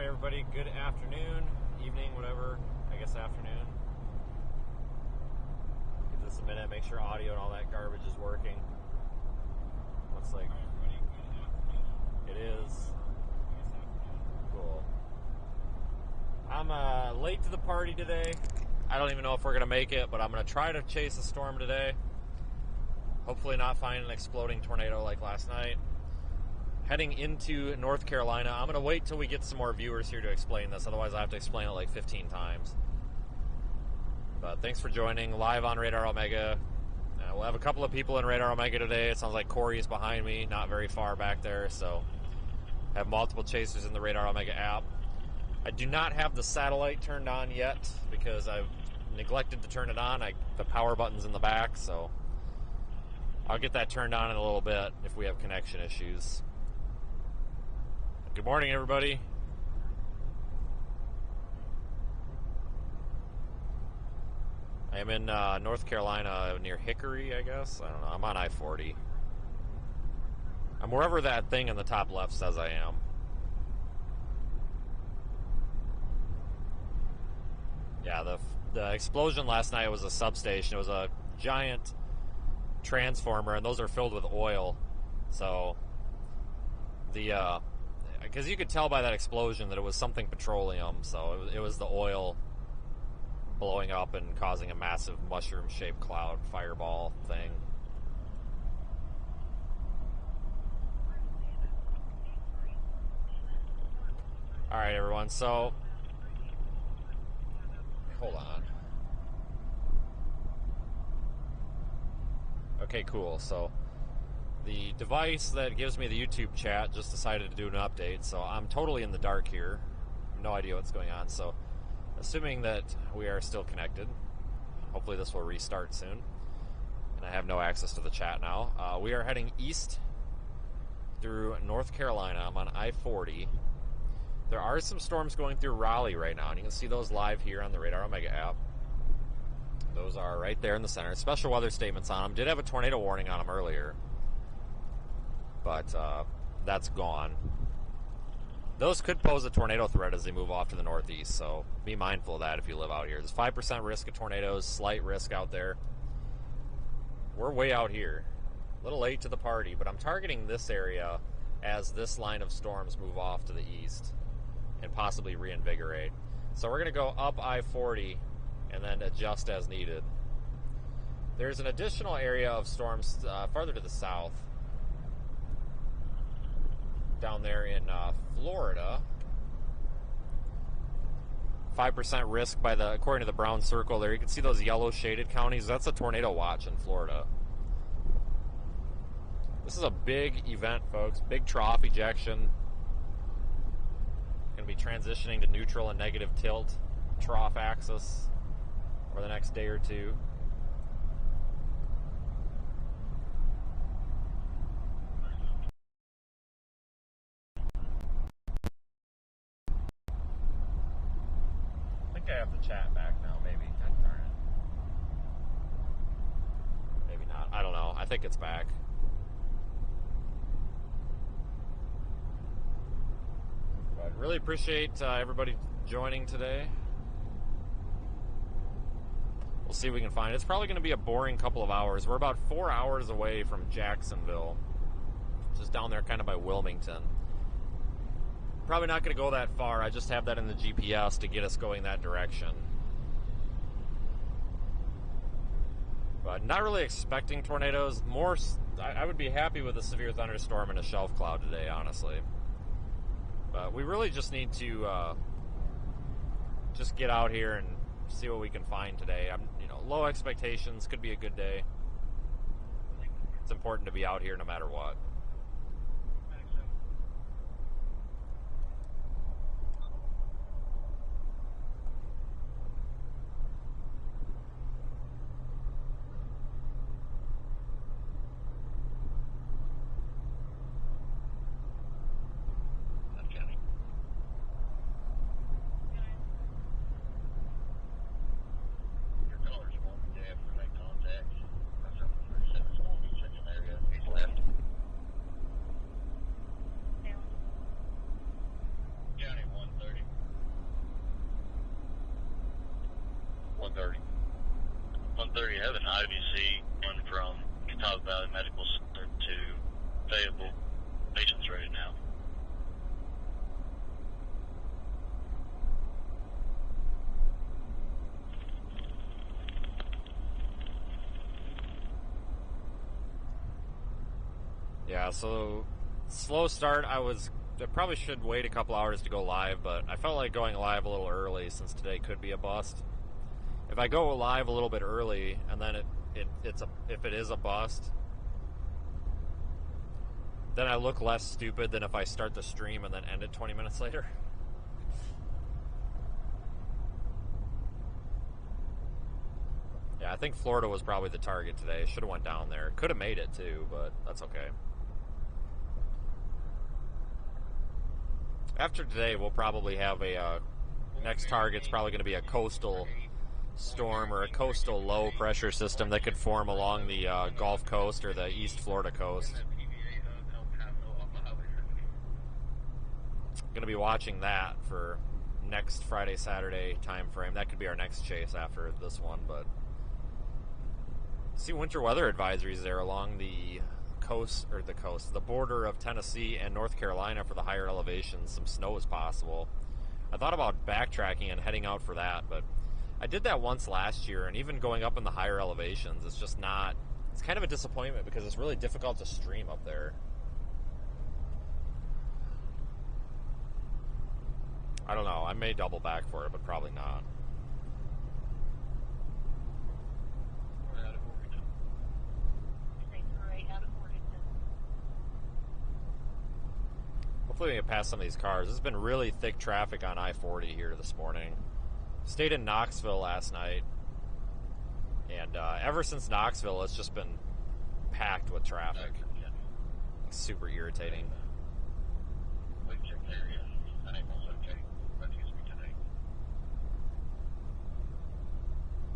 Alright everybody, good afternoon, evening, whatever, I guess afternoon. Give this a minute, make sure audio and all that garbage is working. Looks like it is. Cool. I'm late to the party today. I don't even know if we're going to make it, but I'm going to try to chase a storm today. Hopefully not find an exploding tornado like last night. Heading into North Carolina. I'm going to wait till we get some more viewers here to explain this. Otherwise, I have to explain it like 15 times. But thanks for joining live on Radar Omega. We'll have a couple of people in Radar Omega today. It sounds like Corey's behind me, not very far back there. So have multiple chasers in the Radar Omega app. I do not have the satellite turned on yet because I've neglected to turn it on. The power button's in the back, so I'll get that turned on in a little bit if we have connection issues. Good morning, everybody. I am in North Carolina near Hickory, I guess. I don't know. I'm on I-40. I'm wherever that thing in the top left says I am. Yeah, the explosion last night was a substation. It was a giant transformer, and those are filled with oil. So because you could tell by that explosion that it was something petroleum, so it was the oil blowing up and causing a massive mushroom-shaped cloud fireball thing. All right, everyone, so hold on. Okay, cool. So the device that gives me the YouTube chat just decided to do an update, so I'm totally in the dark here. No idea what's going on. So assuming that we are still connected, hopefully this will restart soon. And I have no access to the chat now. We are heading east through North Carolina. I'm on I-40. There are some storms going through Raleigh right now, and you can see those live here on the Radar Omega app. Those are right there in the center. Special weather statements on them. Did have a tornado warning on them earlier, but that's gone. Those could pose a tornado threat as they move off to the northeast, so be mindful of that if you live out here. There's 5% risk of tornadoes, slight risk out there. We're way out here. A little late to the party, but I'm targeting this area as this line of storms move off to the east and possibly reinvigorate. So we're going to go up I-40 and then adjust as needed. There's an additional area of storms farther to the south, down there in Florida. 5% risk according to the brown circle there. You can see those yellow shaded counties. That's a tornado watch in Florida. This is a big event, folks. Big trough ejection. Going to be transitioning to neutral and negative tilt trough axis over the next day or two. I think I have the chat back now, maybe. Darn it. Maybe not. I don't know. I think it's back. But really appreciate everybody joining today. We'll see if we can find it. It's probably going to be a boring couple of hours. We're about 4 hours away from Jacksonville, just down there kind of by Wilmington. Probably not going to go that far. I just have that in the GPS to get us going that direction. But not really expecting tornadoes. I would be happy with a severe thunderstorm and a shelf cloud today, honestly. But we really just need to just get out here and see what we can find today. Low expectations. Could be a good day. It's important to be out here no matter what. there you have an IVC one from Catawba Valley Medical Center to Fayetteville. Patients ready now. Yeah, so slow start. I probably should wait a couple hours to go live, but I felt like going live a little early since today could be a bust. If I go live a little bit early and then if it is a bust, then I look less stupid than if I start the stream and then end it 20 minutes later. Yeah, I think Florida was probably the target today. Should have went down there. Could have made it too, but that's okay. After today, we'll probably have a next target's probably going to be a coastal storm or a coastal low pressure system that could form along the Gulf Coast or the East Florida coast. Going to be watching that for next Friday, Saturday time frame. That could be our next chase after this one, but see winter weather advisories there along the the border of Tennessee and North Carolina for the higher elevations. Some snow is possible. I thought about backtracking and heading out for that, but I did that once last year, and even going up in the higher elevations, it's just not, it's kind of a disappointment because it's really difficult to stream up there. I don't know, I may double back for it, but probably not. Hopefully we can pass some of these cars. There's been really thick traffic on I-40 here this morning. Stayed in Knoxville last night, and ever since Knoxville, it's just been packed with traffic. It's super irritating.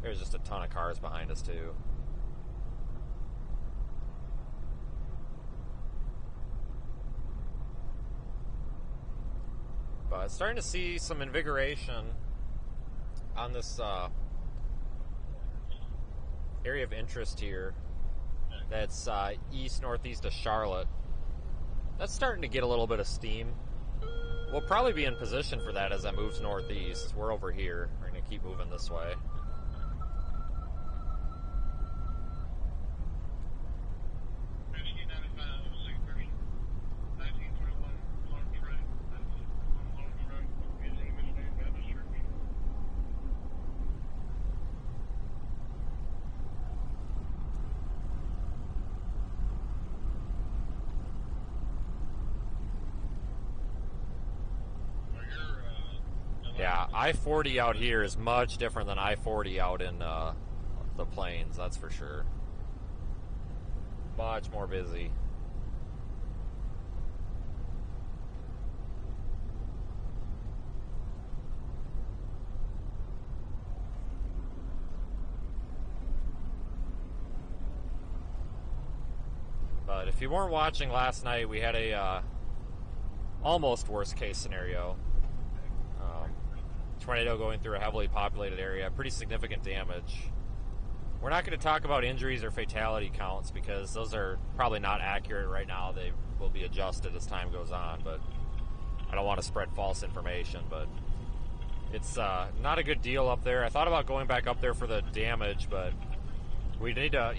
There's just a ton of cars behind us, too. But starting to see some invigoration on this area of interest here that's east-northeast of Charlotte. That's starting to get a little bit of steam. We'll probably be in position for that as that moves northeast. We're over here. We're going to keep moving this way. Yeah, I-40 out here is much different than I-40 out in the plains, that's for sure. Much more busy. But if you weren't watching last night, we had a almost worst case scenario. Tornado going through a heavily populated area, pretty significant damage. We're not going to talk about injuries or fatality counts because those are probably not accurate right now. They will be adjusted as time goes on, but I don't want to spread false information, but it's not a good deal up there. I thought about going back up there for the damage, but we need to,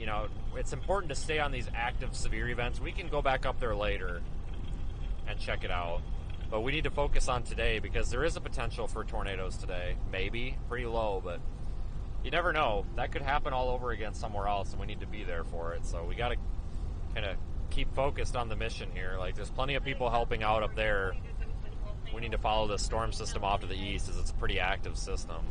it's important to stay on these active severe events. We can go back up there later and check it out. But we need to focus on today because there is a potential for tornadoes today. Maybe. Pretty low, but you never know. That could happen all over again somewhere else, and we need to be there for it. So we got to kind of keep focused on the mission here. Like, there's plenty of people helping out up there. We need to follow the storm system off to the east as it's a pretty active system.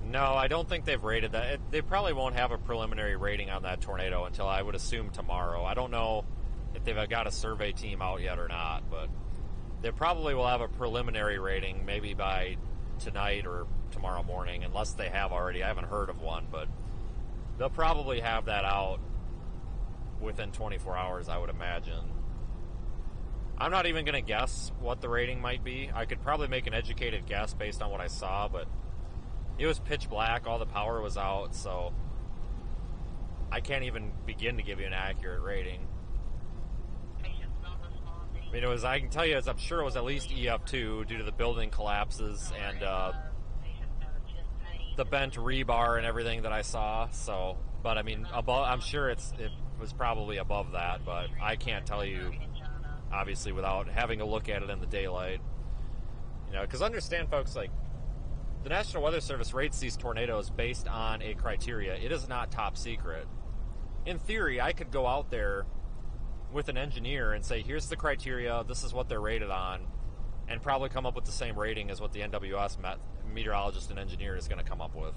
No, I don't think they've rated that. They probably won't have a preliminary rating on that tornado until I would assume tomorrow. I don't know if they've got a survey team out yet or not, but they probably will have a preliminary rating maybe by tonight or tomorrow morning, unless they have already. I haven't heard of one, but they'll probably have that out within 24 hours, I would imagine. I'm not even going to guess what the rating might be. I could probably make an educated guess based on what I saw, but it was pitch black. All the power was out, so I can't even begin to give you an accurate rating. I mean, I can tell you, I'm sure it was at least EF2 due to the building collapses and the bent rebar and everything that I saw. So, but I mean, I'm sure it was probably above that, but I can't tell you, obviously, without having a look at it in the daylight. You know, because understand, folks, like, the National Weather Service rates these tornadoes based on a criteria. It is not top secret. In theory, I could go out there with an engineer and say, here's the criteria, this is what they're rated on, and probably come up with the same rating as what the NWS meteorologist and engineer is going to come up with.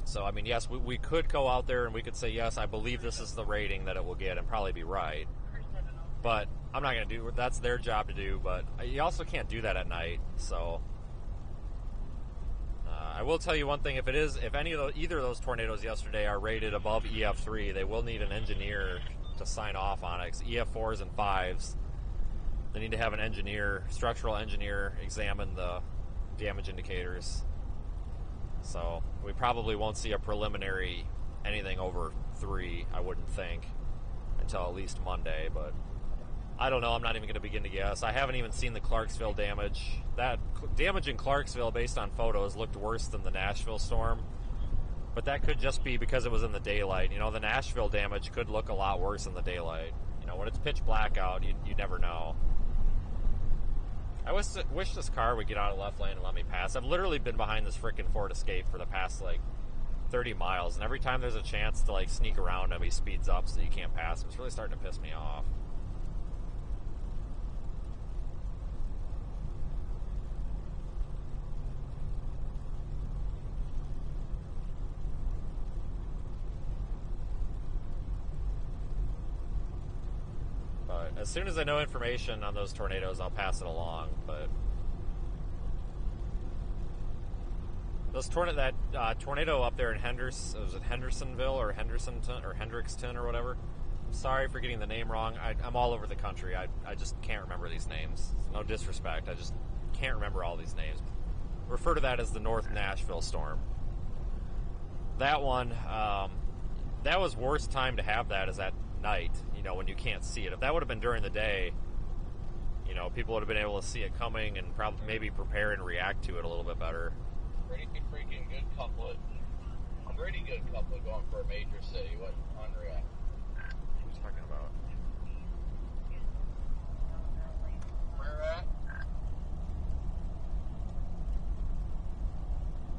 So, I mean, yes, we could go out there and we could say, yes, I believe this is the rating that it will get, and probably be right. But I'm not going to do, that's their job to do, but you also can't do that at night, so I will tell you one thing, if either of those tornadoes yesterday are rated above EF3, they will need an engineer to sign off on it. 'Cause EF4s and 5s, they need to have an engineer, structural engineer, examine the damage indicators. So we probably won't see a preliminary anything over 3, I wouldn't think, until at least Monday, but I don't know. I'm not even going to begin to guess. I haven't even seen the Clarksville damage. That damage in Clarksville, based on photos, looked worse than the Nashville storm. But that could just be because it was in the daylight. You know, the Nashville damage could look a lot worse in the daylight. You know, when it's pitch black out, you never know. I wish this car would get out of left lane and let me pass. I've literally been behind this frickin' Ford Escape for the past, 30 miles. And every time there's a chance to, sneak around him, he speeds up so you can't pass him. It's really starting to piss me off. As soon as I know information on those tornadoes, I'll pass it along. But that tornado up there in Hendersonville or Hendersonton or Hendrickson or whatever. I'm sorry for getting the name wrong. I'm all over the country. I just can't remember these names. No disrespect. I just can't remember all these names. Refer to that as the North Nashville storm. That one, that was worst time to have that is at night, when you can't see it. If that would have been during the day, people would have been able to see it coming and probably maybe prepare and react to it a little bit better. Pretty freaking good couplet. Pretty good couplet going for a major city. What unreal. Who's talking about? Where at?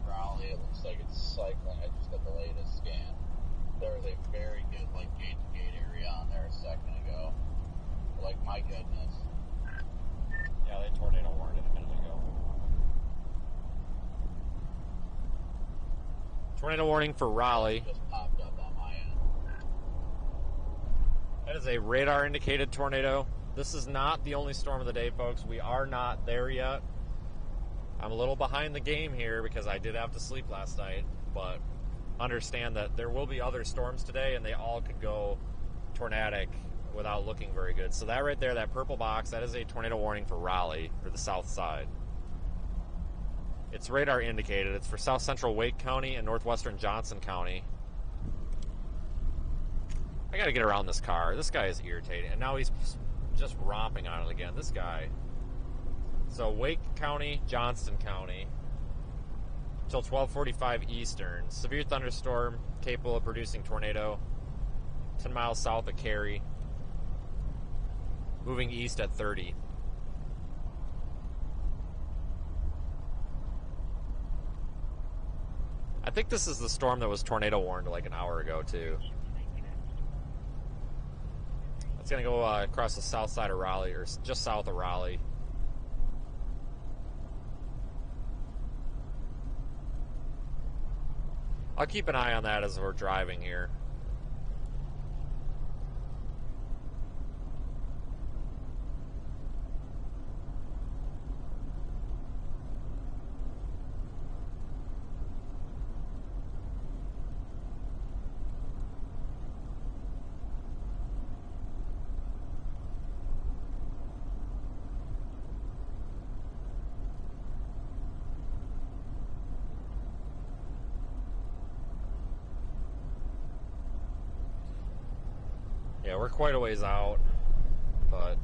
Raleigh. It looks like it's cycling. I just got the latest scan. There was a very good gate-to-gate area on there a second ago. My goodness. Yeah, they tornado warned it a minute ago. Tornado warning for Raleigh. Just popped up on my end. That is a radar-indicated tornado. This is not the only storm of the day, folks. We are not there yet. I'm a little behind the game here because I did have to sleep last night, but understand that there will be other storms today, and they all could go tornadic without looking very good. So that right there, that purple box, that is a tornado warning for Raleigh, for the south side. It's radar indicated. It's for south central Wake County and northwestern Johnson County. I gotta get around this car. This guy is irritating. And now he's just romping on it again. This guy. So Wake County, Johnston County, until 12:45 Eastern. Severe thunderstorm capable of producing tornado 10 miles south of Cary. Moving east at 30. I think this is the storm that was tornado warned an hour ago, too. It's going to go across the south side of Raleigh, or just south of Raleigh. I'll keep an eye on that as we're driving here. Yeah, we're quite a ways out, but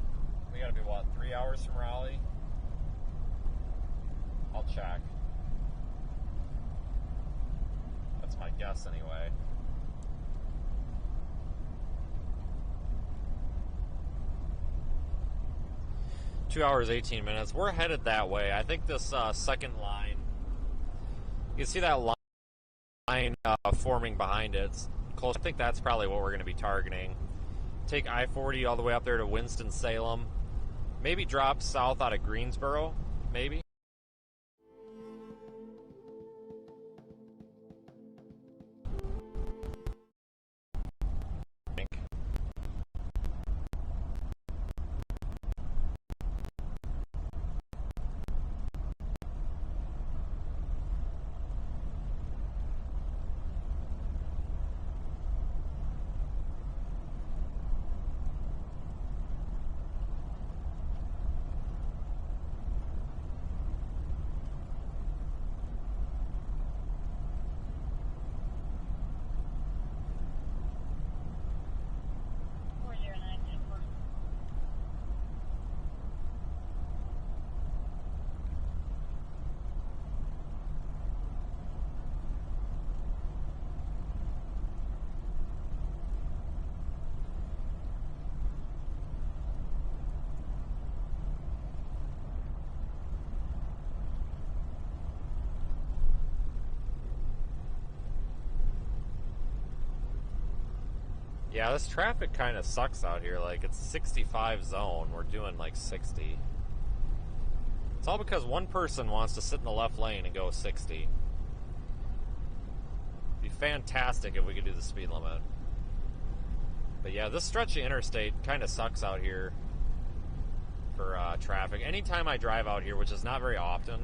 we gotta be, what, 3 hours from Raleigh? I'll check. That's my guess anyway. Two hours, 18 minutes. We're headed that way. I think this second line, you can see that line forming behind it. It's close. I think that's probably what we're going to be targeting. Take I-40 all the way up there to Winston-Salem. Maybe drop south out of Greensboro, maybe. Yeah, this traffic kind of sucks out here. Like, it's 65 zone. We're doing like 60. It's all because one person wants to sit in the left lane and go 60. It'd be fantastic if we could do the speed limit. But yeah, this stretch of interstate kind of sucks out here for traffic. Anytime I drive out here, which is not very often,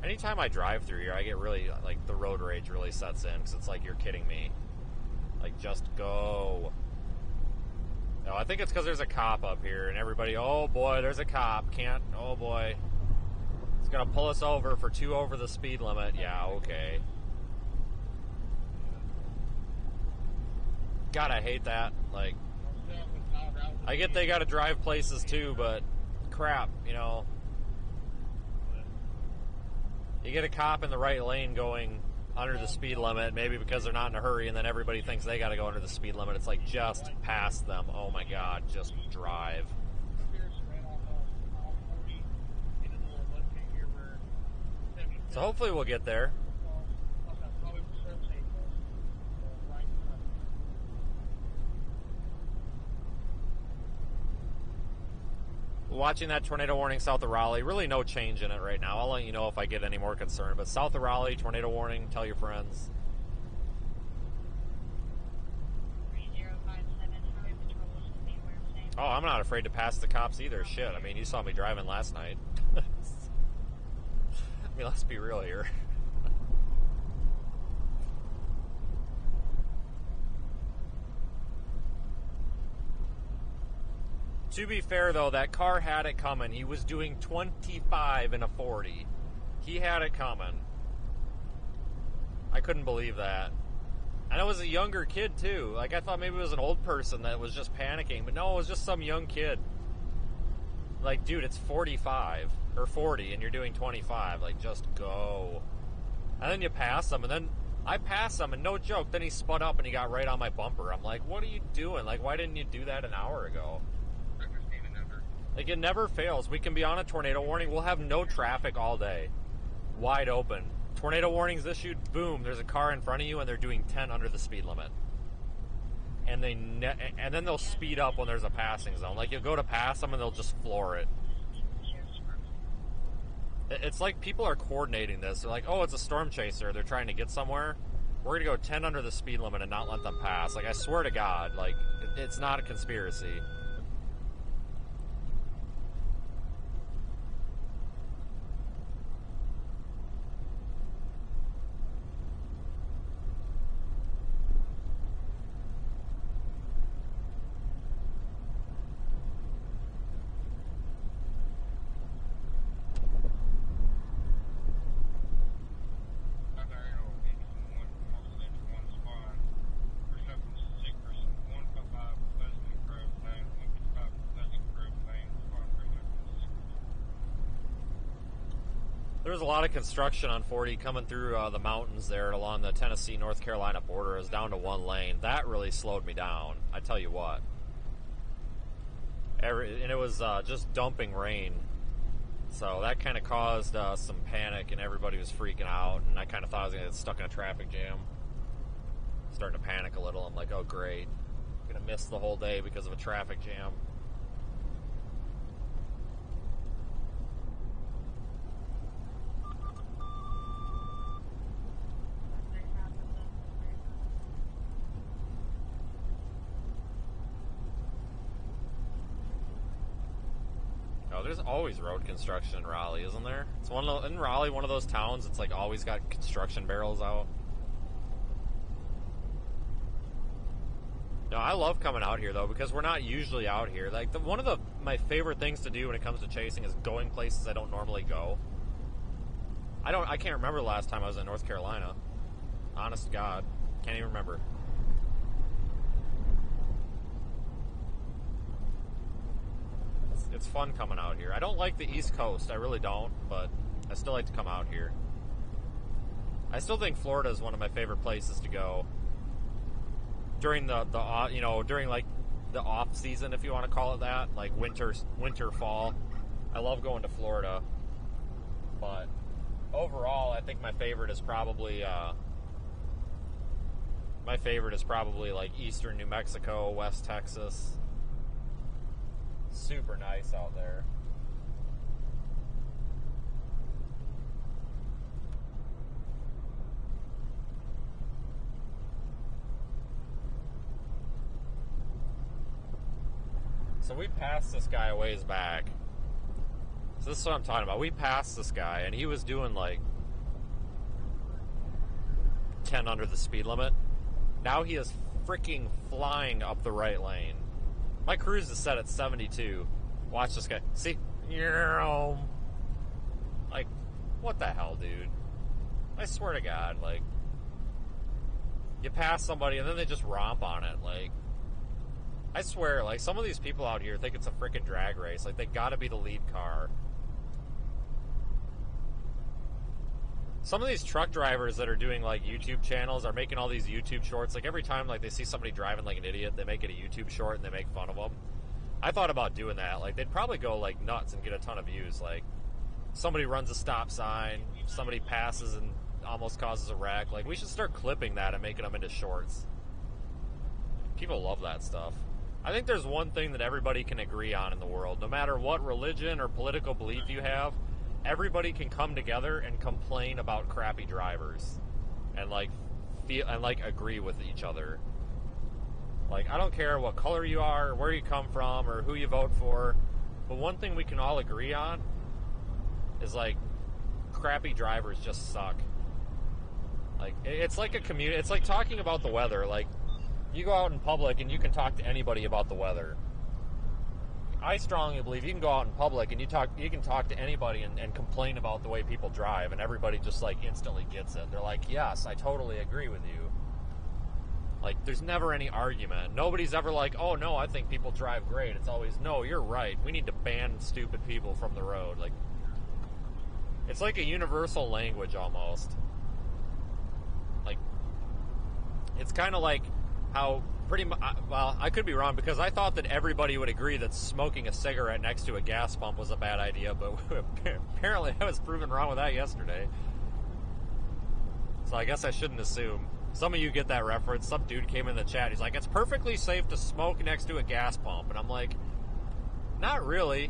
anytime I drive through here, I get really, like, the road rage really sets in, because it's like, you're kidding me. Like, just go. No, I think it's because there's a cop up here, and everybody, oh boy, there's a cop. Can't, oh boy. It's going to pull us over for 2 over the speed limit. Yeah, okay. God, I hate that. Like, I get they got to drive places too, but crap, you know. You get a cop in the right lane going under the speed limit, maybe because they're not in a hurry, and then everybody thinks they got to go under the speed limit. It's like, just pass them. Oh my God, just drive. So hopefully we'll get there. Watching that tornado warning south of Raleigh, really no change in it right now. I'll let you know if I get any more concerned. But south of Raleigh, tornado warning, tell your friends. 3057, highway patrol should be aware of same. Oh, I'm not afraid to pass the cops either. Shit, I mean, you saw me driving last night. I mean, let's be real here. To be fair, though, that car had it coming. He was doing 25 in a 40. He had it coming. I couldn't believe that. And it was a younger kid, too. Like, I thought maybe it was an old person that was just panicking. But no, it was just some young kid. Like, dude, it's 45 or 40, and you're doing 25. Like, just go. And then you pass him, and then I passed him, and no joke, then he spun up and he got right on my bumper. I'm like, what are you doing? Like, why didn't you do that an hour ago? Like, it never fails. We can be on a tornado warning. We'll have no traffic all day. Wide open. Tornado warnings issued. Boom. There's a car in front of you, and they're doing 10 under the speed limit. And and then they'll speed up when there's a passing zone. Like, you'll go to pass them, and they'll just floor it. It's like people are coordinating this. They're like, oh, it's a storm chaser. They're trying to get somewhere. We're going to go 10 under the speed limit and not let them pass. Like, I swear to God, like, it's not a conspiracy. was a lot of construction on 40 coming through the mountains there along the Tennessee-North Carolina border. It was down to one lane. That really slowed me down, I tell you what. And it was just dumping rain. So that kind of caused some panic, and everybody was freaking out, and I kind of thought I was going to get stuck in a traffic jam. Starting to panic a little. I'm like, oh great, I'm going to miss the whole day because of a traffic jam. Oh, there's always road construction in Raleigh, isn't there? It's in Raleigh, one of those towns that's like always got construction barrels out. No, I love coming out here though, because we're not usually out here. Like one of my favorite things to do when it comes to chasing is going places I don't normally go. I can't remember the last time I was in North Carolina. Honest to God, can't even remember. It's fun coming out here. I don't like the East Coast, I really don't, but I still like to come out here. I still think Florida is one of my favorite places to go during during like the off season, if you want to call it that, like winter, fall. I love going to Florida, but overall, I think my favorite is probably like eastern New Mexico, West Texas. Super nice out there. So we passed this guy a ways back. So this is what I'm talking about. We passed this guy, and he was doing like 10 under the speed limit. Now he is freaking flying up the right lane. My cruise is set at 72. Watch this guy. See? Like, what the hell, dude? I swear to God, like, you pass somebody and then they just romp on it. Like, I swear, like, some of these people out here think it's a freaking drag race. Like, they gotta be the lead car. Some of these truck drivers that are doing, like, YouTube channels are making all these YouTube shorts. Like, every time, like, they see somebody driving like an idiot, they make it a YouTube short and they make fun of them. I thought about doing that. Like, they'd probably go, like, nuts and get a ton of views. Like, somebody runs a stop sign, somebody passes and almost causes a wreck. Like, we should start clipping that and making them into shorts. People love that stuff. I think there's one thing that everybody can agree on in the world. No matter what religion or political belief you have, everybody can come together and complain about crappy drivers and agree with each other. Like, I don't care what color you are or where you come from or who you vote for, but one thing we can all agree on is, like, crappy drivers just suck. Like, it's like a community. It's like talking about the weather. Like, you go out in public and you can talk to anybody about the weather. I strongly believe you can go out in public and you can talk to anybody and complain about the way people drive, and everybody just, like, instantly gets it. They're like, yes, I totally agree with you. Like, there's never any argument. Nobody's ever like, oh no, I think people drive great. It's always, no, you're right. We need to ban stupid people from the road. Like, it's like a universal language almost. Like, it's kind of like how pretty much, well, I could be wrong, because I thought that everybody would agree that smoking a cigarette next to a gas pump was a bad idea, but apparently I was proven wrong with that yesterday. So I guess I shouldn't assume. Some of you get that reference. Some dude came in the chat. He's like, it's perfectly safe to smoke next to a gas pump. And I'm like, not really.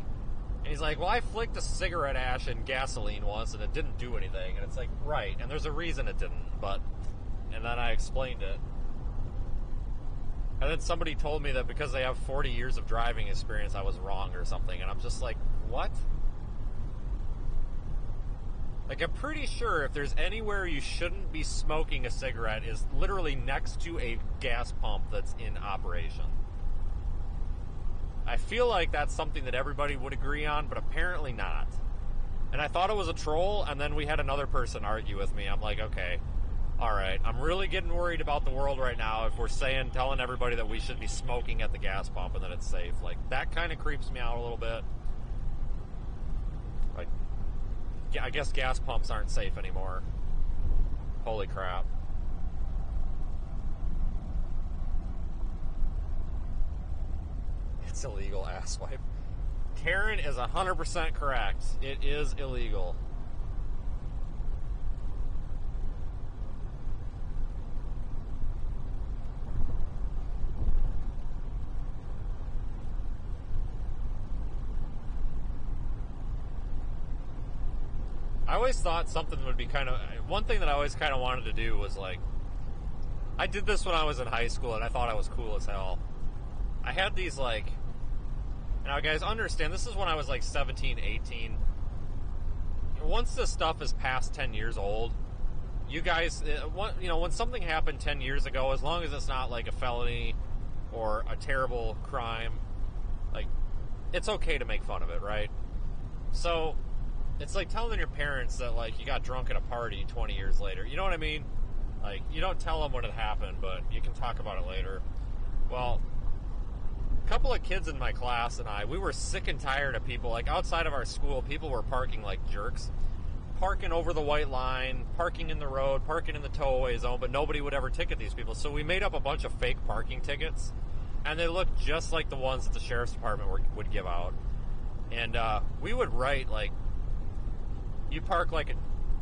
And he's like, well, I flicked a cigarette ash in gasoline once and it didn't do anything. And it's like, right. And there's a reason it didn't. And then I explained it. And then somebody told me that because they have 40 years of driving experience, I was wrong or something. And I'm just like, what? Like, I'm pretty sure if there's anywhere you shouldn't be smoking a cigarette is literally next to a gas pump that's in operation. I feel like that's something that everybody would agree on, but apparently not. And I thought it was a troll, and then we had another person argue with me. I'm like, okay, all right, I'm really getting worried about the world right now if we're telling everybody that we should be smoking at the gas pump and that it's safe. Like, that kind of creeps me out a little bit. Like, I guess gas pumps aren't safe anymore. Holy crap. It's illegal, asswipe. Karen is 100% correct. It is illegal. I always thought something would be kind of... One thing that I always kind of wanted to do was, like... I did this when I was in high school, and I thought I was cool as hell. I had these, like... Now, guys, understand, this is when I was, like, 17, 18. Once this stuff is past 10 years old, you guys... when something happened 10 years ago, as long as it's not, like, a felony or a terrible crime, like, it's okay to make fun of it, right? So... It's like telling your parents that, like, you got drunk at a party 20 years later. You know what I mean? Like, you don't tell them when it happened, but you can talk about it later. Well, a couple of kids in my class and we were sick and tired of people. Like, outside of our school, people were parking like jerks. Parking over the white line, parking in the road, parking in the tow-away zone, but nobody would ever ticket these people. So we made up a bunch of fake parking tickets, and they looked just like the ones that the sheriff's department would give out. And we would write, like, you park like a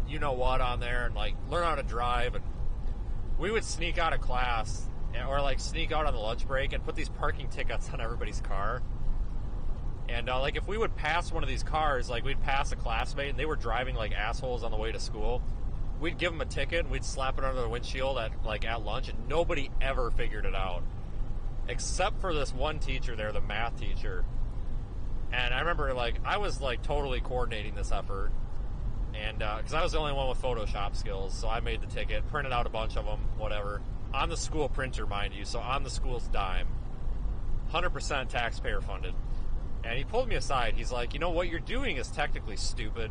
you-know-what on there and, like, learn how to drive. And we would sneak out of class or, like, sneak out on the lunch break and put these parking tickets on everybody's car. And, like, if we would pass one of these cars, like, we'd pass a classmate and they were driving like assholes on the way to school, we'd give them a ticket and we'd slap it under the windshield at lunch, and nobody ever figured it out. Except for this one teacher there, the math teacher. And I remember, like, I was, like, totally coordinating this effort. And, because I was the only one with Photoshop skills, so I made the ticket, printed out a bunch of them, whatever. On the school printer, mind you, so on the school's dime. 100% taxpayer funded. And he pulled me aside. He's like, you know, what you're doing is technically stupid.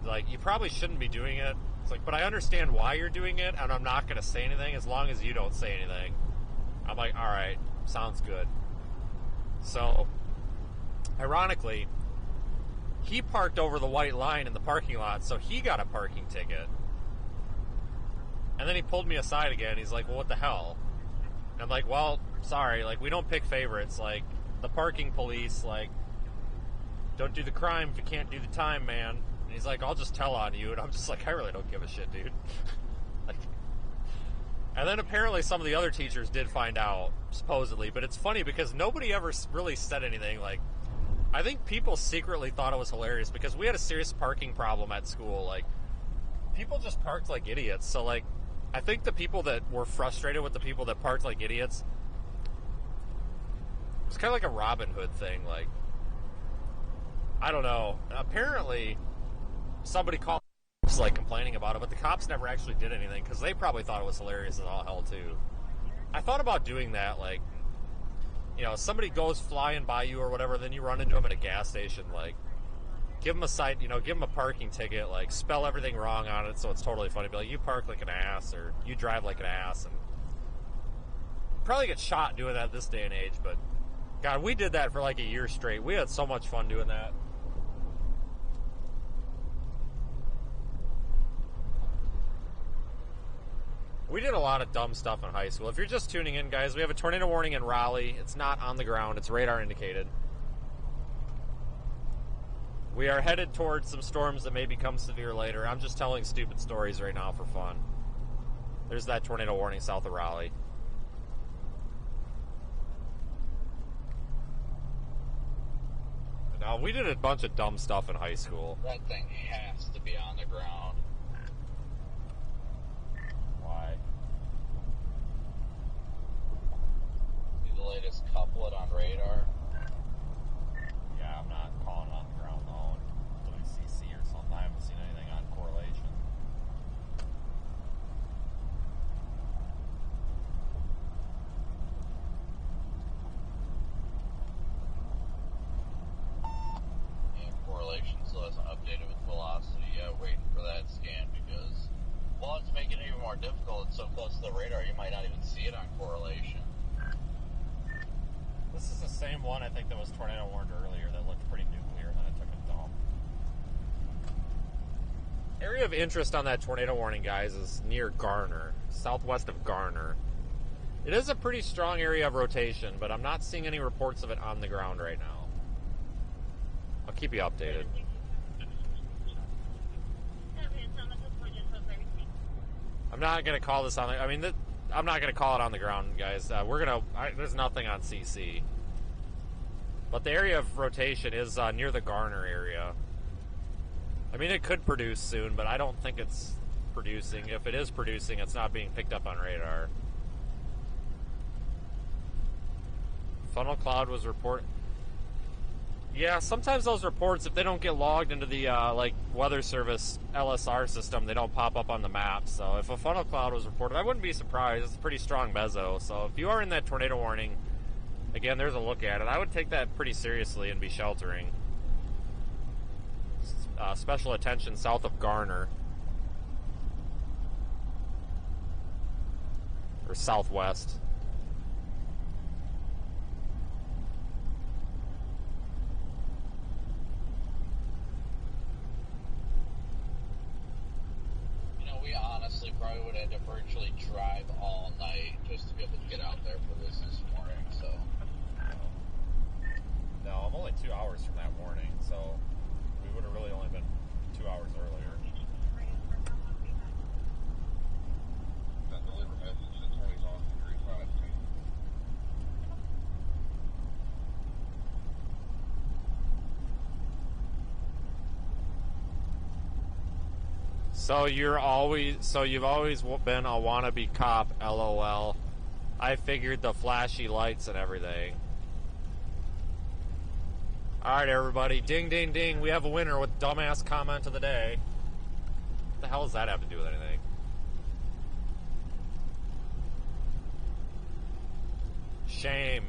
Like, you probably shouldn't be doing it. It's like, but I understand why you're doing it, and I'm not going to say anything as long as you don't say anything. I'm like, all right, sounds good. So, ironically, he parked over the white line in the parking lot, so he got a parking ticket. And then he pulled me aside again. He's like, well, what the hell? And I'm like, well, sorry, like, we don't pick favorites. Like, the parking police, like, don't do the crime if you can't do the time, man. And he's like, I'll just tell on you. And I'm just like, I really don't give a shit, dude. Like, and then apparently some of the other teachers did find out, supposedly. But it's funny because nobody ever really said anything. Like, I think people secretly thought it was hilarious because we had a serious parking problem at school. Like, people just parked like idiots. So, like, I think the people that were frustrated with the people that parked like idiots, it was kind of like a Robin Hood thing. Like, I don't know. Apparently, somebody called the cops, like, complaining about it, but the cops never actually did anything because they probably thought it was hilarious as all hell, too. I thought about doing that, like, you know, somebody goes flying by you or whatever, then you run into them at a gas station, like, give them a site, you know, give them a parking ticket, like, spell everything wrong on it so it's totally funny. Be like, you park like an ass, or you drive like an ass, and probably get shot doing that this day and age, but God, we did that for like a year straight. We had so much fun doing that. We did a lot of dumb stuff in high school. If you're just tuning in, guys, we have a tornado warning in Raleigh. It's not on the ground. It's radar indicated. We are headed towards some storms that may become severe later. I'm just telling stupid stories right now for fun. There's that tornado warning south of Raleigh. Now, we did a bunch of dumb stuff in high school. That thing has to be on the ground. Why? See the latest couplet on radar? Yeah, I'm not calling it on the ground though. WCC or something. I haven't seen anything on correlation. Correlation still hasn't updated with velocity yet. Waiting for that scan because, well, it's making it even more difficult. It's so close to the radar, you might not even see it on correlation. This is the same one I think that was tornado warned earlier that looked pretty nuclear, and then it took a dump. Area of interest on that tornado warning, guys, is near Garner, southwest of Garner. It is a pretty strong area of rotation, but I'm not seeing any reports of it on the ground right now. I'll keep you updated. I'm not going to call this on the... I mean, I'm not going to call it on the ground, guys. There's nothing on CC. But the area of rotation is near the Garner area. I mean, it could produce soon, but I don't think it's producing. If it is producing, it's not being picked up on radar. Funnel cloud was reported. Yeah, sometimes those reports, if they don't get logged into the weather service LSR system, they don't pop up on the map. So if a funnel cloud was reported, I wouldn't be surprised. It's a pretty strong meso. So if you are in that tornado warning, again, there's a look at it. I would take that pretty seriously and be sheltering. Special attention south of Garner. Or southwest. We honestly probably would have had to virtually drive all night just to be able to get out there for this morning, so. No, I'm only 2 hours from that warning, so we would have really only been 2 hours earlier. That deliver message that's always on 35. So you've always been a wannabe cop, LOL. I figured the flashy lights and everything. Alright, everybody. Ding, ding, ding. We have a winner with dumbass comment of the day. What the hell does that have to do with anything? Shame.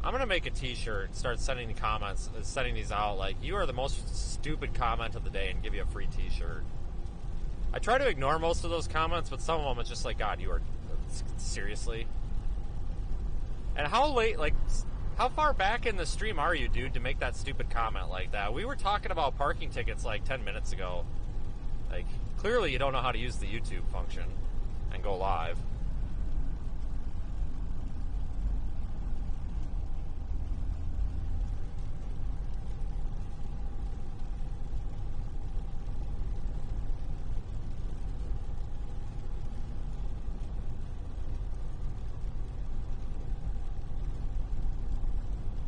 I'm going to make a t-shirt and start sending comments, sending these out like, you are the most stupid comment of the day, and give you a free t-shirt. I try to ignore most of those comments, but some of them it's just like, God, you are... Seriously? And how late, like... How far back in the stream are you, dude, to make that stupid comment like that? We were talking about parking tickets like 10 minutes ago. Like, clearly you don't know how to use the YouTube function and go live.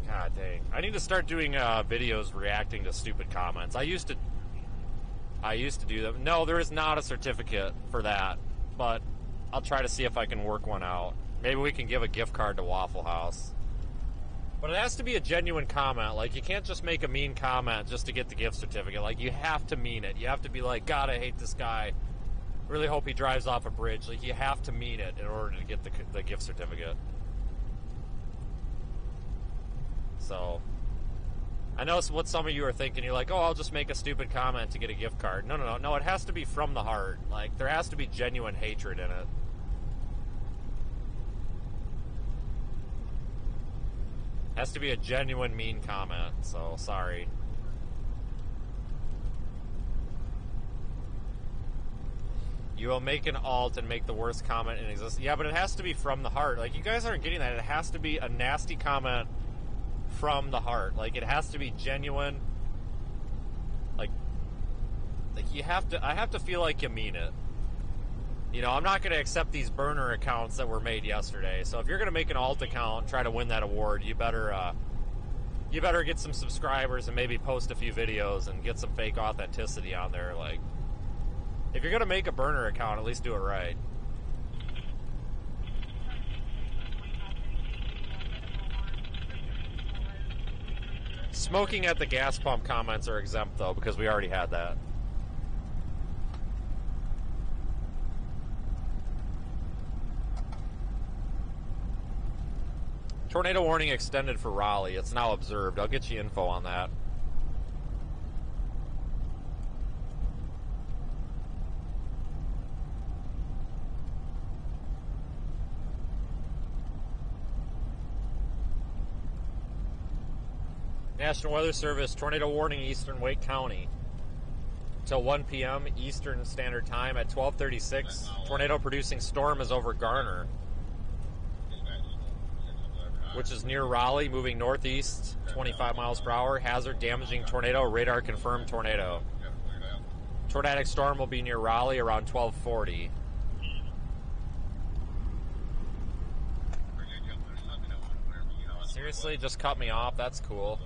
God dang. I need to start doing videos reacting to stupid comments. I used to do them. No, there is not a certificate for that, but I'll try to see if I can work one out. Maybe we can give a gift card to Waffle House. But it has to be a genuine comment. Like, you can't just make a mean comment just to get the gift certificate. Like, you have to mean it. You have to be like, God, I hate this guy. Really hope he drives off a bridge. Like, you have to mean it in order to get the gift certificate. So, I know what some of you are thinking. You're like, oh, I'll just make a stupid comment to get a gift card. No, it has to be from the heart. Like, there has to be genuine hatred in it. Has to be a genuine mean comment, so sorry. You will make an alt and make the worst comment in existence. Yeah, but it has to be from the heart. Like, you guys aren't getting that. It has to be a nasty comment from the heart. Like, it has to be genuine. Like you have to, I have to feel like you mean it. You know, I'm not going to accept these burner accounts that were made yesterday. So if you're going to make an alt account and try to win that award, you better get some subscribers and maybe post a few videos and get some fake authenticity on there. Like, if you're going to make a burner account, at least do it right. Smoking at the gas pump comments are exempt, though, because we already had that. Tornado warning extended for Raleigh. It's now observed. I'll get you info on that. National Weather Service, tornado warning, eastern Wake County. till 1 p.m. Eastern Standard Time. At 12:36, tornado producing storm is over Garner, which is near Raleigh, moving northeast, 25 miles per hour. Hazard damaging tornado, radar confirmed tornado. Tornadic storm will be near Raleigh around 12:40. Seriously, just cut me off. That's cool.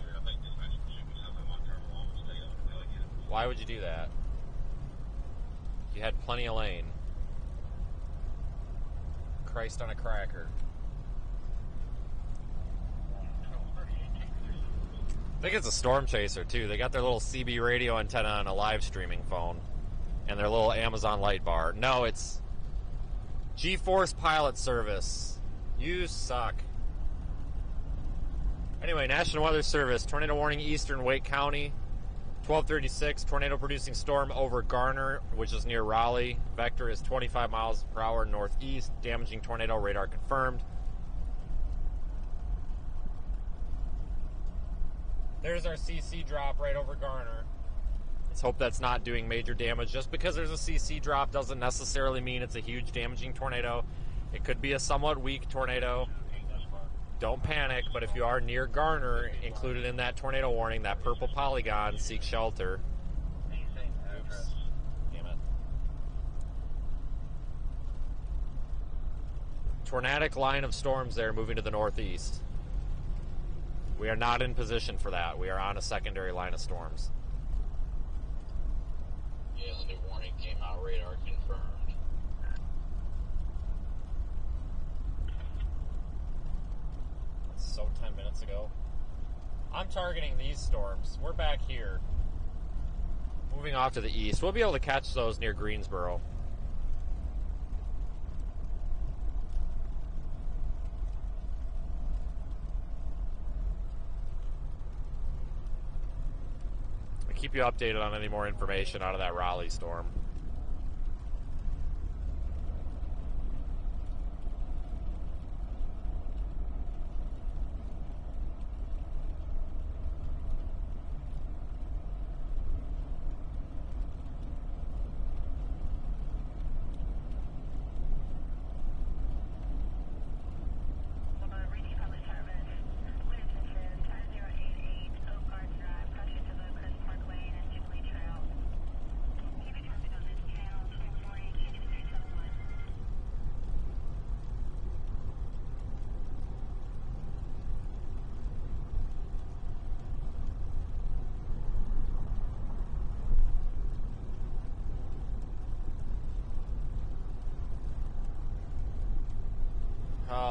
Why would you do that? You had plenty of lane. Christ on a cracker. I think it's a storm chaser too. They got their little CB radio antenna on a live streaming phone and their little Amazon light bar. No, it's G-Force Pilot Service. You suck. Anyway, National Weather Service, tornado warning eastern Wake County. 12:36, tornado producing storm over Garner, which is near Raleigh. Vector is 25 miles per hour northeast. Damaging tornado, radar confirmed. There's our CC drop right over Garner. Let's hope that's not doing major damage. Just because there's a CC drop doesn't necessarily mean it's a huge damaging tornado. It could be a somewhat weak tornado. Don't panic, but if you are near Garner, included in that tornado warning, that purple polygon, seek shelter. Oops. Damn it. Tornadic line of storms there moving to the northeast. We are not in position for that. We are on a secondary line of storms. Yeah, the new warning came out, radar confirmed. So 10 minutes ago. I'm targeting these storms. We're back here. Moving off to the east. We'll be able to catch those near Greensboro. I'll keep you updated on any more information out of that Raleigh storm.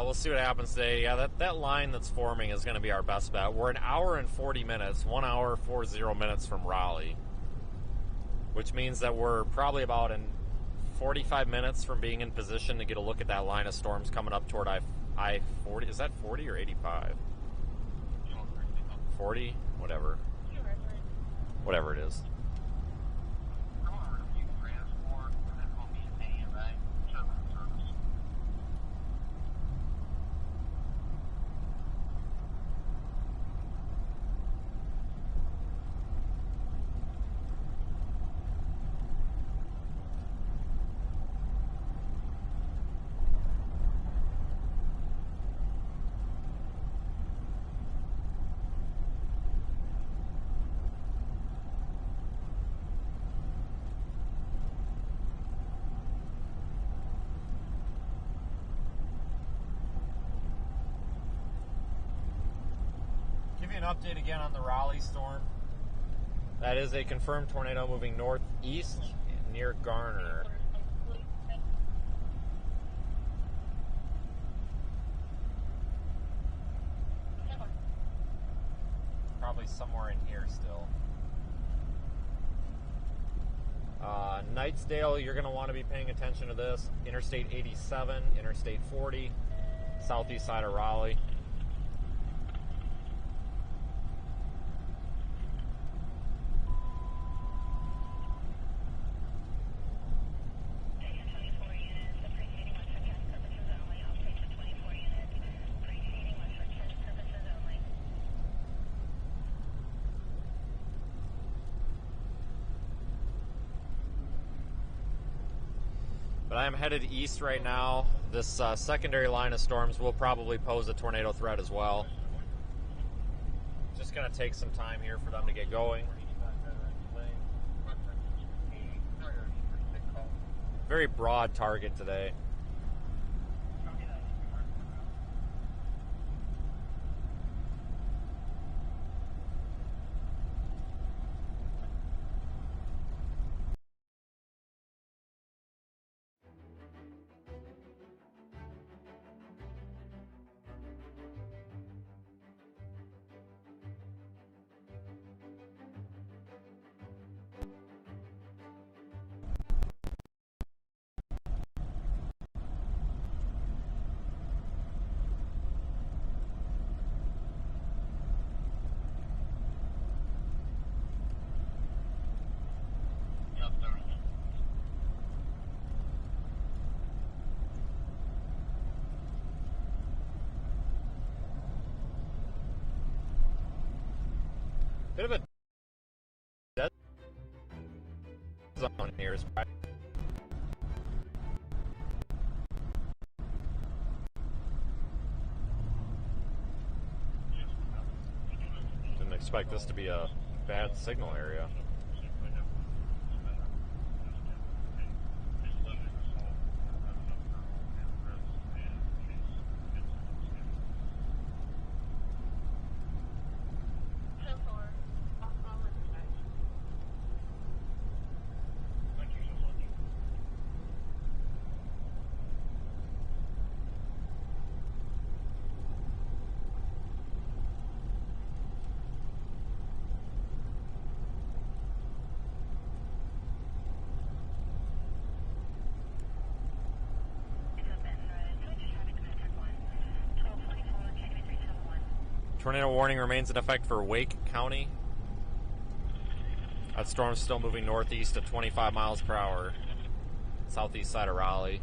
We'll see what happens today. Yeah, that line that's forming is going to be our best bet. We're an hour and 40 minutes, 1 hour, 40 minutes from Raleigh, which means that we're probably about in 45 minutes from being in position to get a look at that line of storms coming up toward I-40. Is that 40 or 85? 40? Whatever. Whatever it is. An update again on the Raleigh storm. That is a confirmed tornado moving northeast near Garner. Probably somewhere in here still. Knightsdale, you're going to want to be paying attention to this. Interstate 87, Interstate 40, southeast side of Raleigh. But I'm headed east right now. This secondary line of storms will probably pose a tornado threat as well. Just going to take some time here for them to get going. Very broad target today. Bit of a dead zone here. Didn't expect this to be a bad signal area. Tornado warning remains in effect for Wake County. That storm's still moving northeast at 25 miles per hour, southeast side of Raleigh.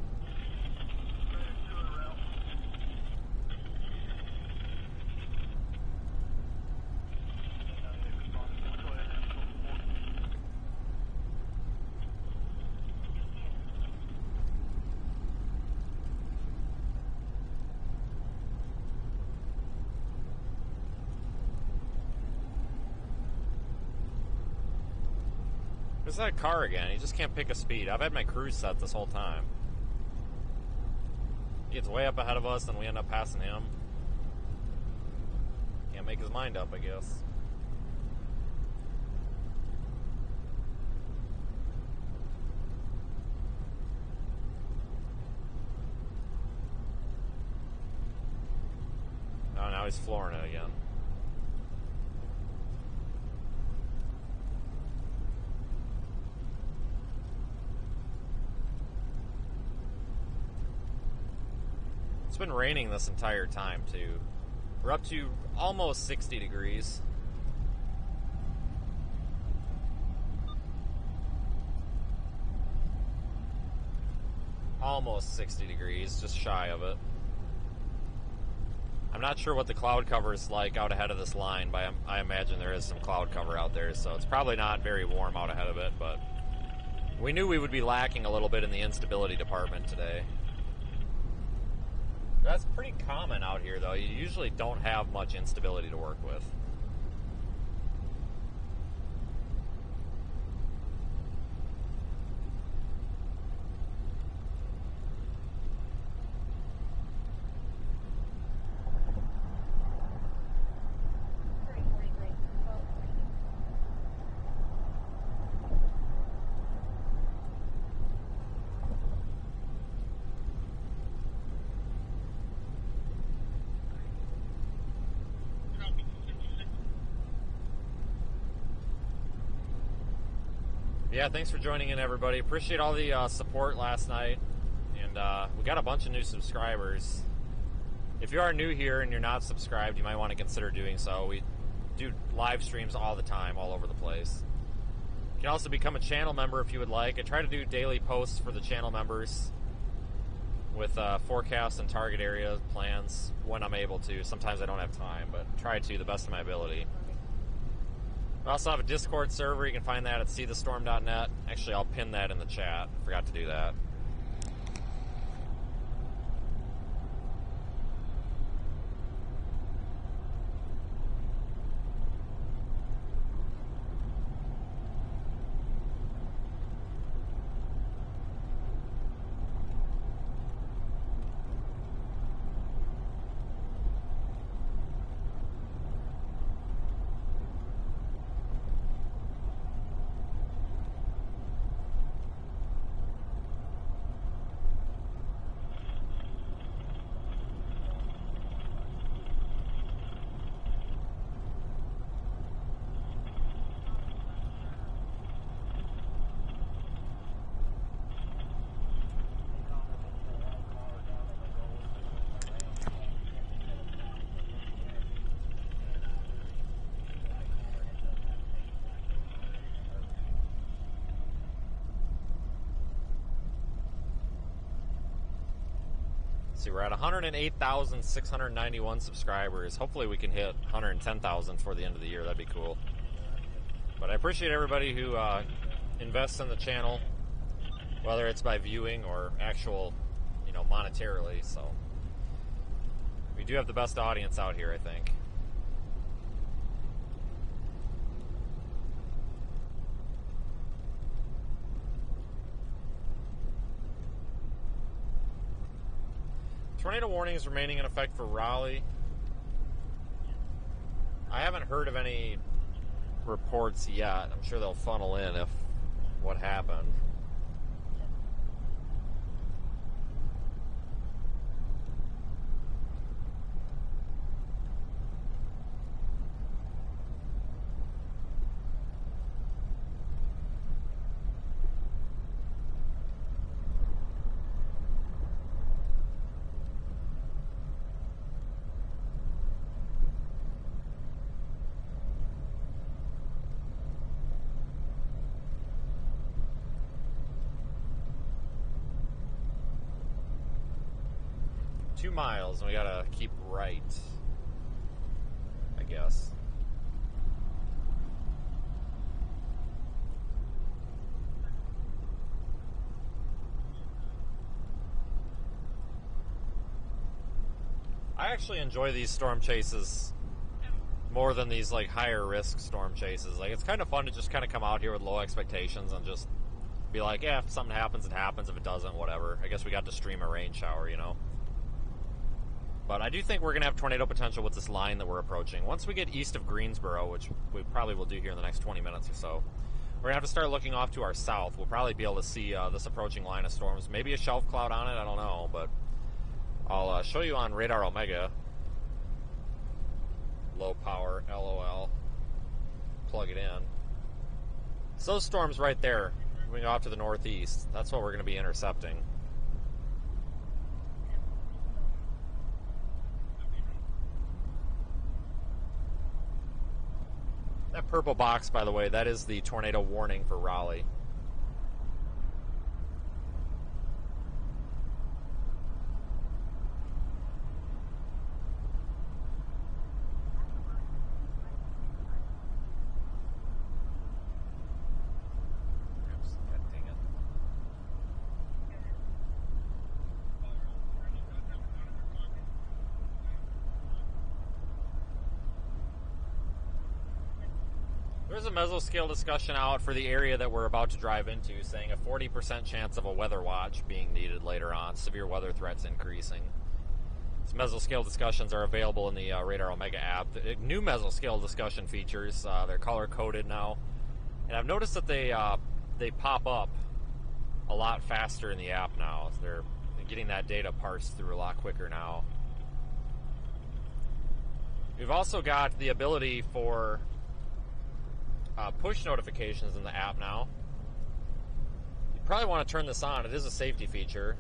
There's that car again. He just can't pick a speed. I've had my cruise set this whole time. He gets way up ahead of us, and we end up passing him. Can't make his mind up, I guess. Oh, now he's flooring it again. It's been raining this entire time, too. We're up to almost 60 degrees. Almost 60 degrees, just shy of it. I'm not sure what the cloud cover is like out ahead of this line, but I imagine there is some cloud cover out there, so it's probably not very warm out ahead of it, but we knew we would be lacking a little bit in the instability department today. That's pretty common out here, though. You usually don't have much instability to work with. Yeah, thanks for joining in, everybody. Appreciate all the support last night. And we got a bunch of new subscribers. If you are new here and you're not subscribed, you might want to consider doing so. We do live streams all the time, all over the place. You can also become a channel member if you would like. I try to do daily posts for the channel members with forecasts and target area plans when I'm able to. Sometimes I don't have time, but try to the best of my ability. We also have a Discord server. You can find that at seethestorm.net. Actually, I'll pin that in the chat. Forgot to do that. see, we're at 108,691 subscribers. Hopefully we can hit 110,000 for the end of the year. That'd be cool. But I appreciate everybody who invests in the channel, whether it's by viewing or actual, monetarily. So we do have the best audience out here, I think. Tornado warnings remaining in effect for Raleigh. I haven't heard of any reports yet. I'm sure they'll funnel in if what happened. Miles, and we gotta keep right, I guess. I actually enjoy these storm chases more than these like higher risk storm chases. Like, it's kind of fun to just kind of come out here with low expectations and just be like, yeah, if something happens, it happens. If it doesn't, whatever. I guess we got to stream a rain shower, But I do think we're going to have tornado potential with this line that we're approaching. Once we get east of Greensboro, which we probably will do here in the next 20 minutes or so, we're going to have to start looking off to our south. We'll probably be able to see this approaching line of storms. Maybe a shelf cloud on it, I don't know. But I'll show you on Radar Omega. Low power, LOL. Plug it in. So those storms right there, moving off to the northeast, that's what we're going to be intercepting. That purple box, by the way, that is the tornado warning for Raleigh. There's a mesoscale discussion out for the area that we're about to drive into, saying a 40% chance of a weather watch being needed later on, severe weather threats increasing. These mesoscale discussions are available in the Radar Omega app. The new mesoscale discussion features, they're color-coded now, and I've noticed that they pop up a lot faster in the app now. They're getting that data parsed through a lot quicker now. We've also got the ability for push notifications in the app now. You probably want to turn this on. It is a safety feature.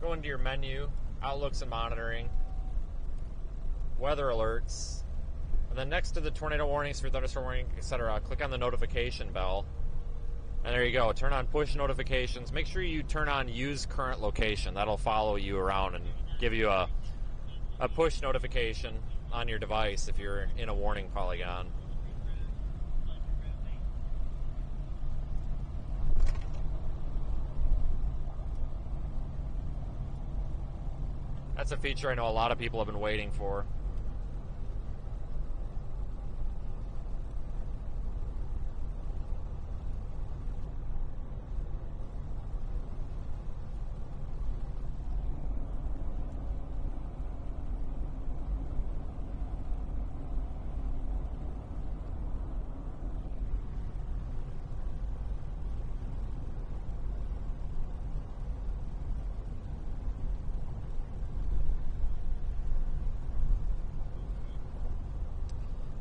Go into your menu, outlooks and monitoring, weather alerts, and then next to the tornado warnings, for thunderstorm warning, etc., click on the notification bell. And there you go. Turn on push notifications. Make sure you turn on use current location. That'll follow you around and give you a push notification on your device if you're in a warning polygon. That's a feature I know a lot of people have been waiting for.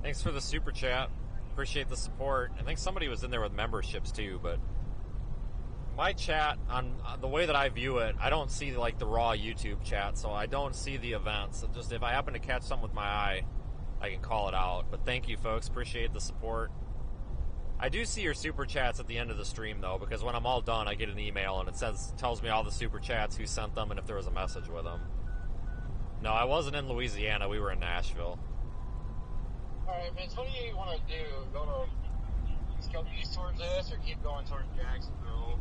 Thanks for the super chat. Appreciate the support. I think somebody was in there with memberships too, but my chat, on the way that I view it, I don't see like the raw YouTube chat, so I don't see the events. So just if I happen to catch something with my eye, I can call it out. But thank you, folks. Appreciate the support. I do see your super chats at the end of the stream, though, because when I'm all done, I get an email and it tells me all the super chats, who sent them, and if there was a message with them. No, I wasn't in Louisiana. We were in Nashville. Alright, Vince, what do you want to do? Go east towards this or keep going towards Jacksonville?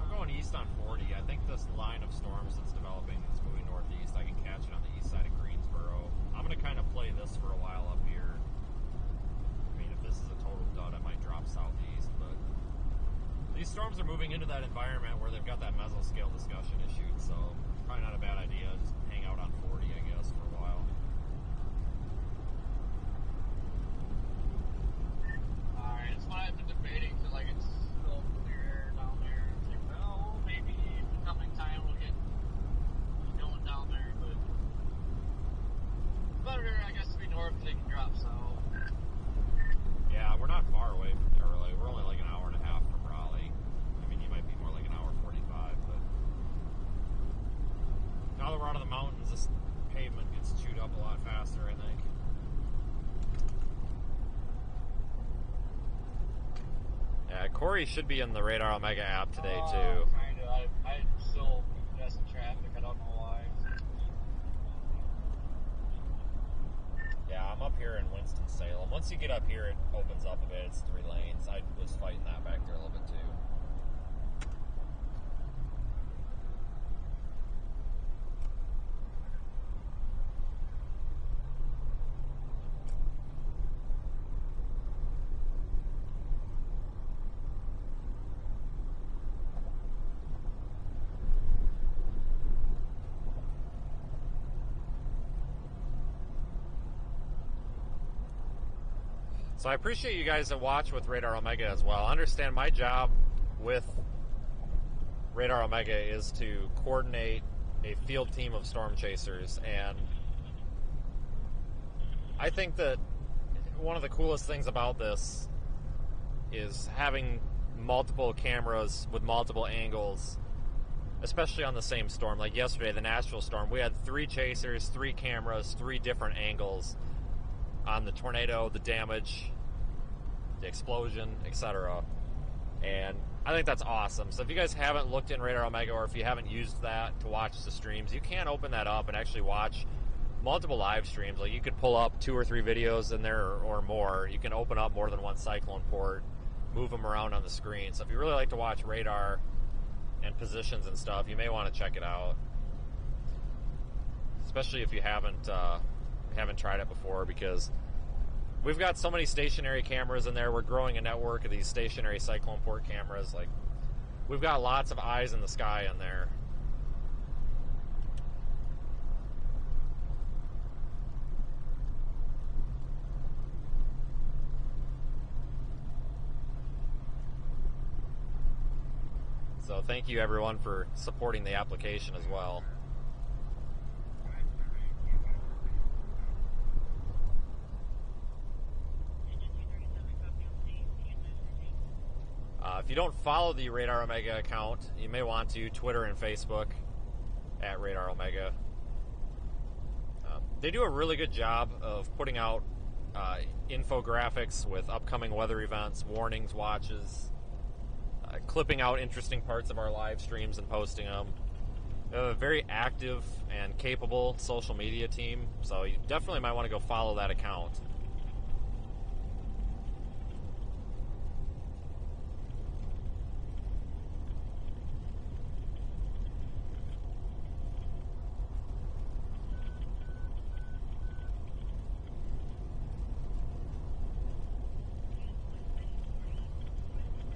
I'm going east on 40. I think this line of storms that's developing is moving northeast. I can catch it on the east side of Greensboro. I'm going to kind of play this for a while up here. I mean, if this is a total dud, I might drop southeast, but these storms are moving into that environment where they've got that mesoscale discussion issued, so probably not a bad idea. Just hang out on 40, I guess, for a while. Alright, it's what I've been debating because like it's still clear air down there. It's like, well, maybe in the coming time we'll get going down there, but better, I guess, to be north so they can drop south. Yeah, we're not far away from there, really. We're only like an hour and a half from Raleigh. I mean, you might be more like an hour 45, but now that we're out of the mountains, this pavement gets chewed up a lot faster, I think. Yeah, Corey should be in the Radar Omega app today, too. Kind of. I'm still messing traffic. I don't know why. Yeah, I'm up here in Winston-Salem. Once you get up here, it opens up a bit. It's 3 lanes. I was fighting that back there a little bit, too. So I appreciate you guys that watch with Radar Omega as well. I understand my job with Radar Omega is to coordinate a field team of storm chasers, and I think that one of the coolest things about this is having multiple cameras with multiple angles, especially on the same storm. Like yesterday, the Nashville storm, we had 3 chasers, 3 cameras, 3 different angles on the tornado, the damage, the explosion, etc. And I think that's awesome. So if you guys haven't looked in Radar Omega, or if you haven't used that to watch the streams, you can open that up and actually watch multiple live streams. Like you could pull up 2 or 3 videos in there or more. You can open up more than one cyclone port, move them around on the screen. So if you really like to watch radar and positions and stuff, you may want to check it out. Especially if you haven't tried it before, because we've got so many stationary cameras in there. We're growing a network of these stationary cyclone port cameras. Like, we've got lots of eyes in the sky in there. So thank you everyone for supporting the application as well. If you don't follow the Radar Omega account, you may want to. Twitter and Facebook at Radar Omega. They do a really good job of putting out infographics with upcoming weather events, warnings, watches, clipping out interesting parts of our live streams and posting them. They have a very active and capable social media team, so you definitely might want to go follow that account.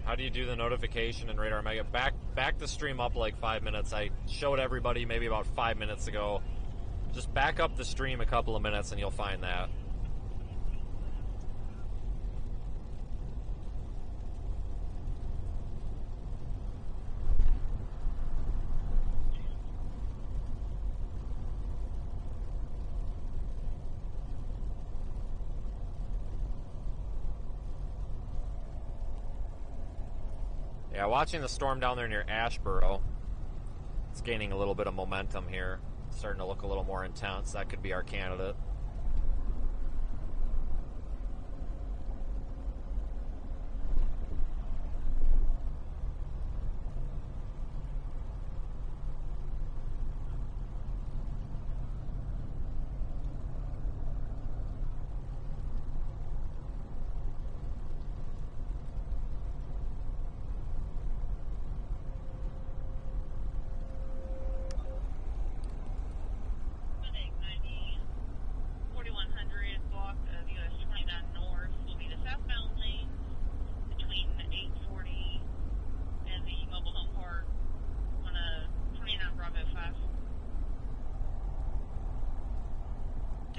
How do you do the notification in Radar Omega? Back the stream up like 5 minutes. I showed everybody maybe about 5 minutes ago. Just back up the stream a couple of minutes and you'll find that. Yeah, watching the storm down there near Asheboro, it's gaining a little bit of momentum here. It's starting to look a little more intense. That could be our candidate.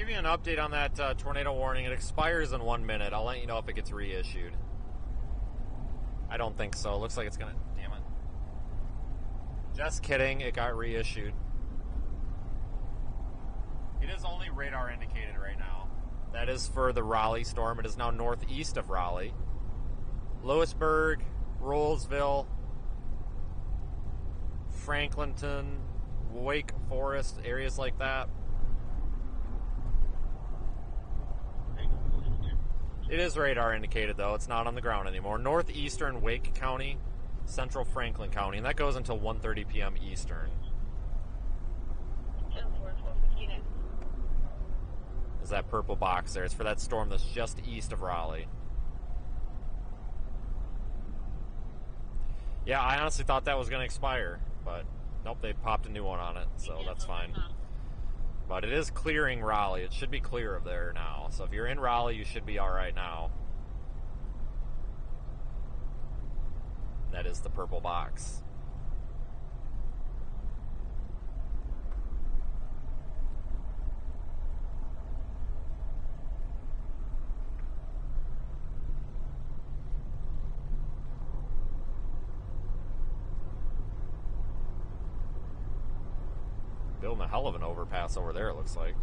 give you an update on that tornado warning. It expires in 1 minute. I'll let you know if it gets reissued. I don't think so. Looks like it's gonna... Damn it. Just kidding. It got reissued. It is only radar indicated right now. That is for the Raleigh storm. It is now northeast of Raleigh. Lewisburg, Rollsville, Franklinton, Wake Forest, areas like that. It is radar indicated, though. It's not on the ground anymore. Northeastern Wake County, central Franklin County, and that goes until 1:30 p.m. Eastern. Is that purple box there? It's for that storm that's just east of Raleigh. Yeah, I honestly thought that was going to expire, but nope, they popped a new one on it, so that's fine. But it is clearing Raleigh. It should be clear of there now. So if you're in Raleigh, you should be all right now. That is the purple box. Building a hell of an overpass over there, it looks like.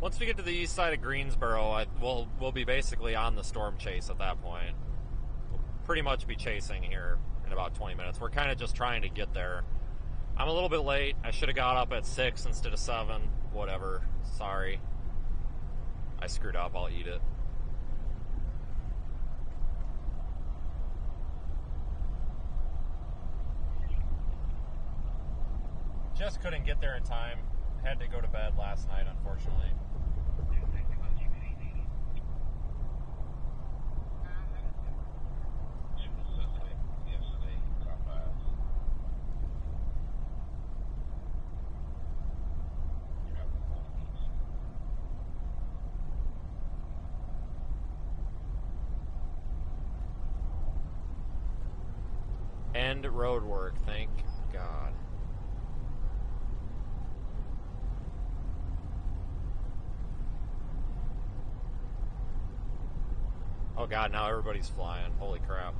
Once we get to the east side of Greensboro, we'll be basically on the storm chase at that point. We'll pretty much be chasing here in about 20 minutes. We're kind of just trying to get there. I'm a little bit late. I should have got up at 6 instead of 7. Whatever. Sorry. I screwed up. I'll eat it. Just couldn't get there in time. Had to go to bed last night, unfortunately. End road work, thank God. Oh God, now everybody's flying. Holy crap.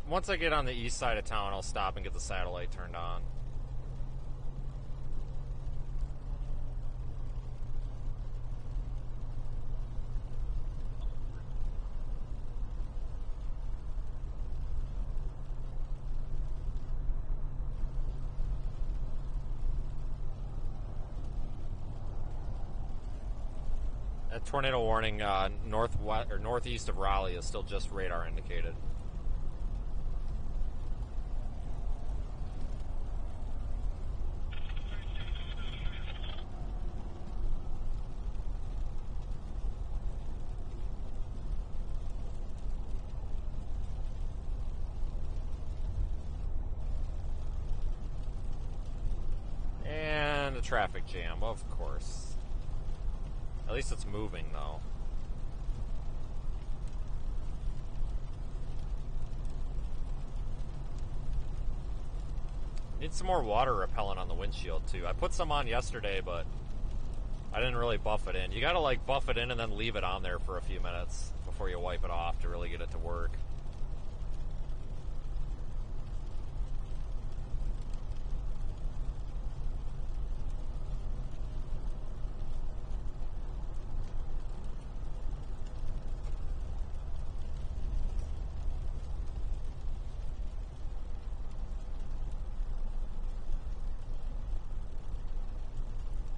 once I get on the east side of town, I'll stop and get the satellite turned on. That tornado warning northwest or northeast of Raleigh is still just radar indicated. And a traffic jam, of course. At least it's moving, though. Need some more water repellent on the windshield, too. I put some on yesterday, but I didn't really buff it in. You gotta, like, buff it in and then leave it on there for a few minutes before you wipe it off to really get it to work.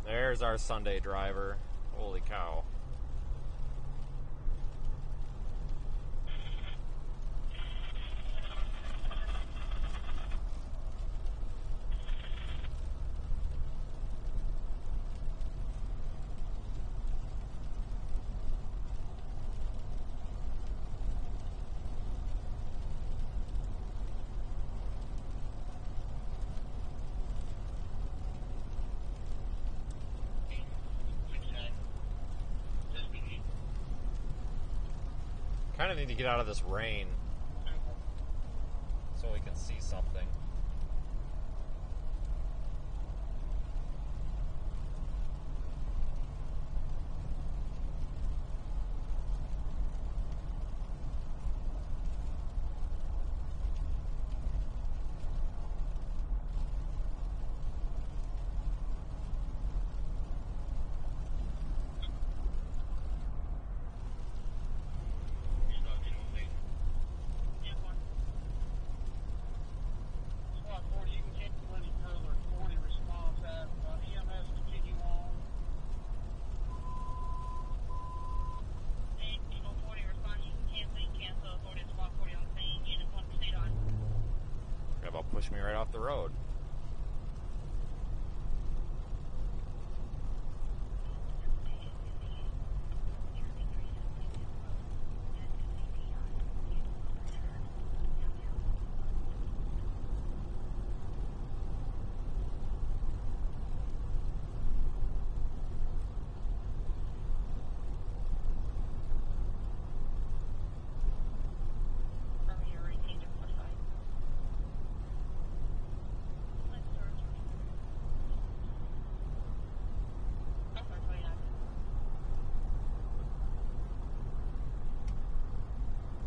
There's our Sunday driver. Holy cow. Kind of need to get out of this rain so we can see something. Push me right off the road.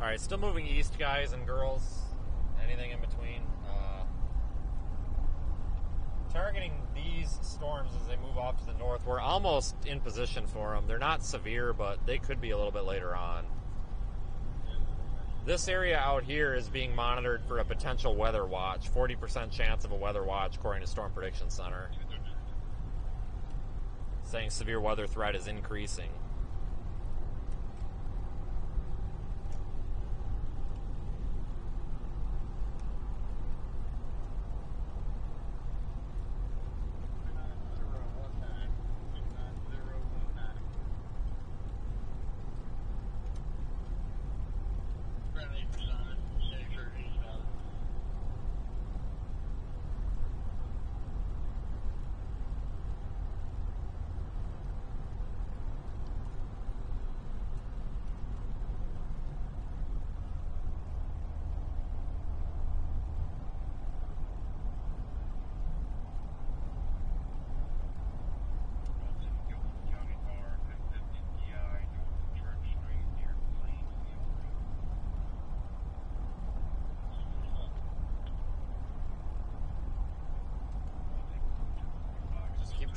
Alright, still moving east, guys and girls. Anything in between. Targeting these storms as they move off to the north. We're almost in position for them. They're not severe, but they could be a little bit later on. This area out here is being monitored for a potential weather watch. 40% chance of a weather watch, according to Storm Prediction Center. Saying severe weather threat is increasing.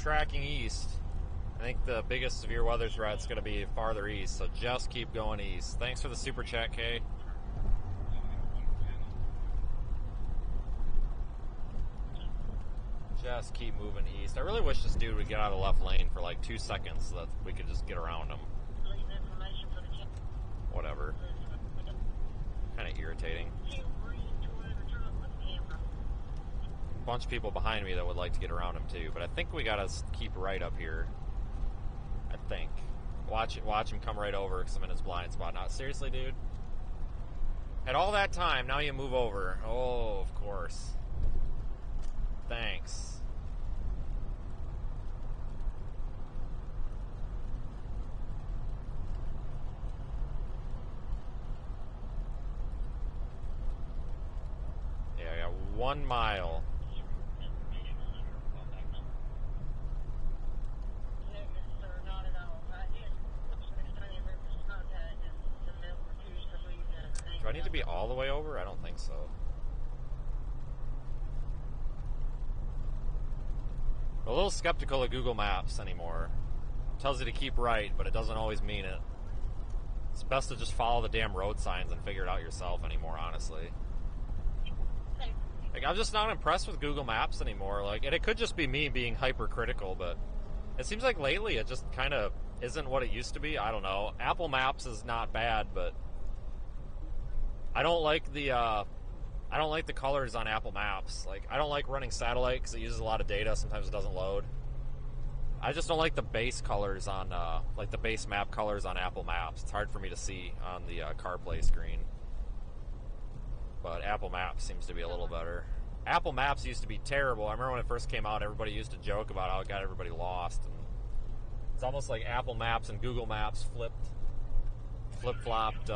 tracking east. I think the biggest severe weather threat's going to be farther east, so just keep going east. Thanks for the super chat, Kay. Just keep moving east. I really wish this dude would get out of the left lane for like 2 seconds so that we could just get around him. Leave information for the camera. Whatever. Kind of irritating. Bunch of people behind me that would like to get around him too, but I think we gotta keep right up here. I think. Watch him come right over because I'm in his blind spot. Not seriously, dude. Had all that time, now you move over. Oh, of course. Thanks. Yeah, I got 1 mile. Do I need to be all the way over? I don't think so. I'm a little skeptical of Google Maps anymore. It tells you to keep right, but it doesn't always mean it. It's best to just follow the damn road signs and figure it out yourself anymore, honestly. Like, I'm just not impressed with Google Maps anymore. Like, and it could just be me being hypercritical, but it seems like lately it just kind of isn't what it used to be. I don't know. Apple Maps is not bad, but I don't like the colors on Apple Maps. Like, I don't like running satellite because it uses a lot of data. Sometimes it doesn't load. I just don't like the base colors on, like the base map colors on Apple Maps. It's hard for me to see on the CarPlay screen. But Apple Maps seems to be a little better. Apple Maps used to be terrible. I remember when it first came out, everybody used to joke about how it got everybody lost. And it's almost like Apple Maps and Google Maps flip-flopped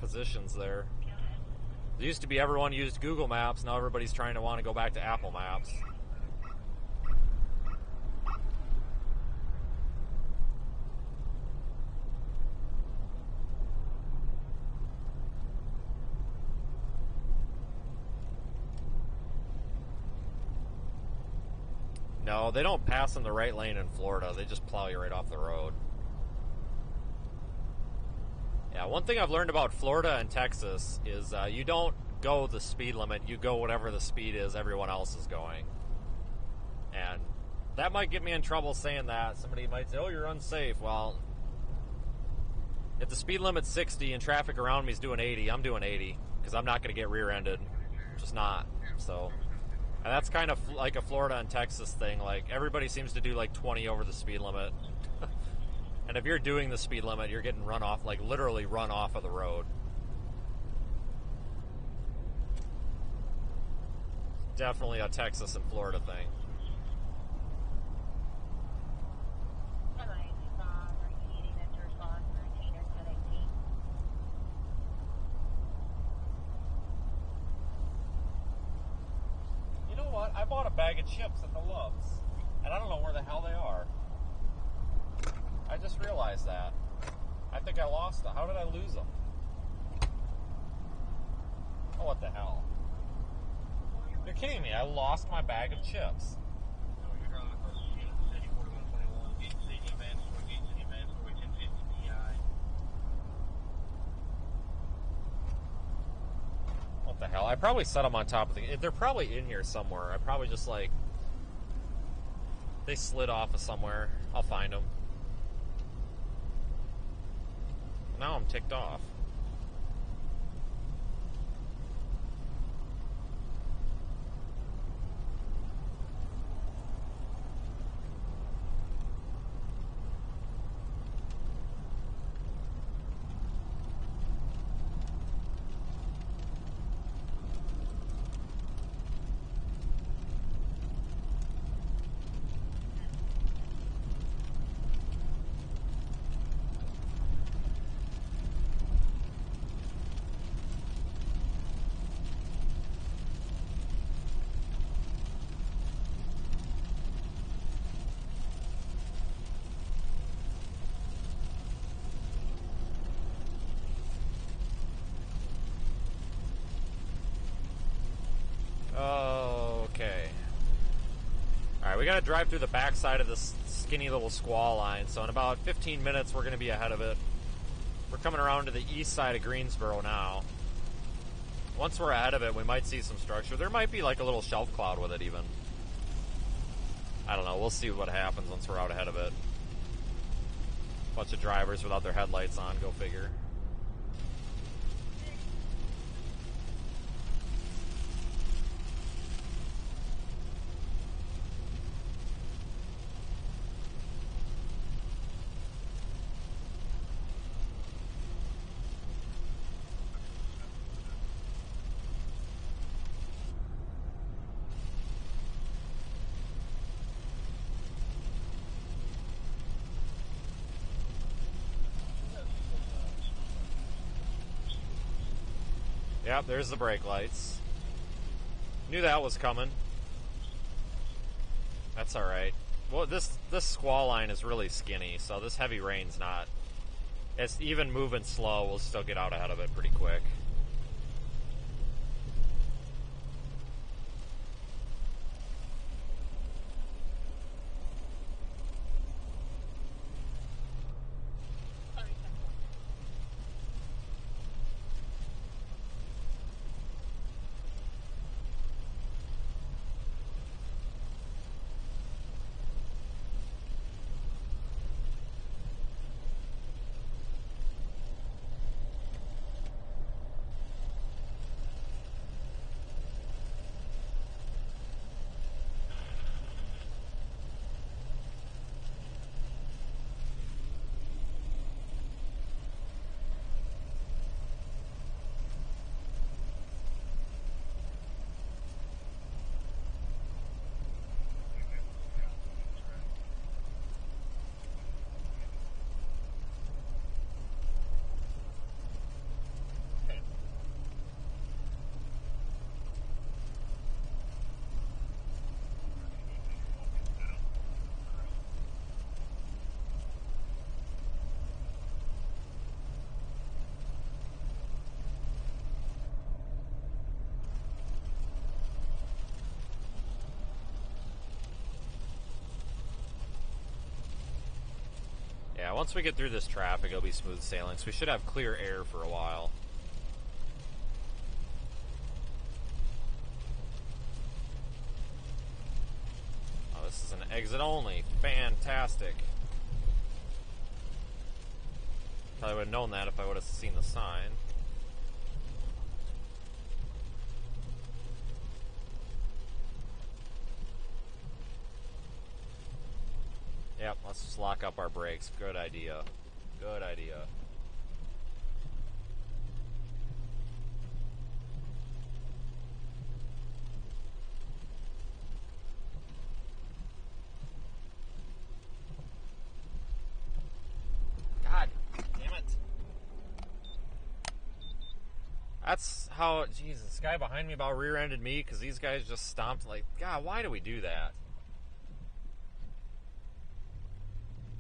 positions there. It used to be everyone used Google Maps. Now everybody's trying to want to go back to Apple Maps. No, they don't pass in the right lane in Florida. They just plow you right off the road. Yeah, one thing I've learned about Florida and Texas is you don't go the speed limit. You go whatever the speed is everyone else is going. And that might get me in trouble saying that. Somebody might say, oh, you're unsafe. Well, if the speed limit's 60 and traffic around me is doing 80, I'm doing 80 because I'm not going to get rear-ended. Just not. So, and that's kind of like a Florida and Texas thing. Like, everybody seems to do like 20 over the speed limit. And if you're doing the speed limit, you're getting run off, like literally run off of the road. Definitely a Texas and Florida thing. You know what? I bought a bag of chips at the Love's, and I don't know where the hell they are. I just realized that. I think I lost them. How did I lose them? Oh, what the hell? You're kidding me. I lost my bag of chips. What the hell? I probably set them on top of the... They're probably in here somewhere. I probably just, like... They slid off of somewhere. I'll find them. Now I'm ticked off. gotta drive through the backside of this skinny little squall line, so in about 15 minutes we're gonna be ahead of it. We're coming around to the east side of Greensboro now. Once we're ahead of it, we might see some structure. There might be like a little shelf cloud with it even. I don't know, we'll see what happens once we're out ahead of it. Bunch of drivers without their headlights on, go figure. Yep, there's the brake lights. Knew that was coming. That's alright. Well, this squall line is really skinny, so this heavy rain's not... It's even moving slow, we'll still get out ahead of it pretty quick. Yeah, once we get through this traffic, it'll be smooth sailing, so we should have clear air for a while. Oh, this is an exit only. Fantastic. Probably would have known that if I would have seen the sign. Yep, let's just lock up our brakes. Good idea. Good idea. God damn it. That's how, Jesus, this guy behind me about rear-ended me because these guys just stomped like, God, why do we do that?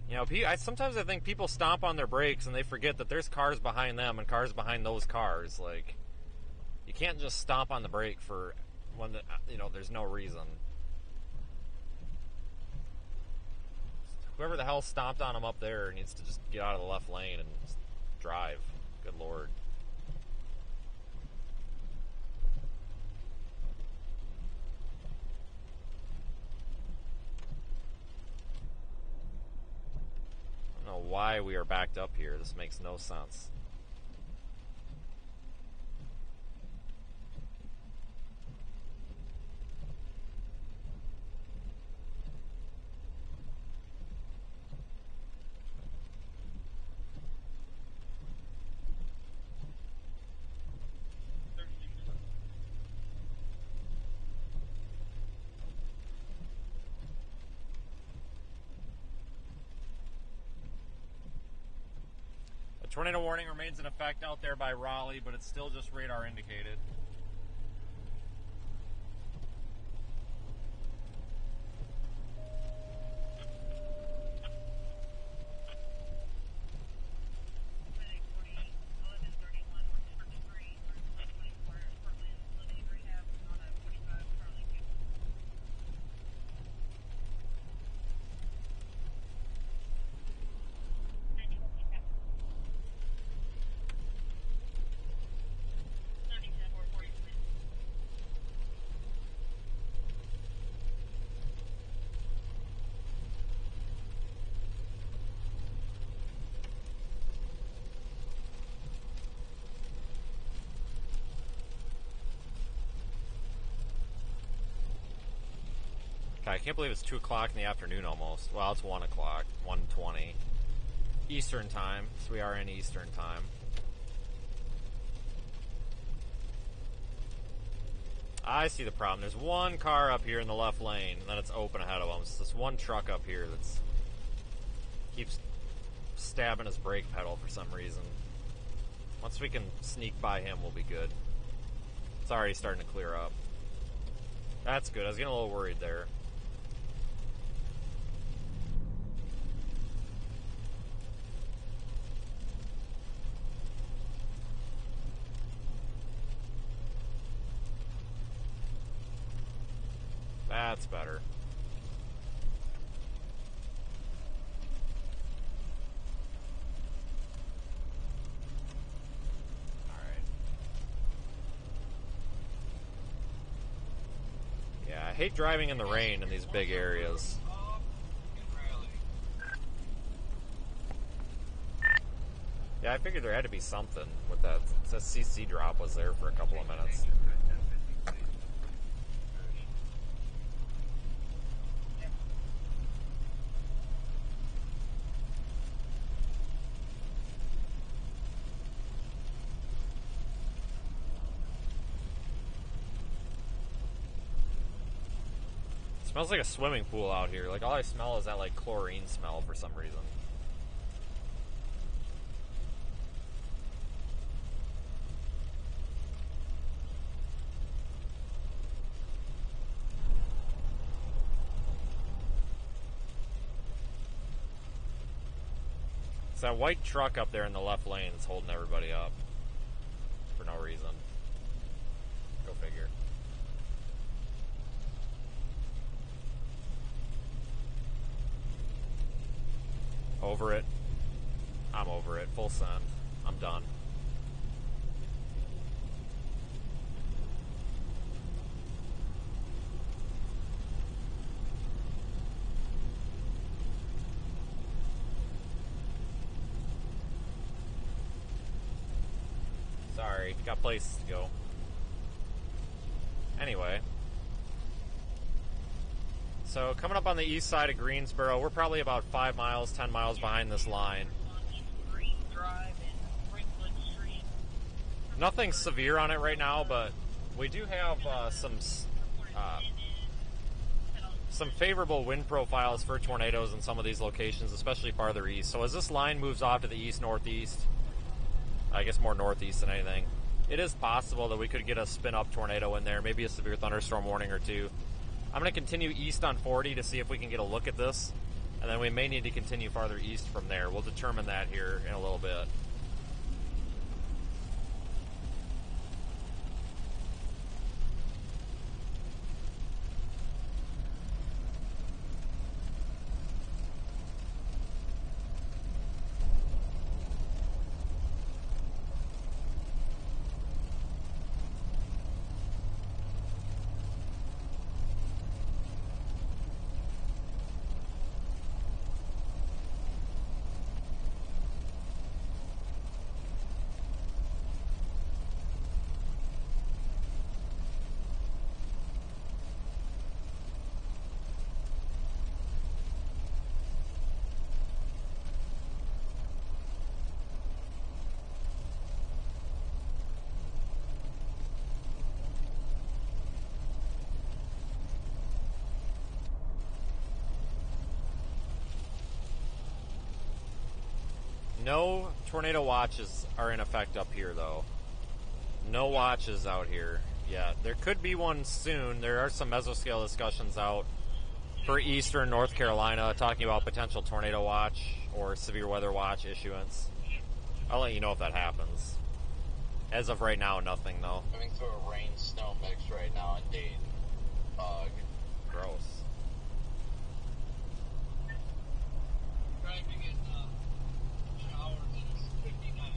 You know, sometimes I think people stomp on their brakes and they forget that there's cars behind them and cars behind those cars. Like, you can't just stomp on the brake for when, there's no reason. Whoever the hell stomped on them up there needs to just get out of the left lane and just drive. Good Lord. I don't know why we are backed up here. This makes no sense. Tornado warning remains in effect out there by Raleigh, but it's still just radar indicated. God, I can't believe it's 2 o'clock in the afternoon almost. Well, it's 1 o'clock, 1:20 Eastern time, so we are in Eastern time. I see the problem. There's one car up here in the left lane, and then it's open ahead of them. It's this one truck up here that's keeps stabbing his brake pedal for some reason. Once we can sneak by him, we'll be good. It's already starting to clear up. That's good. I was getting a little worried there. That's better. Alright. Yeah, I hate driving in the rain in these big areas. Yeah, I figured there had to be something with that. The CC drop was there for a couple of minutes. Smells like a swimming pool out here. Like, all I smell is that, like, chlorine smell for some reason. It's that white truck up there in the left lane that's holding everybody up. For no reason. Go figure. Over it. I'm over it. Full send. I'm done. Sorry, got places to go. Anyway. So, coming up on the east side of Greensboro, we're probably about 5 miles, 10 miles behind this line. Nothing severe on it right now, but we do have some favorable wind profiles for tornadoes in some of these locations, especially farther east. So as this line moves off to the east-northeast, I guess more northeast than anything, it is possible that we could get a spin-up tornado in there, maybe a severe thunderstorm warning or two. I'm going to continue east on 40 to see if we can get a look at this, and then we may need to continue farther east from there. We'll determine that here in a little bit. No tornado watches are in effect up here, though. No watches out here yet. There could be one soon. There are some mesoscale discussions out for eastern North Carolina talking about potential tornado watch or severe weather watch issuance. I'll let you know if that happens. As of right now, nothing, though. Living through a rain-snow mix right now in Dayton. Gross. Driving in showers and it's 59.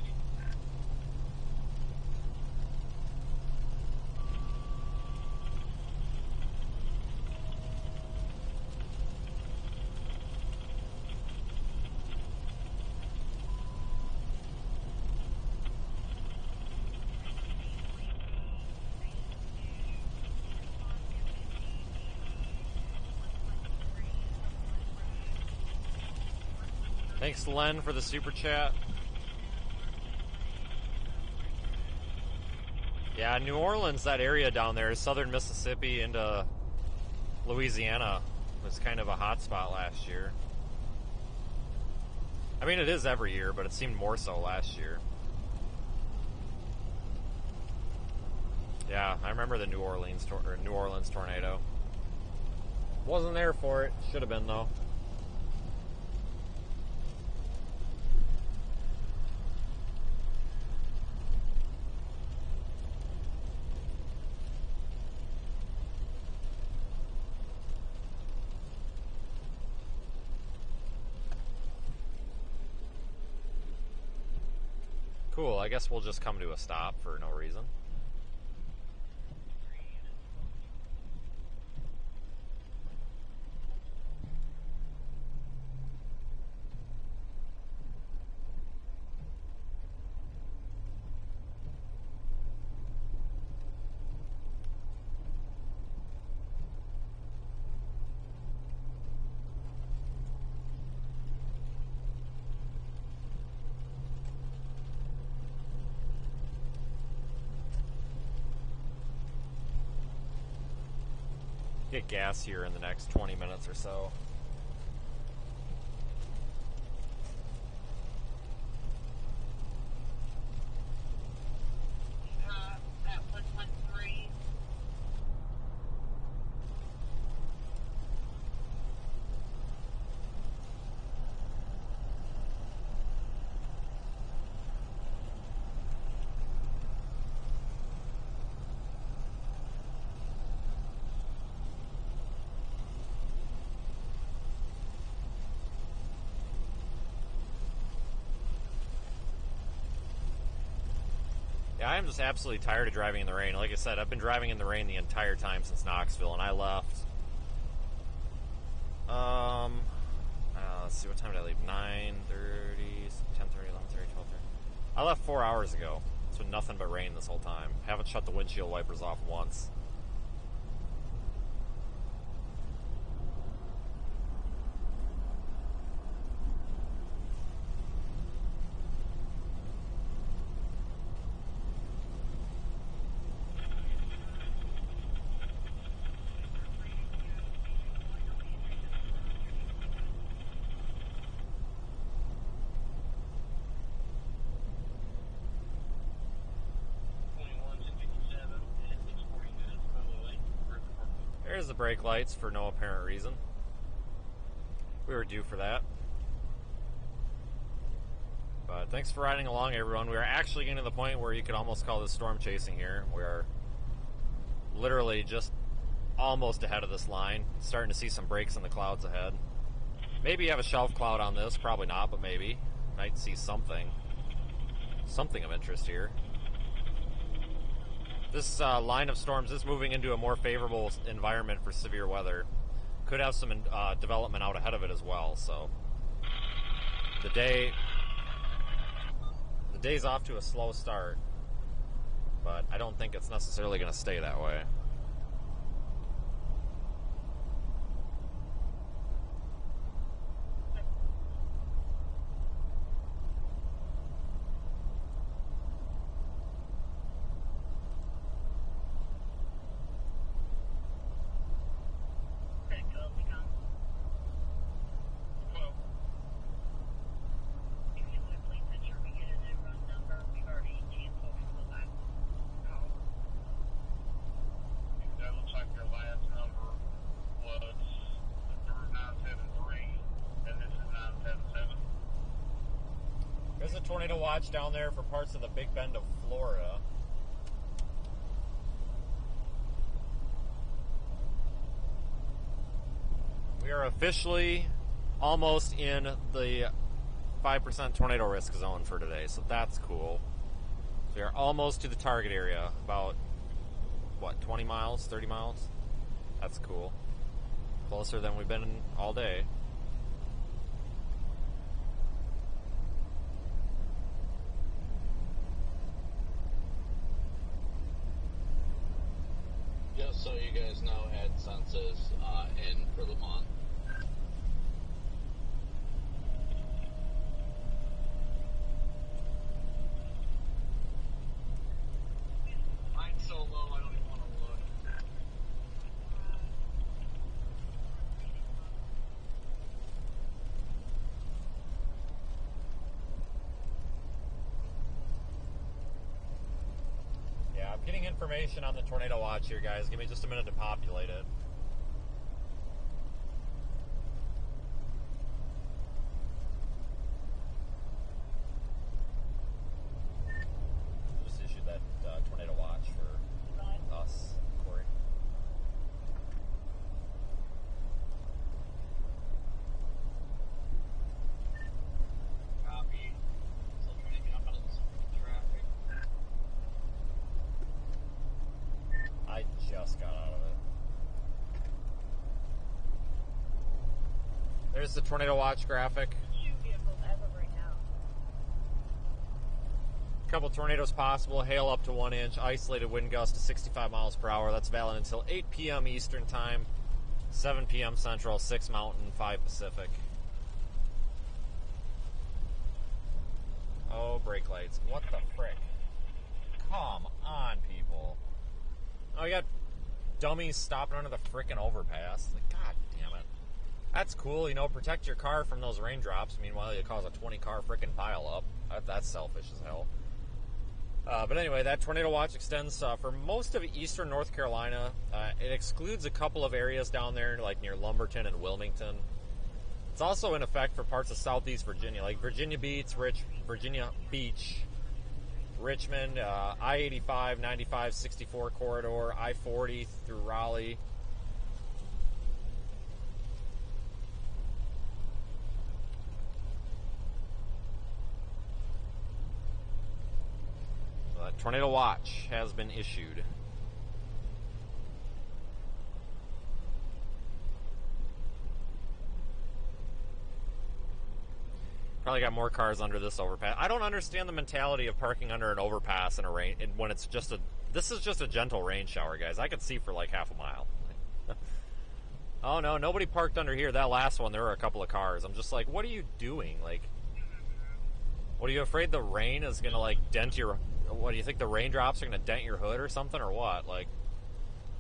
Thanks, Len, for the super chat. Yeah, New Orleans, that area down there, southern Mississippi into Louisiana, was kind of a hot spot last year. I mean, it is every year, but it seemed more so last year. Yeah, I remember the New Orleans tornado. Wasn't there for it. Should have been, though. Cool, I guess we'll just come to a stop for no reason. Get gas here in the next 20 minutes or so. At 113. Yeah, I am just absolutely tired of driving in the rain. Like I said, I've been driving in the rain the entire time since Knoxville, and I left. Let's see, what time did I leave? 9:30, 10:30, 11:30, 12:30. I left 4 hours ago. It's been nothing but rain this whole time. Haven't shut the windshield wipers off once. There's the brake lights for no apparent reason. We were due for that. But thanks for riding along, everyone. We are actually getting to the point where you could almost call this storm chasing here. We are literally just almost ahead of this line. Starting to see some breaks in the clouds ahead. Maybe you have a shelf cloud on this. Probably not, but maybe. Might see something. Something of interest here. This line of storms is moving into a more favorable environment for severe weather. Could have some development out ahead of it as well. So the day's off to a slow start, but I don't think it's necessarily going to stay that way. There's a tornado watch down there for parts of the Big Bend of Florida. We are officially almost in the 5% tornado risk zone for today, so that's cool. We are almost to the target area, about, what, 20 miles, 30 miles? That's cool. Closer than we've been all day. Just so you guys know, AdSense is in for the month. information on the tornado watch here, guys. Give me just a minute to populate it. Just issued that tornado watch for us, Corey. Copy. Still trying to get up out of this traffic. I just got out of it. There's the tornado watch graphic. Two vehicles as of right now. Couple tornadoes possible, hail up to 1 inch, isolated wind gust to 65 miles per hour. That's valid until 8 p.m. Eastern Time, 7 p.m. Central, 6 Mountain, 5 Pacific. Oh, brake lights. What the frick? Come on, people. Oh, you got dummies stopping under the frickin' overpass. Like, god damn it. That's cool, you know, protect your car from those raindrops. Meanwhile, you cause a 20-car frickin' pile-up. That's selfish as hell. But anyway, that tornado watch extends for most of eastern North Carolina. It excludes a couple of areas down there, like near Lumberton and Wilmington. It's also in effect for parts of southeast Virginia, like Virginia Beach, Richmond, I-85, 95, 64 corridor, I-40 through Raleigh. Tornado watch has been issued. Probably got more cars under this overpass. I don't understand the mentality of parking under an overpass in a rain when it's just a. This is just a gentle rain shower, guys. I could see for like half a mile. Oh no, nobody parked under here. That last one, there were a couple of cars. I'm just like, what are you doing? Like, what are you afraid the rain is gonna like dent your? What do you think the raindrops are gonna dent your hood or something or what? Like,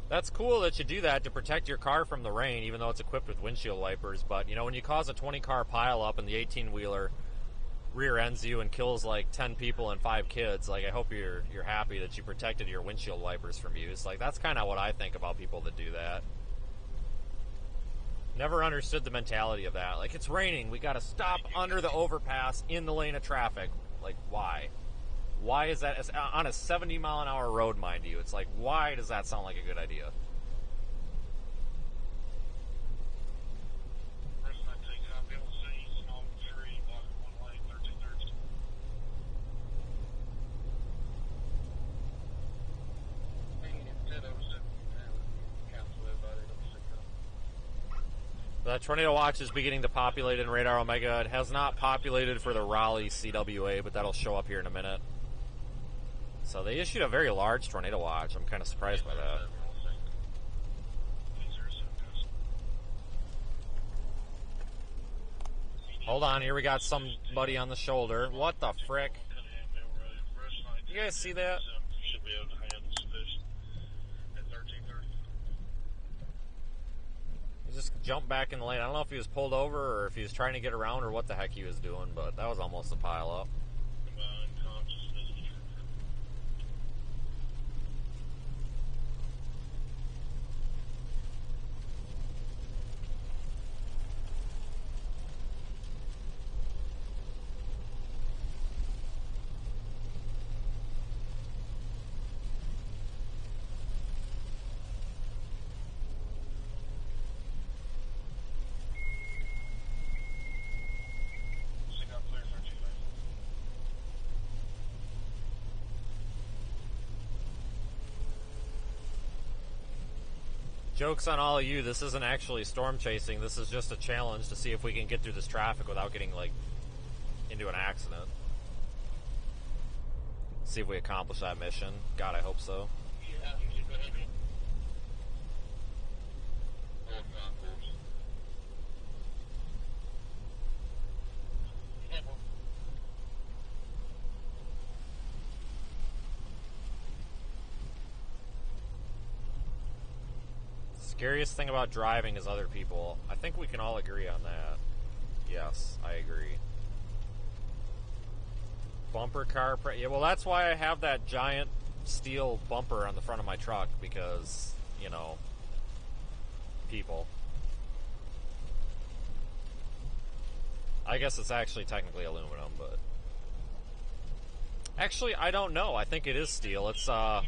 that's cool that you do that to protect your car from the rain, even though it's equipped with windshield wipers. But you know, when you cause a 20-car pileup and the 18-wheeler rear ends you and kills like 10 people and 5 kids, like I hope you're happy that you protected your windshield wipers from use. Like that's kind of what I think about people that do that. Never understood the mentality of that. Like, it's raining, we gotta stop under the overpass in the lane of traffic. Like, why? Why is that on a 70-mile-an-hour road, mind you? It's like, why does that sound like a good idea? Person I take up LC, small 3, block 1 lane, 1330. The tornado watch is beginning to populate in Radar Omega. It has not populated for the Raleigh CWA, but that'll show up here in a minute. So they issued a very large tornado watch. I'm kind of surprised by that. Hold on, here we got somebody on the shoulder. What the frick? You guys see that? Should be able to handle sufficient at 1330. He just jumped back in the lane. I don't know if he was pulled over or if he was trying to get around or what the heck he was doing, but that was almost a pile up. Joke's on all of you, this isn't actually storm chasing, this is just a challenge to see if we can get through this traffic without getting, like, into an accident. See if we accomplish that mission. God, I hope so. Yeah, you should go ahead. Scariest thing about driving is other people. I think we can all agree on that. Yes, I agree. Bumper car... yeah, well, that's why I have that giant steel bumper on the front of my truck because, you know, people. I guess it's actually technically aluminum, but... Actually, I don't know. I think it is steel. It's, the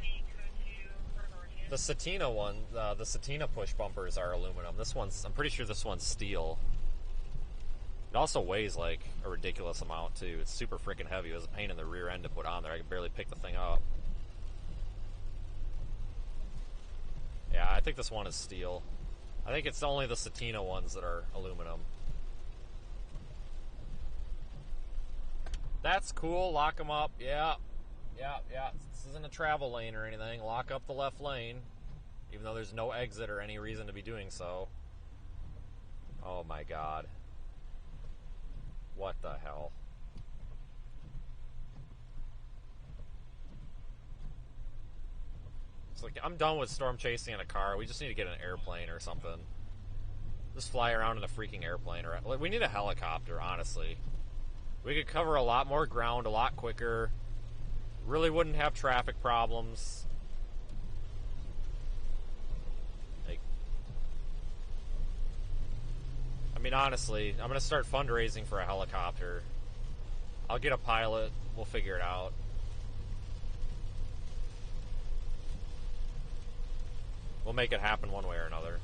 Satina one, the Satina push bumpers are aluminum. This one's, I'm pretty sure this one's steel. It also weighs, like, a ridiculous amount, too. It's super freaking heavy. It was a pain in the rear end to put on there. I could barely pick the thing up. Yeah, I think this one is steel. I think it's only the Satina ones that are aluminum. That's cool. Lock them up. Yeah. Yeah. This isn't a travel lane or anything. Lock up the left lane. Even though there's no exit or any reason to be doing so. Oh my god. What the hell? It's like, I'm done with storm chasing in a car. We just need to get an airplane or something. Just fly around in a freaking airplane. Or like, we need a helicopter, honestly. We could cover a lot more ground a lot quicker. Really wouldn't have traffic problems. Like, I mean, honestly, I'm going to start fundraising for a helicopter. I'll get a pilot. We'll figure it out. We'll make it happen one way or another.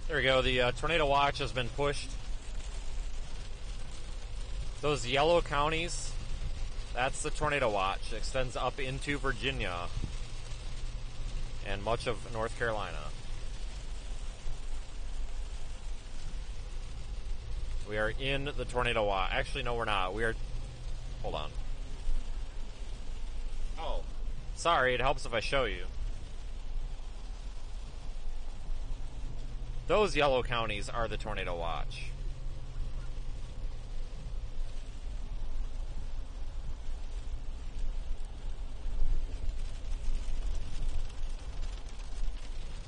There we go, the tornado watch has been pushed. Those yellow counties, that's the tornado watch. It extends up into Virginia and much of North Carolina. We are in the tornado watch. Actually, no, we're not. We are... Hold on. Oh, sorry, it helps if I show you. Those yellow counties are the tornado watch.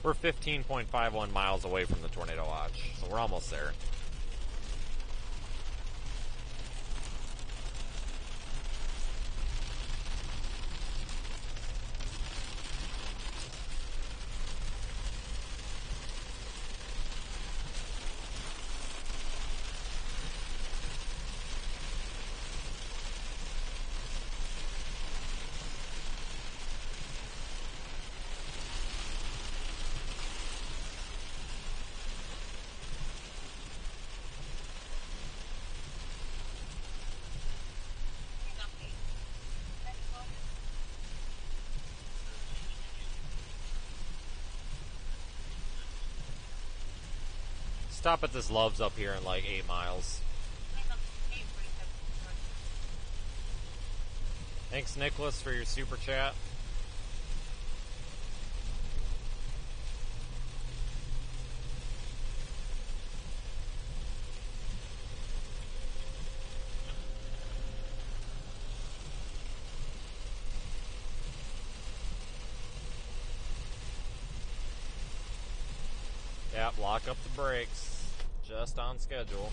We're 15.51 miles away from the tornado watch, so we're almost there. Stop at this Love's up here in like 8 miles. Thanks, Nicholas, for your super chat. Yep, lock up the brakes. Just on schedule.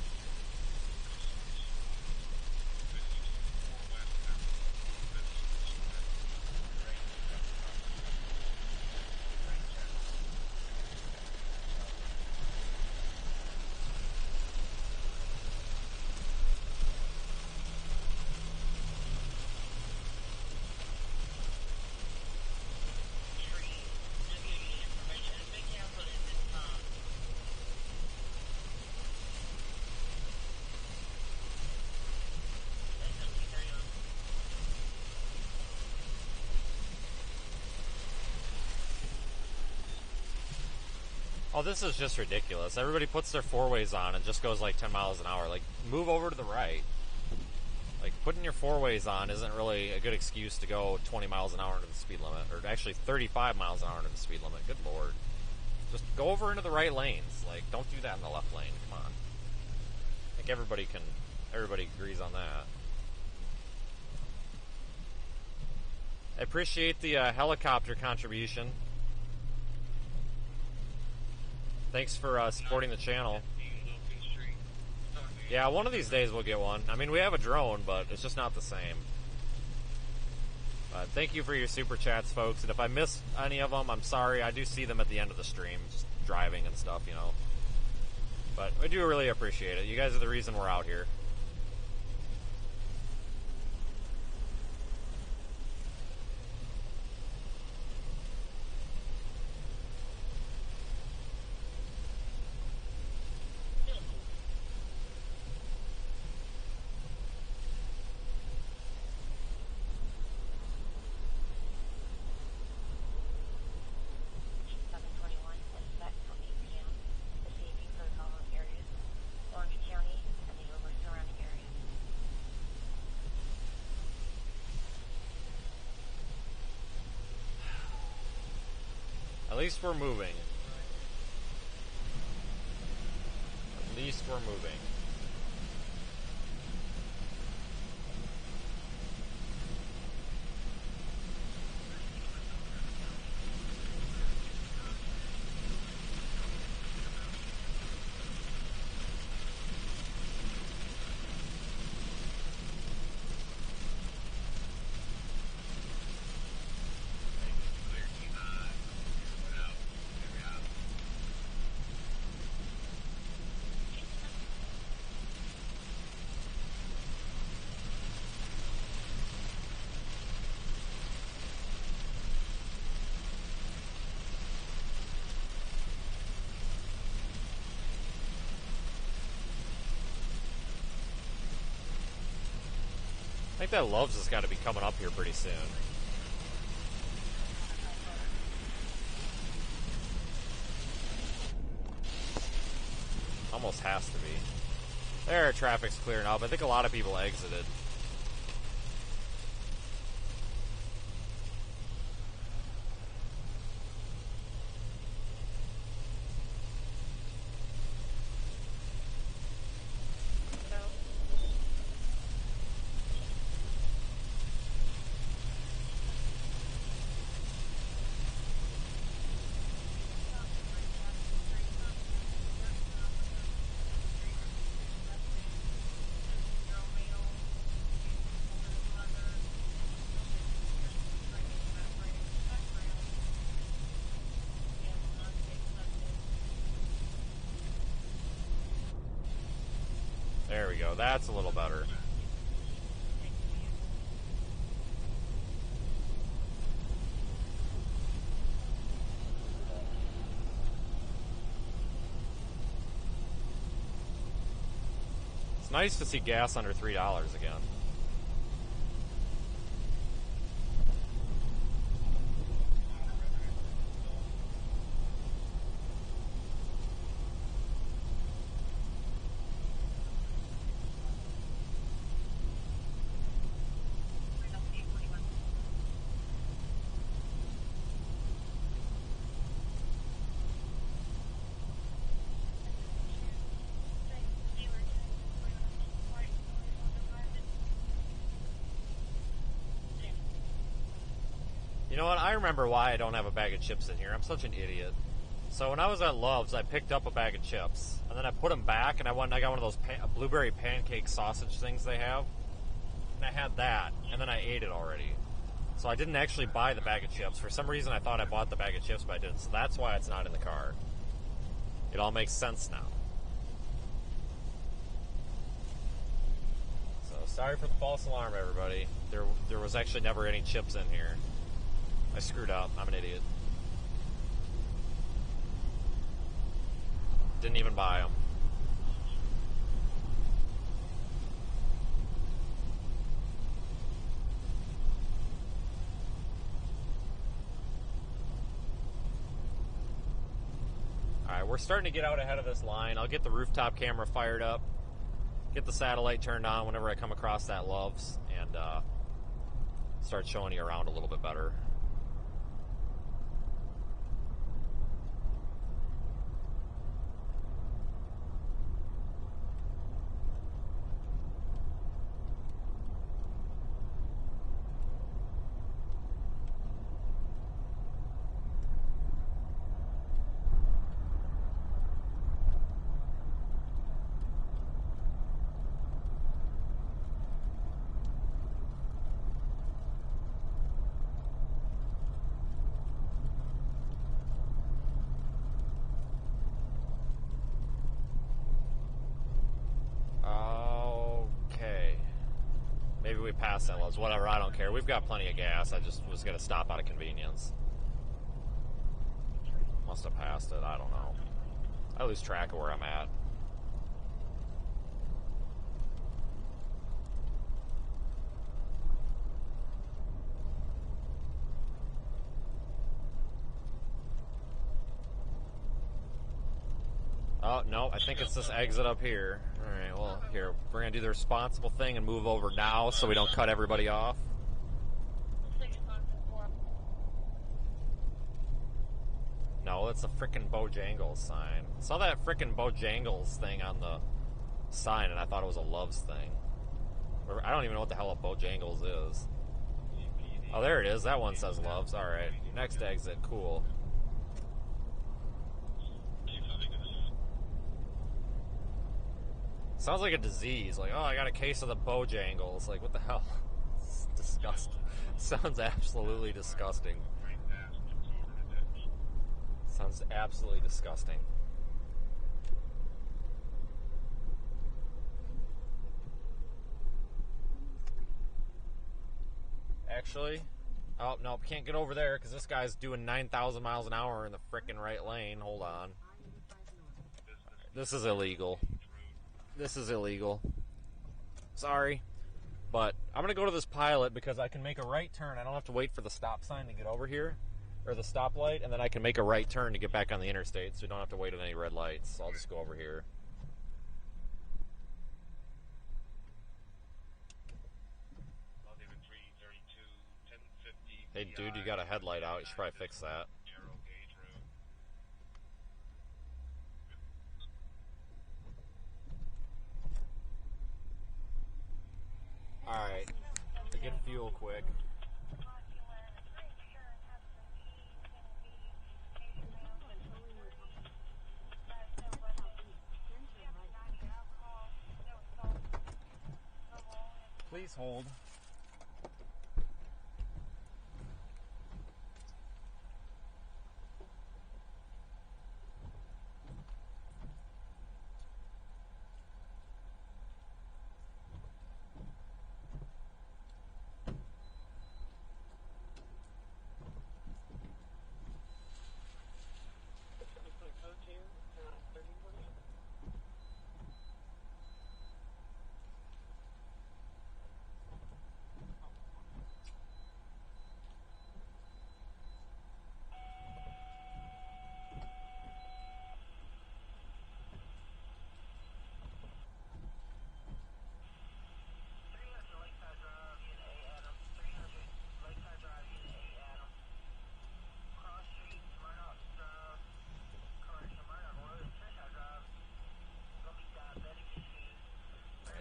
Oh, this is just ridiculous. Everybody puts their four-ways on and just goes like 10 miles an hour. Like, move over to the right. Like, putting your four-ways on isn't really a good excuse to go 20 miles an hour into the speed limit. Or actually 35 miles an hour into the speed limit. Good lord. Just go over into the right lanes. Like, don't do that in the left lane. Come on. I think everybody agrees on that. I appreciate the helicopter contribution. Thanks for supporting the channel. Yeah, one of these days we'll get one. I mean, we have a drone, but it's just not the same. Thank you for your super chats, folks. And if I miss any of them, I'm sorry. I do see them at the end of the stream, just driving and stuff, you know. But I do really appreciate it. You guys are the reason we're out here. At least we're moving. At least we're moving. I think that Loves has got to be coming up here pretty soon. Almost has to be. There, traffic's clearing up. I think a lot of people exited. There we go. That's a little better. It's nice to see gas under $3 again. You know what? I remember why I don't have a bag of chips in here. I'm such an idiot. So when I was at Love's, I picked up a bag of chips, and then I put them back, and I got one of those blueberry pancake sausage things they have, and I had that, and then I ate it already. So I didn't actually buy the bag of chips. For some reason, I thought I bought the bag of chips, but I didn't. So that's why it's not in the car. It all makes sense now. So sorry for the false alarm, everybody. There was actually never any chips in here. I screwed up. I'm an idiot. Didn't even buy them. Alright, Alright, we're starting to get out ahead of this line. I'll get the rooftop camera fired up, get the satellite turned on whenever I come across that Loves, and start showing you around a little bit better. Maybe we passed that Loves. Whatever, I don't care. We've got plenty of gas. I just was going to stop out of convenience. Must have passed it. I don't know. I lose track of where I'm at. Oh, no, I think it's this exit up here. Alright, well, here, we're going to do the responsible thing and move over now so we don't cut everybody off. No, it's a frickin' Bojangles sign. I saw that frickin' Bojangles thing on the sign and I thought it was a Loves thing. I don't even know what the hell a Bojangles is. Oh, there it is. That one says Loves. Alright, next exit. Cool. Sounds like a disease. Like, oh, I got a case of the Bojangles. Like, what the hell? It's disgusting. Sounds absolutely disgusting. Sounds absolutely disgusting. Actually, oh, no, can't get over there because this guy's doing 9,000 miles an hour in the frickin' right lane. Hold on. This is illegal. This is illegal. Sorry. But I'm going to go to this pilot because I can make a right turn. I don't have to wait for the stop sign to get over here, or the stoplight, and then I can make a right turn to get back on the interstate, so you don't have to wait on any red lights. So I'll just go over here. Hey, dude, you got a headlight out. You should probably fix that. Alright, to get fuel quick. Please hold.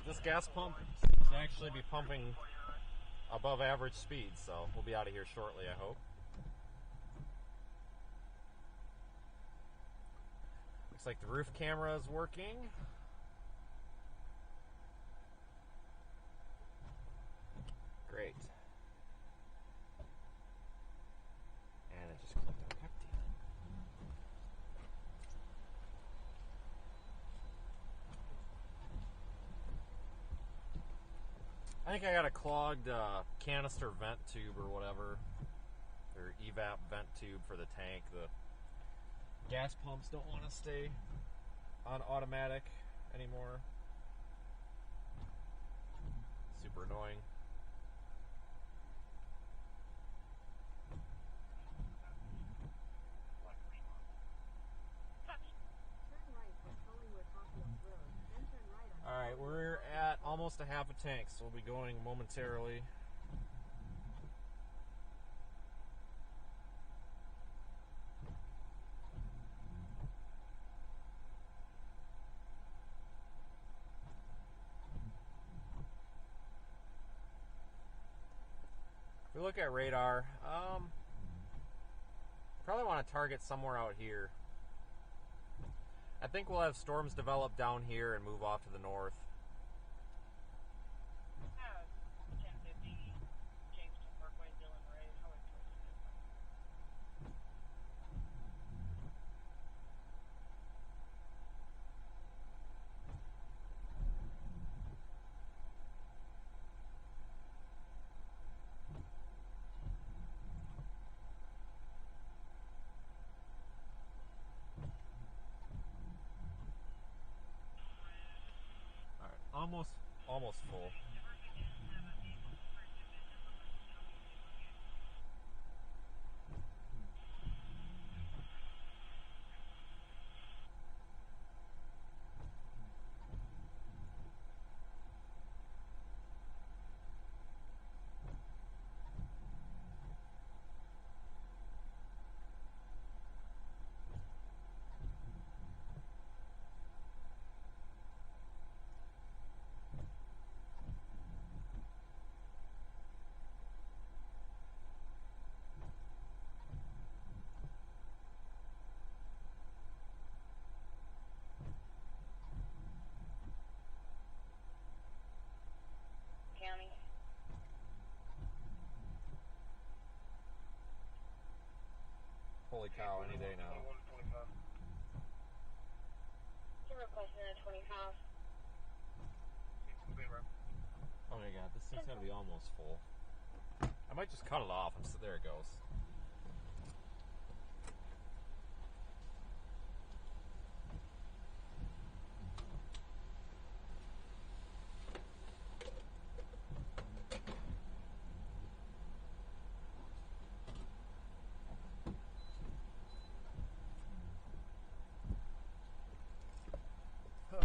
This gas pump seems to actually be pumping above average speed, so we'll be out of here shortly, I hope. Looks like the roof camera is working. Great. And it just clicked on Pepti. I think I got a clogged canister vent tube or whatever, or evap vent tube for the tank. The gas pumps don't want to stay on automatic anymore. Super annoying. half a tank, so we'll be going momentarily. If we look at radar, probably want to target somewhere out here. I think we'll have storms develop down here and move off to the north. 1050 Jamestown Parkway, Dillon Ray, Highway 22. All right, almost full. County. Holy cow, any day now. 25. You're requesting a 25. Oh my god, this thing's gotta be almost full. I might just cut it off and so there it goes.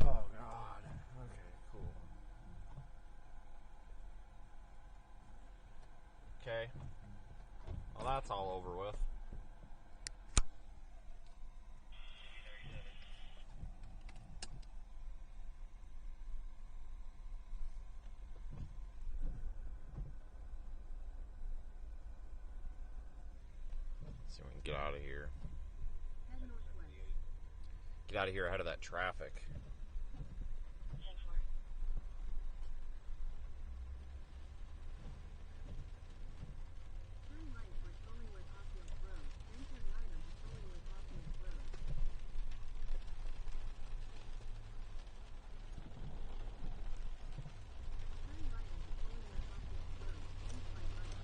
Oh god. Okay, cool. Okay. Well, that's all over with. Let's see if we can get out of here. Head northwest. Get out of here ahead of that traffic. 10-4. Turn right for Collingwood Hopfield Road, then turn right onto Collingwood Hopfield Road. Turn right onto Collingwood Hopfield Road, then swipe right.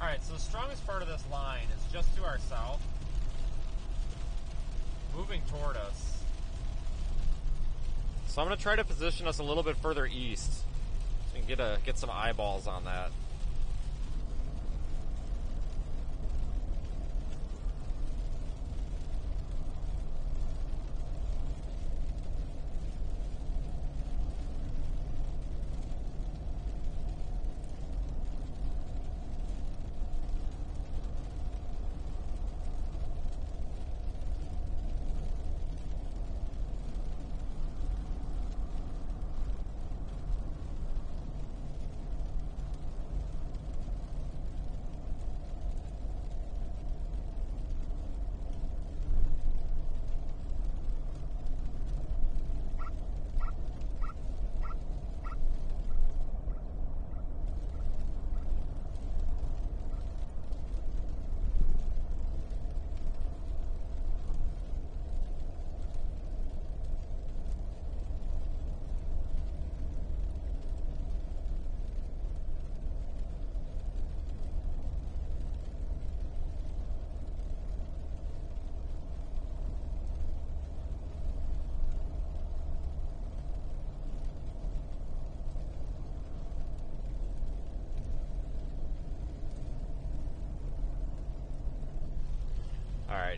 Alright, so the strongest part of this line is just to our south, moving toward us. So I'm going to try to position us a little bit further east so we can get some eyeballs on that.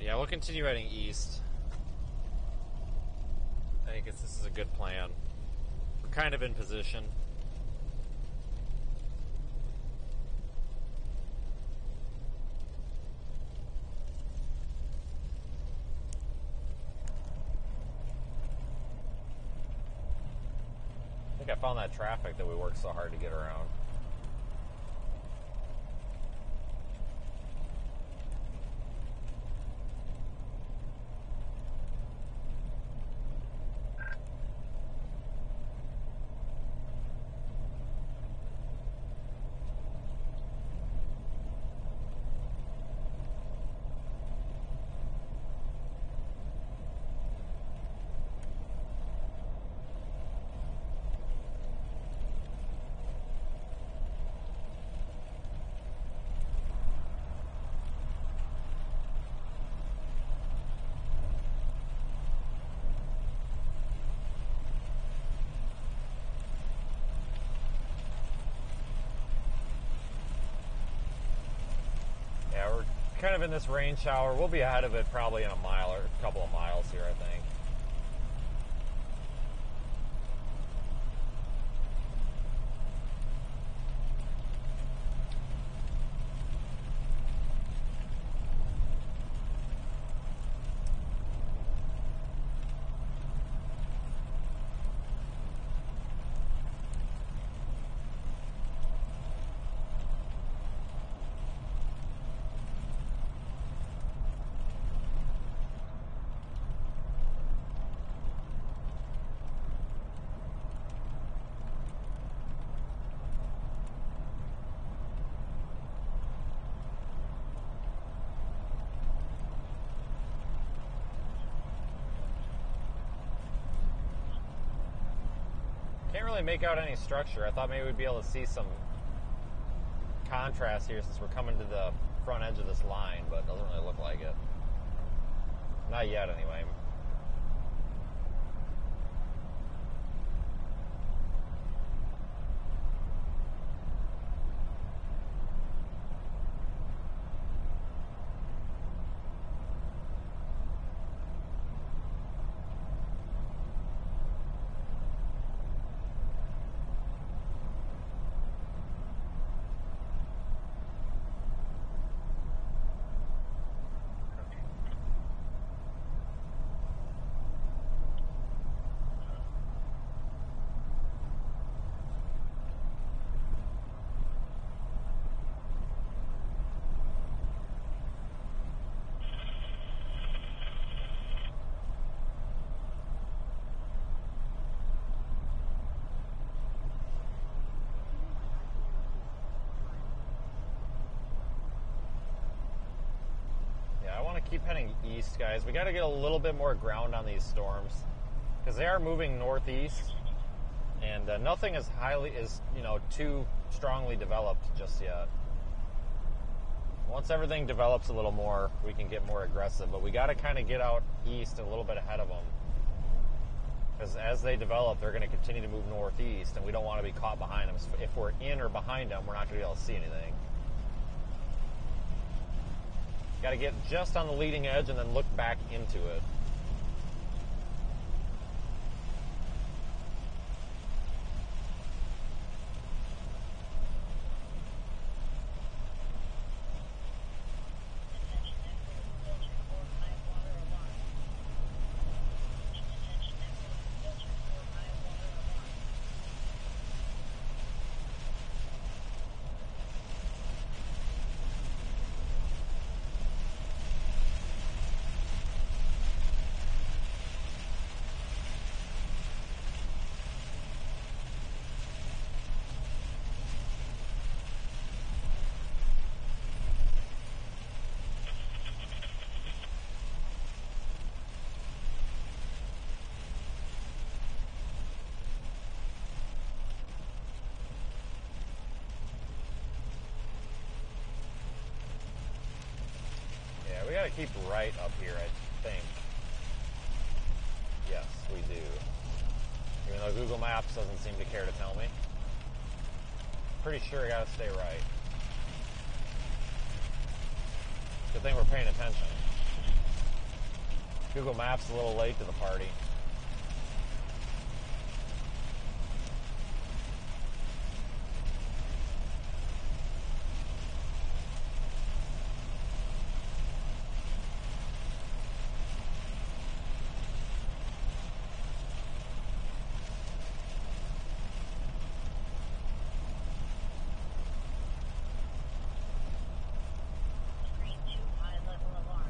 yeah, we'll continue heading east. I think this is a good plan. We're kind of in position. I think I found that traffic that we worked so hard to get around. Yeah, we're kind of in this rain shower. We'll be ahead of it probably in a mile or a couple of miles here, I think. Can't really make out any structure. I thought maybe we'd be able to see some contrast here since we're coming to the front edge of this line, but it doesn't really look like it. Not yet, anyway. Keep heading east, guys. We got to get a little bit more ground on these storms because they are moving northeast, and nothing is too strongly developed just yet. Once everything develops a little more, we can get more aggressive, but we got to kind of get out east a little bit ahead of them because as they develop, they're going to continue to move northeast, and we don't want to be caught behind them. So if we're in or behind them, we're not going to be able to see anything. Got to get just on the leading edge and then look back into it. We gotta keep right up here, I think. Yes, we do. Even though Google Maps doesn't seem to care to tell me. Pretty sure I gotta stay right. Good thing we're paying attention. Google Maps a little late to the party. Screen 2, high level alarm.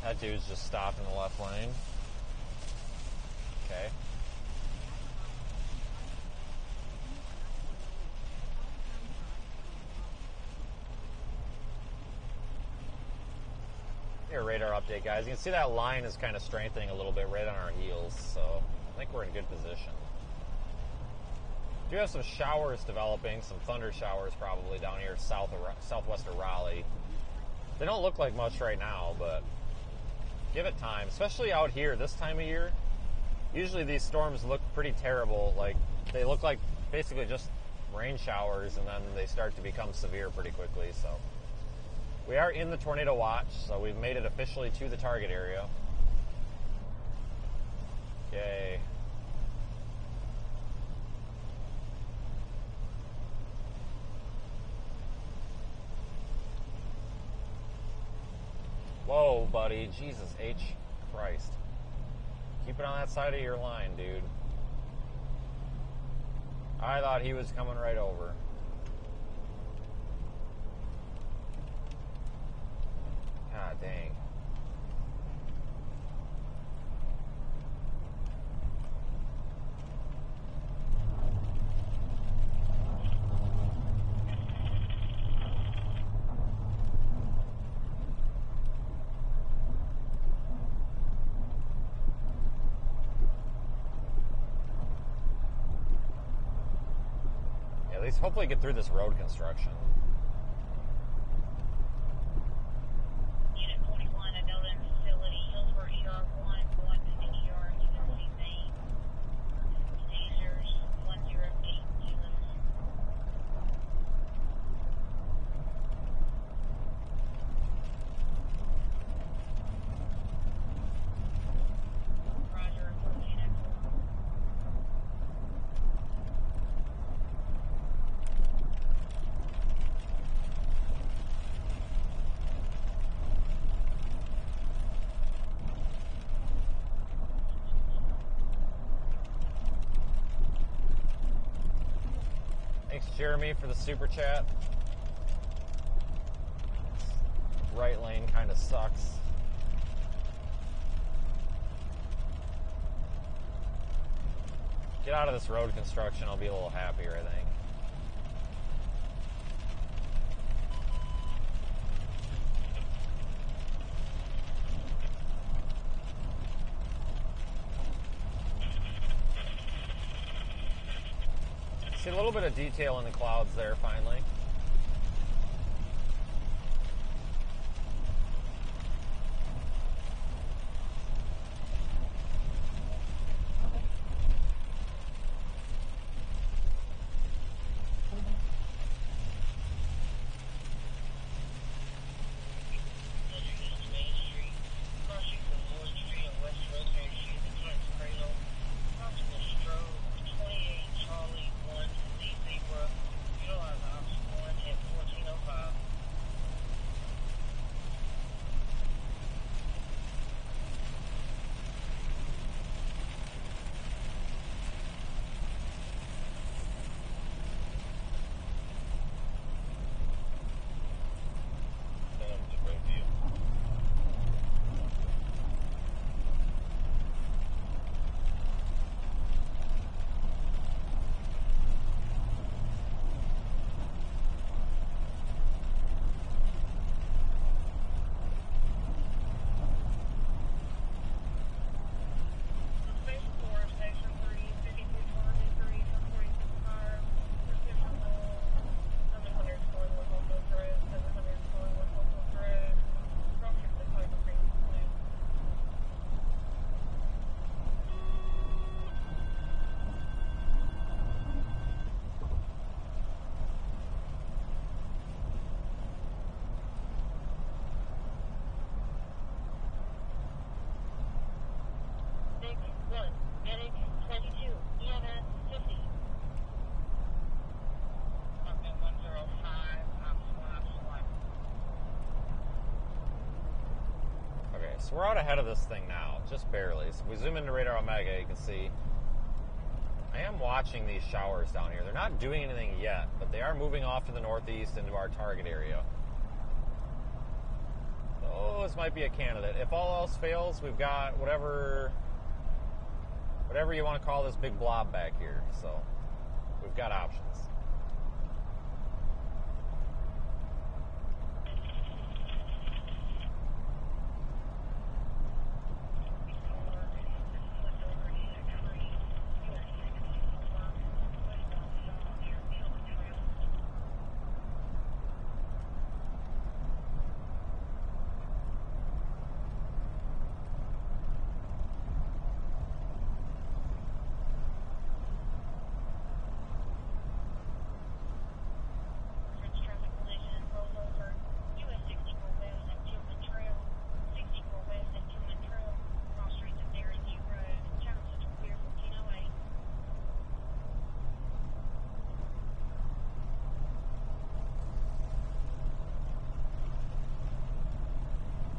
That dude's just stopped in the left lane. Okay. Here, radar update, guys. You can see that line is kind of strengthening a little bit right on our heels, so I think we're in a good position. Do have some showers developing, some thunder showers probably down here southwest of Raleigh. They don't look like much right now, but give it time, especially out here this time of year. Usually these storms look pretty terrible. Like, they look like basically just rain showers, and then they start to become severe pretty quickly. So we are in the tornado watch, so we've made it officially to the target area. Yay. Whoa, buddy. Jesus H. Christ. Keep it on that side of your line, dude. I thought he was coming right over. God dang. At least hopefully get through this road construction. Unit 41, a building facility, Hillsborough ER1, going to the ER, utility main. Seizures, 108 dealers. Roger, approach unit 4. Thanks, Jeremy, for the super chat. Right lane kind of sucks. Get out of this road construction, I'll be a little happier, I think. See a little bit of detail in the clouds there, finally. East Main Street, crossing from North Street and West Rosemary Street, the Times Cradle, possible stroke, 28 Charlie 1 Z Zebra, utilize option So we're out ahead of this thing now, just barely. So if we zoom into Radar Omega, you can see I am watching these showers down here. They're not doing anything yet, but they are moving off to the northeast into our target area. Those might be a candidate. If all else fails, we've got whatever you want to call this big blob back here. So we've got options.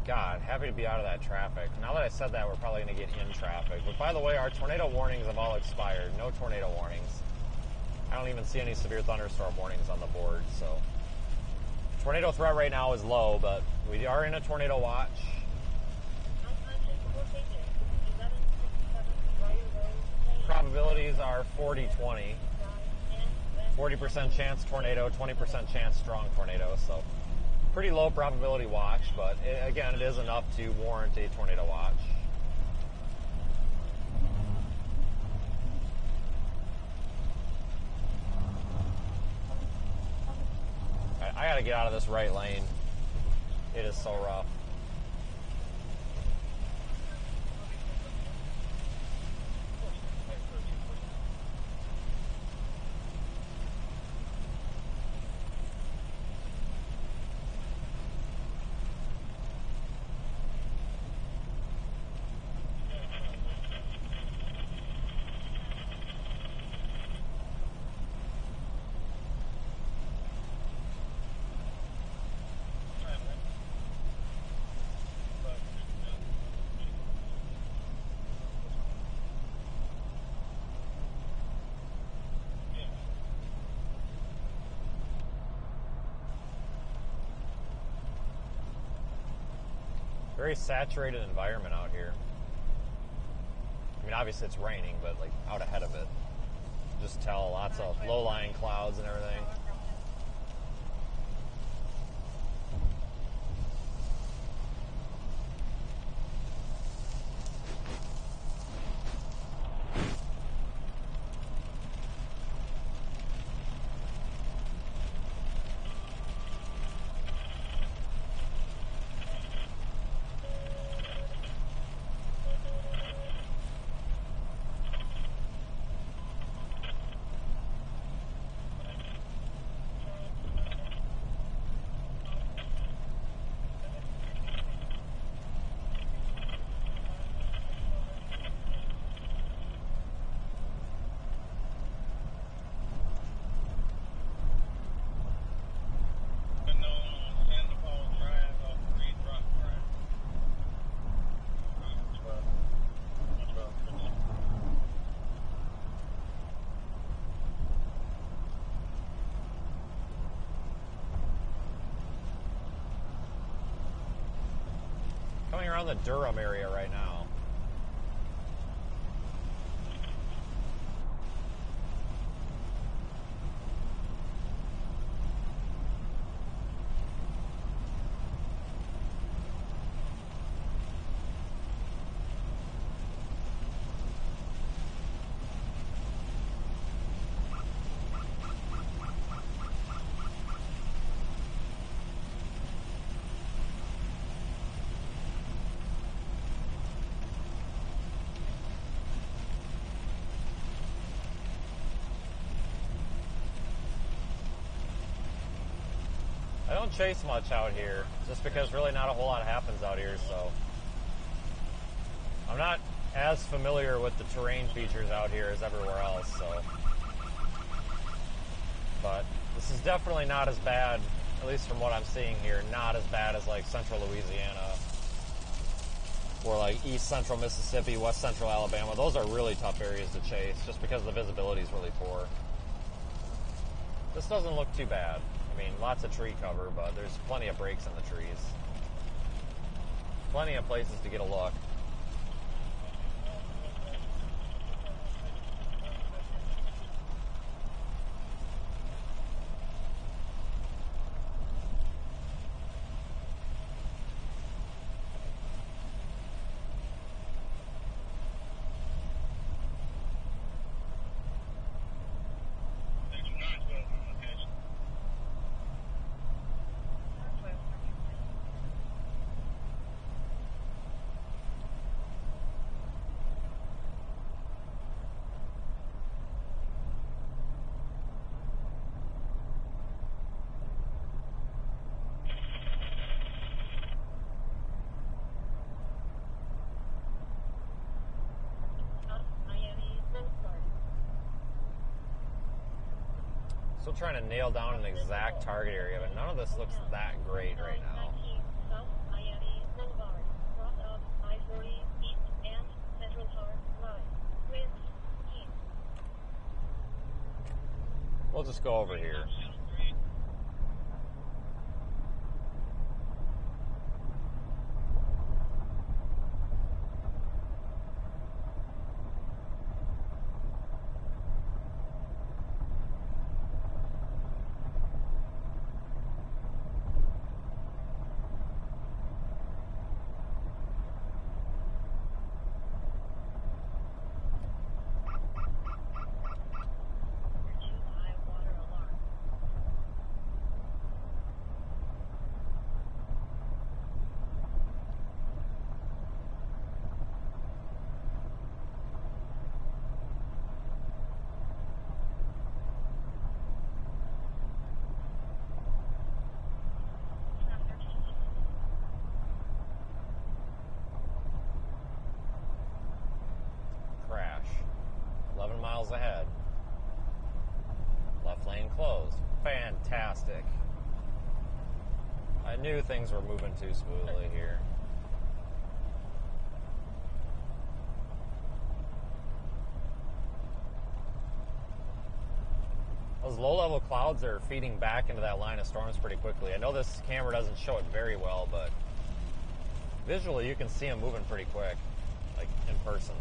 God, happy to be out of that traffic. Now that I said that, we're probably going to get in traffic. But by the way, our tornado warnings have all expired. No tornado warnings. I don't even see any severe thunderstorm warnings on the board. So, tornado threat right now is low, but we are in a tornado watch. Probabilities are 40-20. 40% chance tornado, 20% chance strong tornado. So, pretty low probability watch, but again, it is enough to warrant a tornado watch. I gotta get out of this right lane. It is so rough. Very saturated environment out here. I mean, obviously it's raining, but like out ahead of it. Just tell lots of low-lying clouds and everything. Coming around the Durham area right now. I don't chase much out here, just because really not a whole lot happens out here, so I'm not as familiar with the terrain features out here as everywhere else, so. But this is definitely not as bad, at least from what I'm seeing here, not as bad as like central Louisiana. or like east central Mississippi, west central Alabama. Those are really tough areas to chase just because the visibility is really poor. This doesn't look too bad. I mean, lots of tree cover, but there's plenty of breaks in the trees. Plenty of places to get a look. Still trying to nail down an exact target area, but none of this looks that great right now. South Miami Boulevard, north of I-40 East and Central Park, Raleigh. Winds 15. We'll just go over here. High water alarm. Crash. 11 miles ahead. Left lane closed. Fantastic. I knew things were moving too smoothly here. Those low-level clouds are feeding back into that line of storms pretty quickly. I know this camera doesn't show it very well, but visually you can see them moving pretty quick, like in person.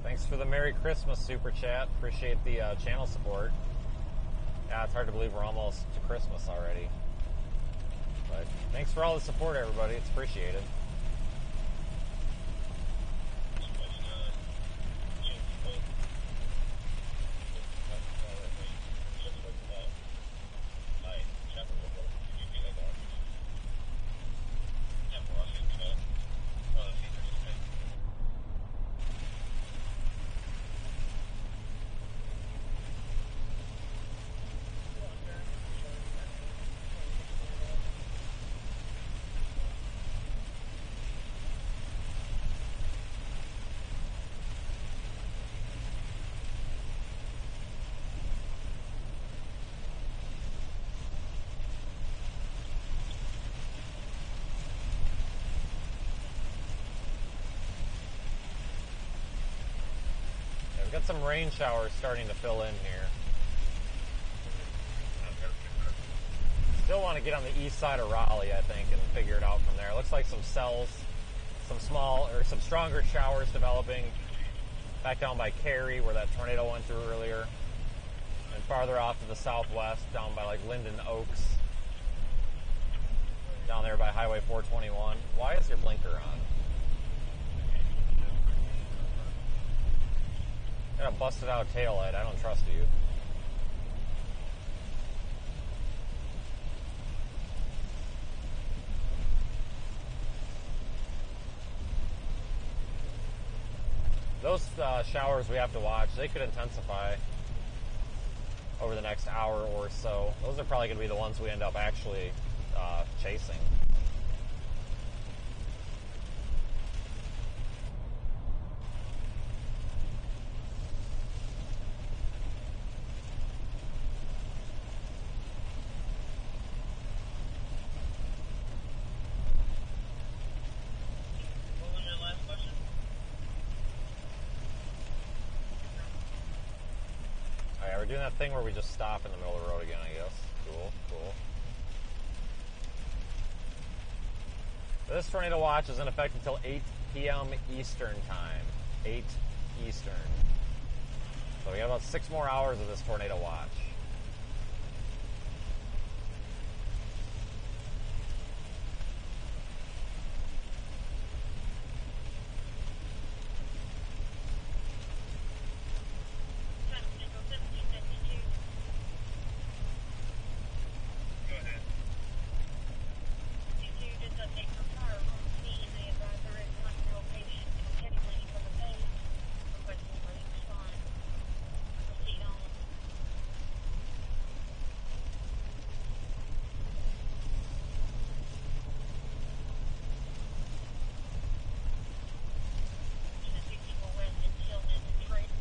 Thanks for the Merry Christmas super chat. Appreciate the channel support. Yeah, it's hard to believe we're almost to Christmas already. But thanks for all the support, everybody. It's appreciated. We've got some rain showers starting to fill in here. Still want to get on the east side of Raleigh, I think, and figure it out from there. Looks like some cells, some stronger showers developing back down by Cary, where that tornado went through earlier, and farther off to the southwest, down by like Linden Oaks, down there by Highway 421. Why is your blinker on? Got a busted out taillight. I don't trust you. Those showers we have to watch, they could intensify over the the next hour or so. Those are probably going to be the ones we end up actually chasing. What was your last question? Alright, we're doing that thing where we just stop in the middle of the road again, I guess. Cool, cool. This tornado watch is in effect until 8 p.m. Eastern time. 8 Eastern. So we got about 6 more hours of this tornado watch. Time Central 1752. Go ahead. 52 just update from fire on scene. They advise there is one location in heavy from the base. Requesting early response. Proceed on. Unit 64 West in Tillman, Detroit.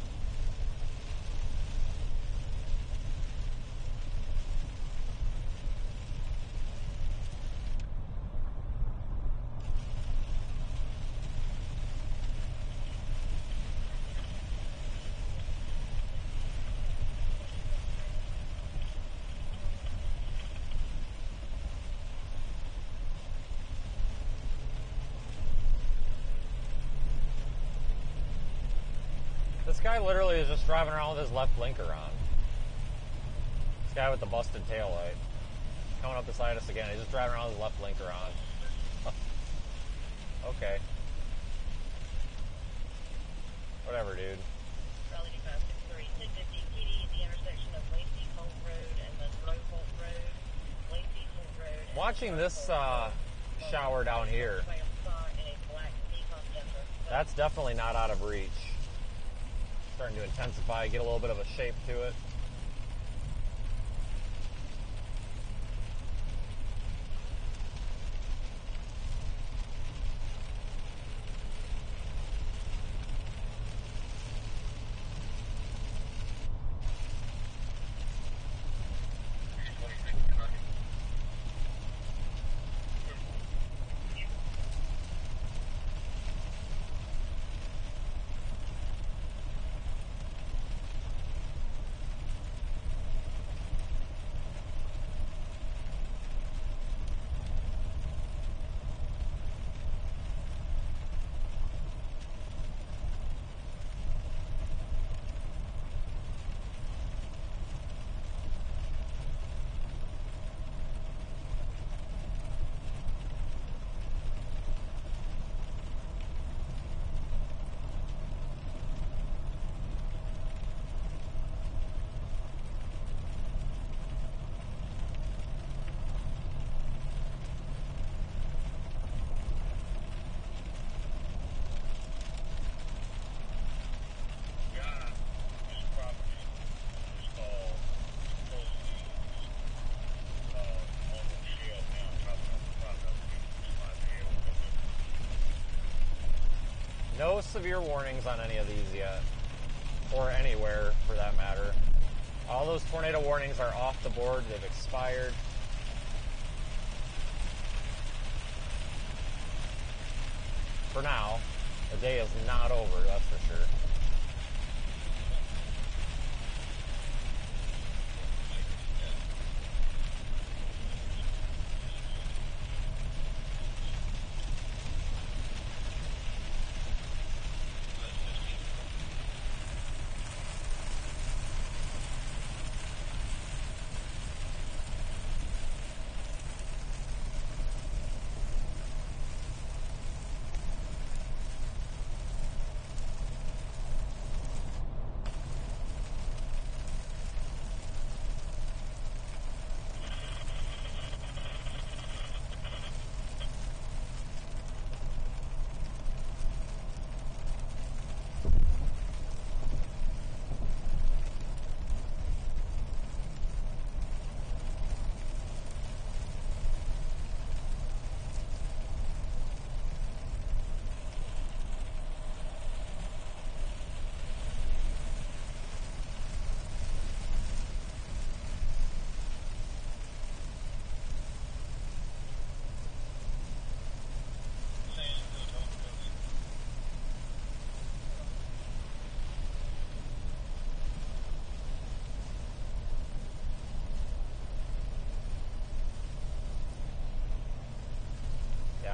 This guy literally is just driving around with his left blinker on. This guy with the busted tail light. Coming up beside us again. He's just driving around with his left blinker on. Okay. Whatever, dude. Raleigh 563, 1050 PD at the intersection of Waelti Holt Road and Monroe Holt Road. Waelti Holt Road. and Watching Monroe this Holt Road. shower down here. In a black Nikon Denver. That's definitely not out of reach. Starting to intensify, get a little bit of a shape to it. No severe warnings on any of these yet, or anywhere for that matter. All those tornado warnings are off the board, they've expired. For now, the day is not over, that's for sure.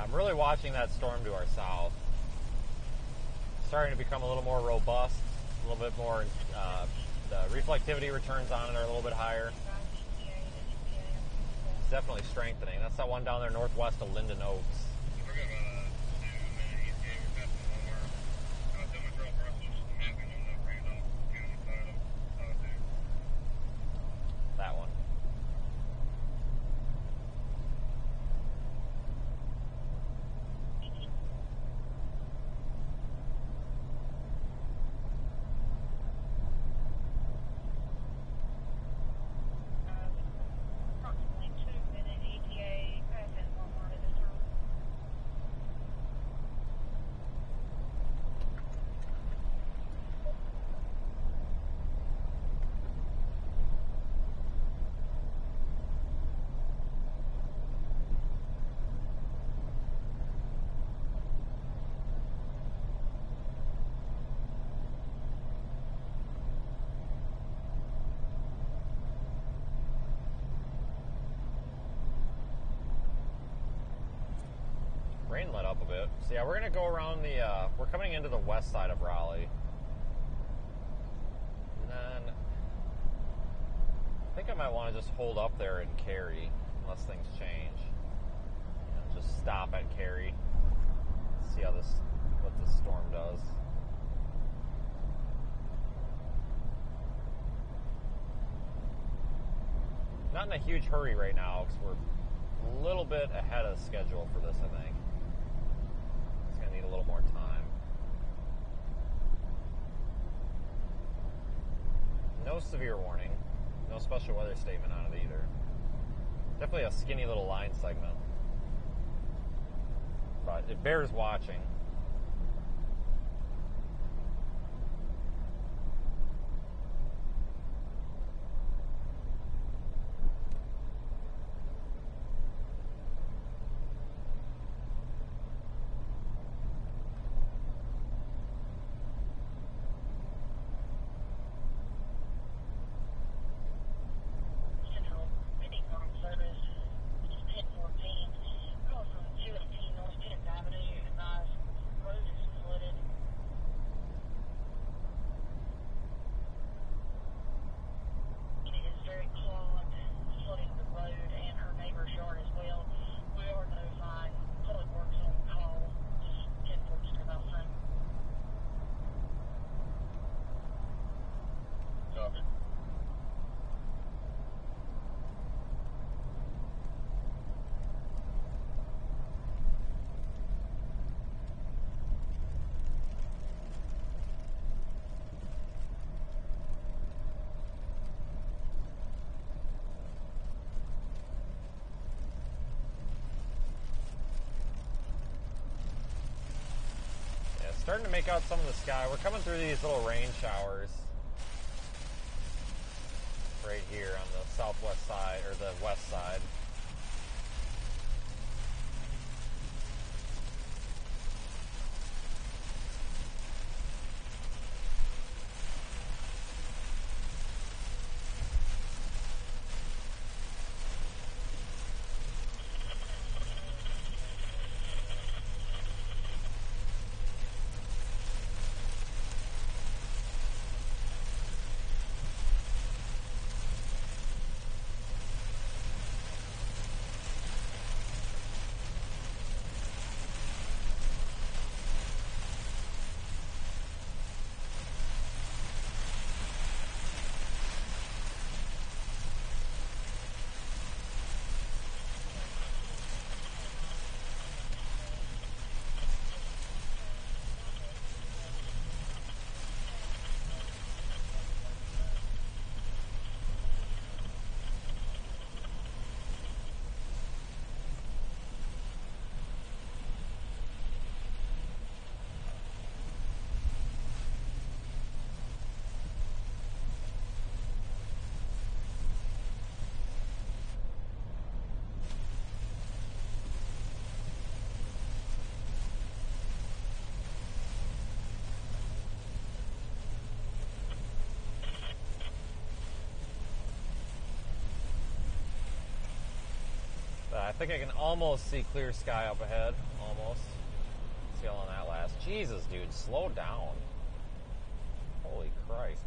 I'm really watching that storm to our south. Starting to become a little more robust, a little bit more, the reflectivity returns on it are a little bit higher. It's definitely strengthening. That's that one down there northwest of Linden Oaks. We're going about 2 minute ETA. We're passing one where too much roll brush just happened on the Randolph County side of That one. Approximately 2 minute ETA, passing one more to this room. Rain let up a bit. So yeah, we're gonna go around the, we're coming into the west side of Raleigh. And then, I think I might want to just hold up there and carry, unless things change. And just stop at carry. See how what this storm does. Not in a huge hurry right now, because we're a little bit ahead of schedule for this, I think. It's going to need a little more time. No severe warning. No special weather statement on it either. Definitely a skinny little line segment. But it bears watching. Central, reading on service, 1014, call from 218 North 10th Avenue, advise road is flooded. It is very clogged, flooding the road and her neighbor's yard as well. We are notifying Public Works on call, just 1014 about same. Copy. Yeah, starting to make out some of the sky. We're coming through these little rain showers. Right here on the southwest side, or the west side. I think I can almost see clear sky up ahead, almost. See how long that lasts. Jesus, dude, slow down. Holy Christ.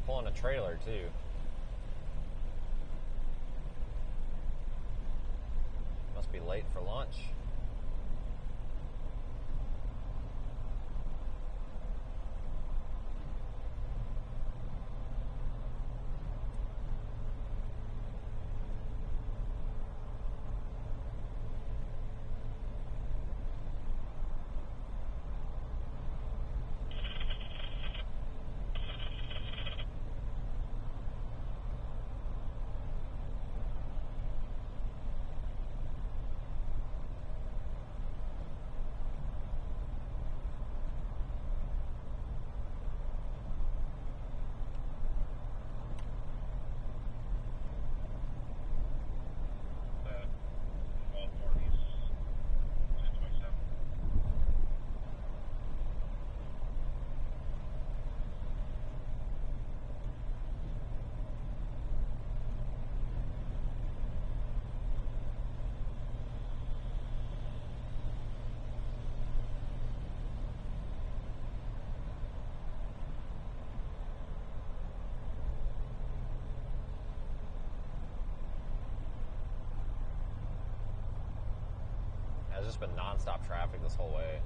Pulling a trailer, too. Must be late for lunch. It's just been non-stop traffic this whole way.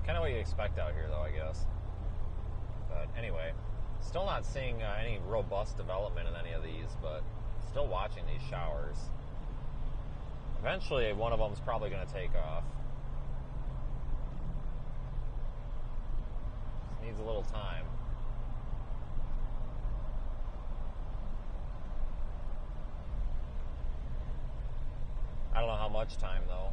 Kind of what you expect out here, though, I guess. But anyway, still not seeing any robust development in any of these, but still watching these showers. Eventually, one of them's probably going to take off. Just needs a little time. I don't know how much time, though.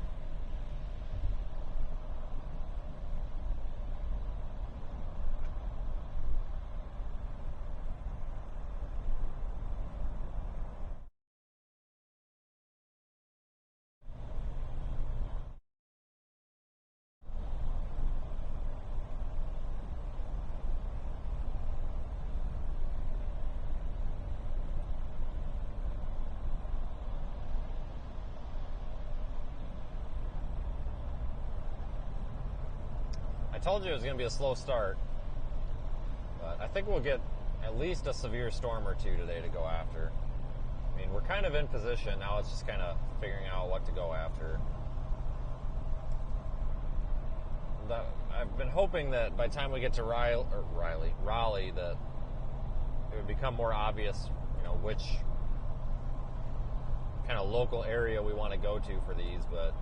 I told you it was going to be a slow start, but I think we'll get at least a severe storm or two today to go after. I mean, we're kind of in position. Now it's just kind of figuring out what to go after. I've been hoping that by the time we get to Raleigh, that it would become more obvious, which kind of local area we want to go to for these, but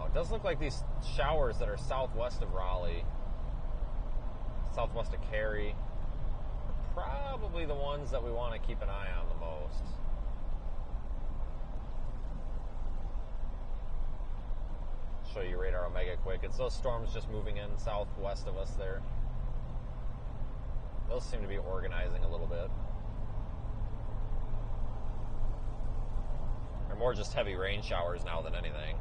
it does look like these showers that are southwest of Raleigh, southwest of Cary, are probably the ones that we want to keep an eye on the most. Show you radar Omega quick. It's those storms just moving in southwest of us there. Those seem to be organizing a little bit. They're more just heavy rain showers now than anything.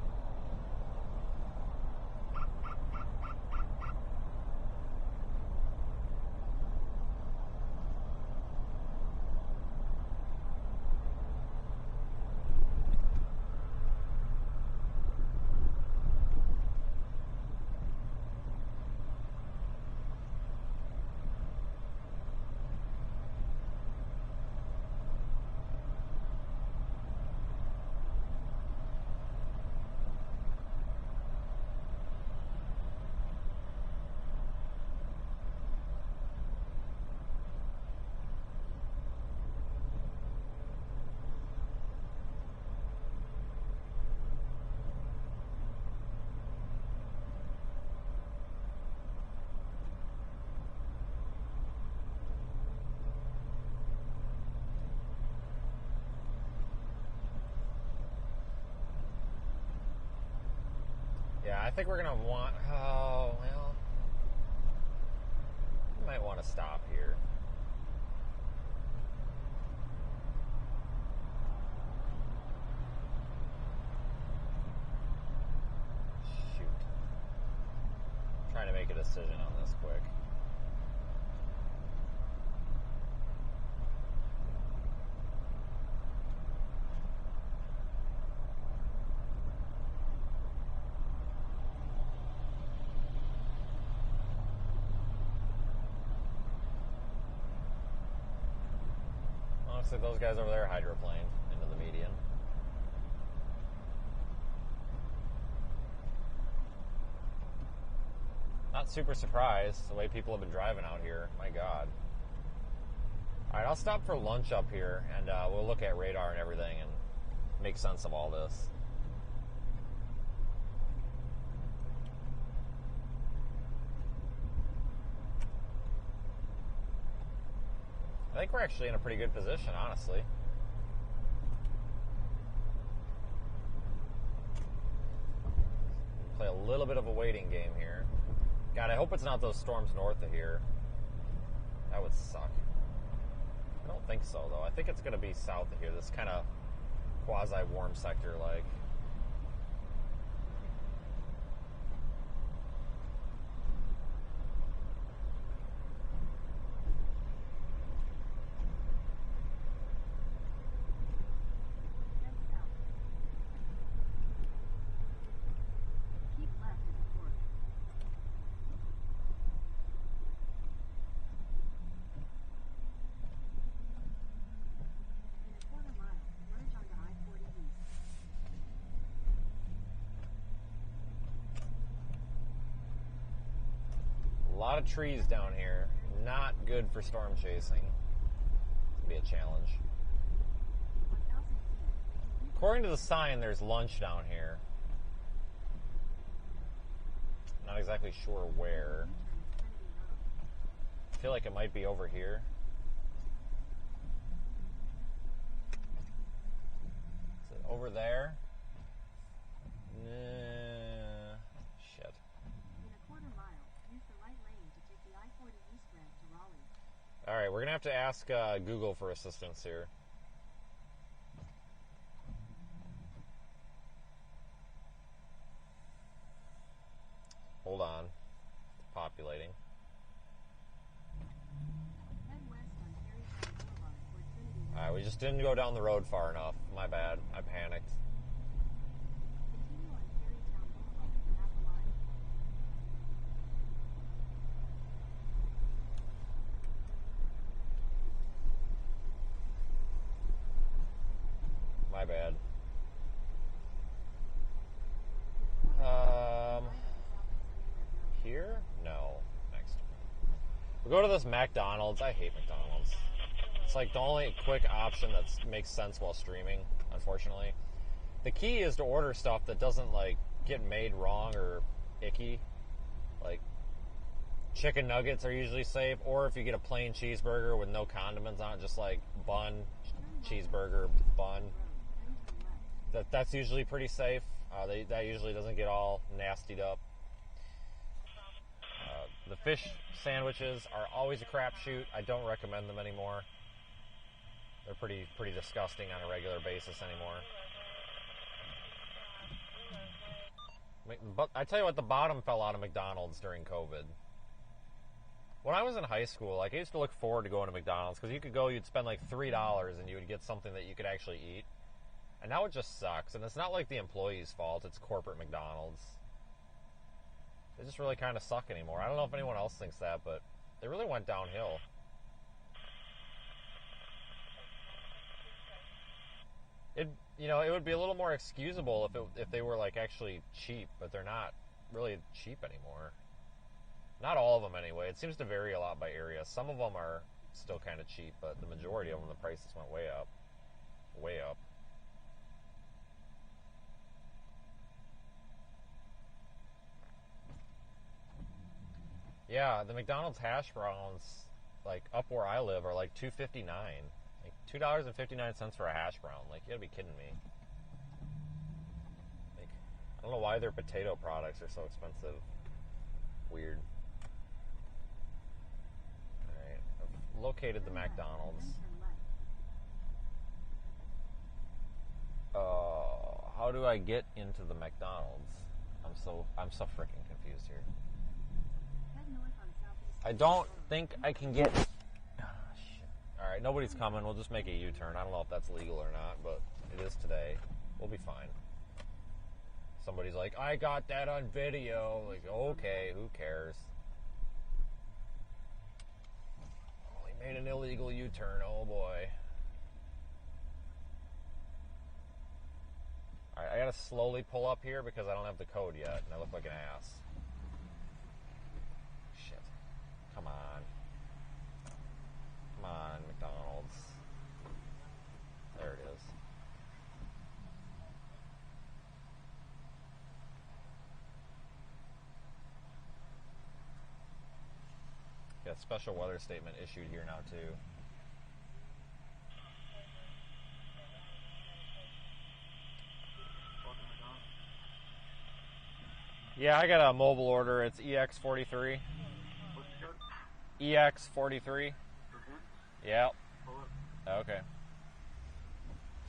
Yeah, I think we're going to want... Oh, well... We might want to stop here. Shoot. I'm trying to make a decision on this quick. Looks like those guys over there hydroplaned into the median. Not super surprised the way people have been driving out here. My God. Alright, I'll stop for lunch up here, and we'll look at radar and everything and make sense of all this. I think we're actually in a pretty good position, honestly. Play a little bit of a waiting game here. God, I hope it's not those storms north of here. That would suck. I don't think so, though. I think it's going to be south of here. This kind of quasi-warm sector, like. Head south. Keep left at the fork. In a quarter mile, merge onto I-40 East. A lot of trees down here. Not good for storm chasing. It's going to be a challenge. 1,000 feet. According to the sign, there's lunch down here. Not exactly sure where. U-turn Kennedy Road. I feel like it might be over here. Is it over there? Nah. Shit. In a quarter mile, use the right lane to take the I-40 East ramp to Raleigh. Alright, we're going to have to ask Google for assistance here. Hold on. It's populating. Head west on Perrytown Boulevard toward Trinity Road. Alright, we just didn't go down the road far enough. My bad. I panicked. Continue on Perrytown Boulevard for half a mile. My bad. Here? No. Next. We go to this McDonald's. I hate McDonald's. It's like the only quick option that makes sense while streaming, unfortunately. The key is to order stuff that doesn't, like, get made wrong or icky. Like, chicken nuggets are usually safe, or if you get a plain cheeseburger with no condiments on it, just like bun, cheeseburger, bun. That's usually pretty safe. That usually doesn't get all nastied up. The fish sandwiches are always a crapshoot. I don't recommend them anymore. They're pretty disgusting on a regular basis anymore. But I tell you what, the bottom fell out of McDonald's during COVID. When I was in high school, like, I used to look forward to going to McDonald's because you could go, you'd spend like $3 and you would get something that you could actually eat. And now it just sucks. And it's not like the employee's fault, it's corporate McDonald's. They just really kind of suck anymore. I don't know if anyone else thinks that, but they really went downhill. It would be a little more excusable if they were like actually cheap, but they're not really cheap anymore. Not all of them anyway. It seems to vary a lot by area. Some of them are still kind of cheap, but the majority of them, the prices went way up. Way up. Yeah, the McDonald's hash browns, like, up where I live, are like $2.59. Like, $2.59 for a hash brown. Like, you gotta be kidding me. Like, I don't know why their potato products are so expensive. Weird. Alright, I've located the McDonald's. How do I get into the McDonald's? I'm so freaking confused here. I don't think I can get... shit. Alright, nobody's coming. We'll just make a U-turn. I don't know if that's legal or not, but it is today. We'll be fine. Somebody's like, I got that on video. Like, okay, who cares? Oh, he made an illegal U-turn. Oh, boy. I gotta slowly pull up here because I don't have the code yet, and I look like an ass. Shit. Come on. Come on, McDonald's. There it is. Got a special weather statement issued here now, too. Yeah, I got a mobile order. It's EX43. What's the code? EX43. Yep. Pull up. Okay.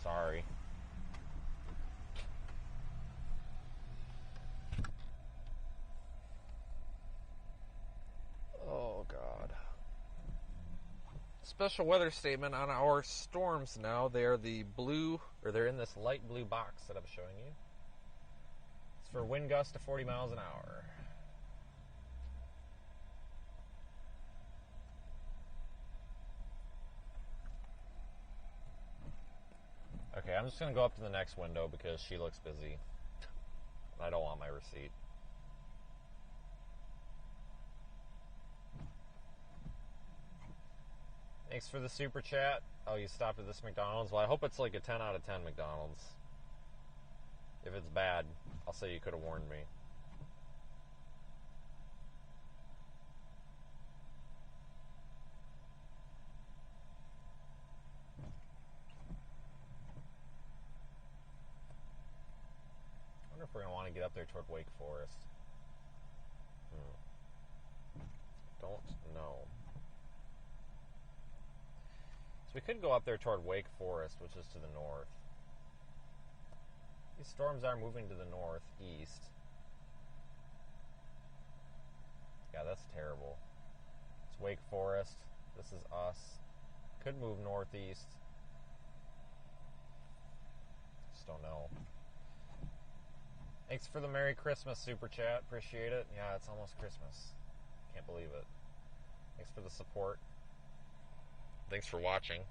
Sorry. Oh, God. Special weather statement on our storms now. They are the blue, or they're in this light blue box that I'm showing you. It's for wind gusts to 40 miles an hour. Okay, I'm just going to go up to the next window because she looks busy. I don't want my receipt. Thanks for the super chat. Oh, you stopped at this McDonald's? Well, I hope it's like a 10 out of 10 McDonald's. If it's bad, I'll say you could have warned me. I wonder if we're going to want to get up there toward Wake Forest. Don't know. So we could go up there toward Wake Forest, which is to the north. These storms are moving to the northeast. Yeah, that's terrible. It's Wake Forest. This is us. Could move northeast. Just don't know. Thanks for the Merry Christmas super chat. Appreciate it. Yeah, it's almost Christmas. Can't believe it. Thanks for the support. Thanks for watching.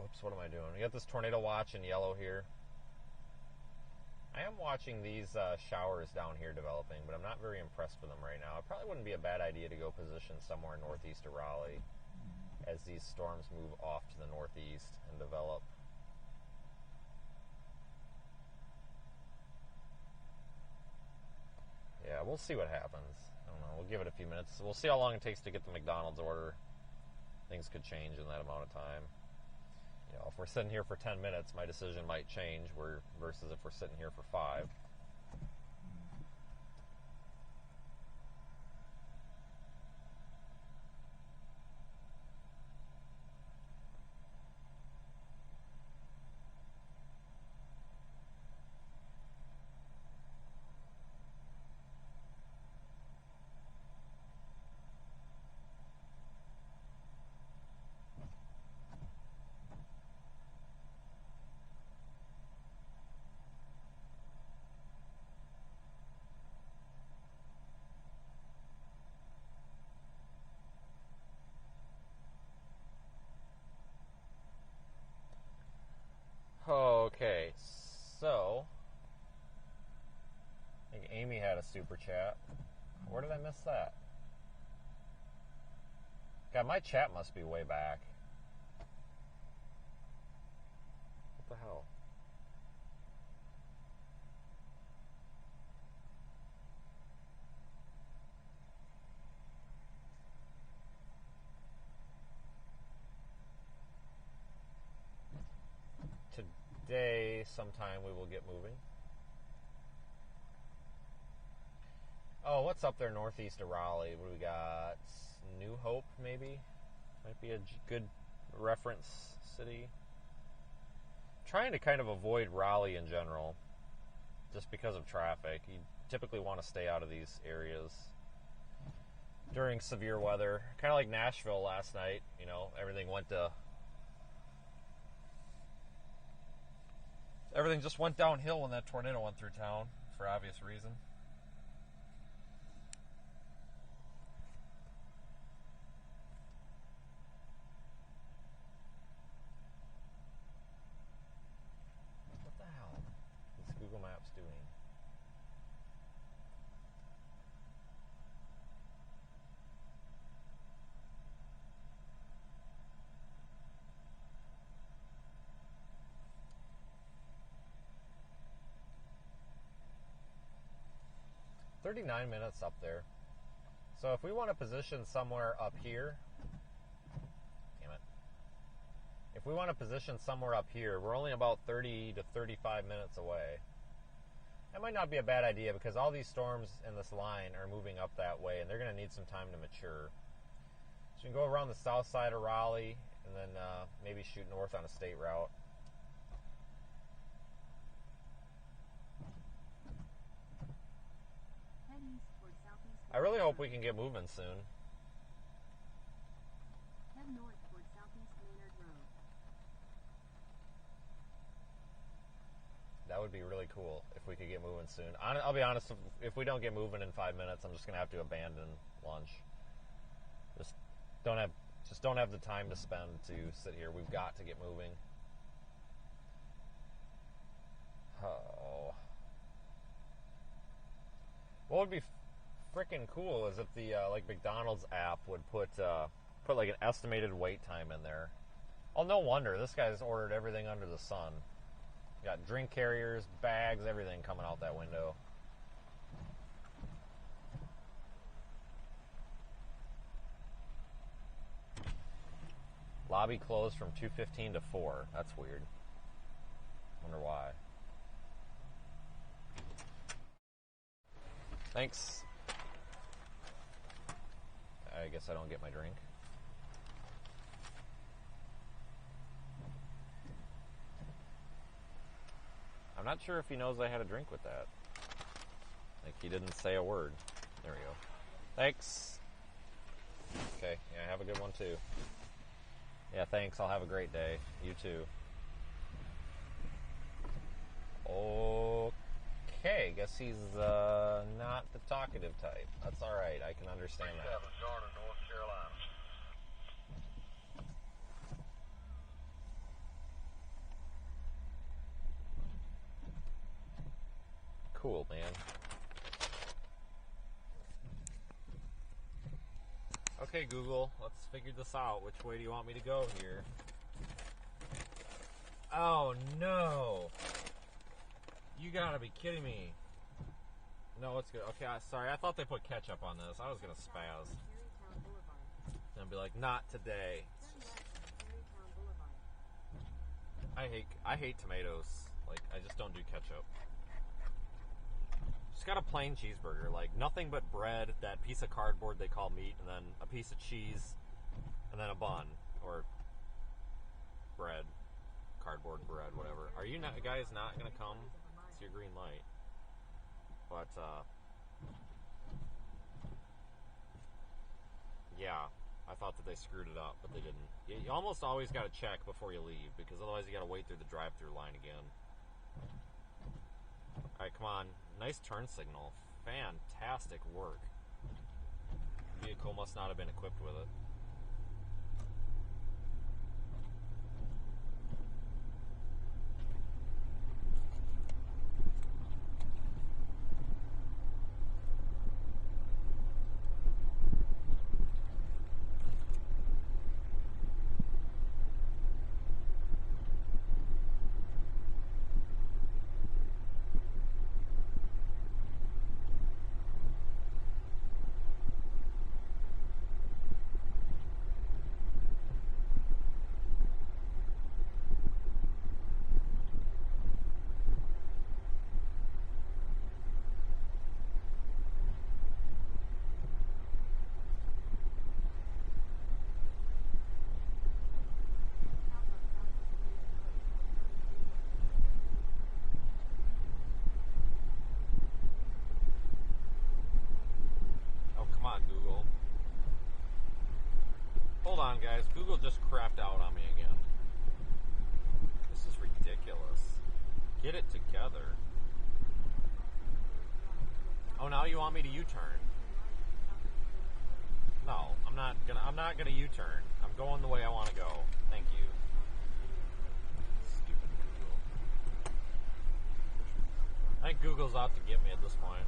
Oops, what am I doing? We got this tornado watch in yellow here. I am watching these showers down here developing, but I'm not very impressed with them right now. It probably wouldn't be a bad idea to go position somewhere northeast of Raleigh as these storms move off to the northeast and develop. Yeah, we'll see what happens. I don't know. We'll give it a few minutes. We'll see how long it takes to get the McDonald's order. Things could change in that amount of time. You know, if we're sitting here for 10 minutes, my decision might change versus if we're sitting here for 5. Okay, so I think Amy had a super chat. Where did I miss that? God, my chat must be way back. What the hell? Today, sometime we will get moving. Oh, what's up there northeast of Raleigh? What do we got? New Hope, maybe? Might be a good reference city. Trying to kind of avoid Raleigh in general, just because of traffic. You typically want to stay out of these areas during severe weather. Kind of like Nashville last night, you know, everything just went downhill when that tornado went through town, for obvious reason. What the hell? 39 minutes up there. So if we want to position somewhere up here, damn it. If we want to position somewhere up here, we're only about 30 to 35 minutes away. That might not be a bad idea because all these storms in this line are moving up that way and they're going to need some time to mature. So you can go around the south side of Raleigh and then maybe shoot north on a state route. Head east toward southeast. I really hope we can get moving soon. Head north toward southeast Maynard Road. That would be really cool if we could get moving soon. I'll be honest, if we don't get moving in 5 minutes, I'm just going to have to abandon lunch. Just don't have the time to spend to sit here. We've got to get moving. Oh. What would be freaking cool is if the like McDonald's app would put like an estimated wait time in there. Oh, no wonder this guy's ordered everything under the sun. Got drink carriers, bags, everything coming out that window. Lobby closed from 2:15 to 4. That's weird. Wonder why. Thanks. I guess I don't get my drink. I'm not sure if he knows I had a drink with that. Like, he didn't say a word. There we go. Thanks. Okay, yeah, have a good one too. Yeah, thanks. I'll have a great day. You too. Okay, guess he's not the talkative type. That's alright, I can understand that. North Carolina. Cool, man. Okay, Google, let's figure this out. Which way do you want me to go here? Oh, no. You gotta be kidding me. No, it's good. Okay, sorry. I thought they put ketchup on this. I was gonna spaz. Terrytown Boulevard. And be like, not today. Turn left on Terrytown Boulevard. I hate tomatoes. Like, I just don't do ketchup. Just got a plain cheeseburger, like nothing but bread, that piece of cardboard they call meat, and then a piece of cheese, and then a bun, or bread, cardboard bread, whatever. Are you guys not gonna come? It's your green light. But, yeah, I thought that they screwed it up, but they didn't. You almost always gotta check before you leave, because otherwise you gotta wait through the drive-through line again. Alright, come on. Nice turn signal. Fantastic work. Vehicle must not have been equipped with it. on, guys. Google just crapped out on me again. This is ridiculous. Get it together. Oh, now you want me to U-turn? No, I'm not gonna U-turn. I'm going the way I want to go. Thank you. Stupid Google. I think Google's out to get me at this point.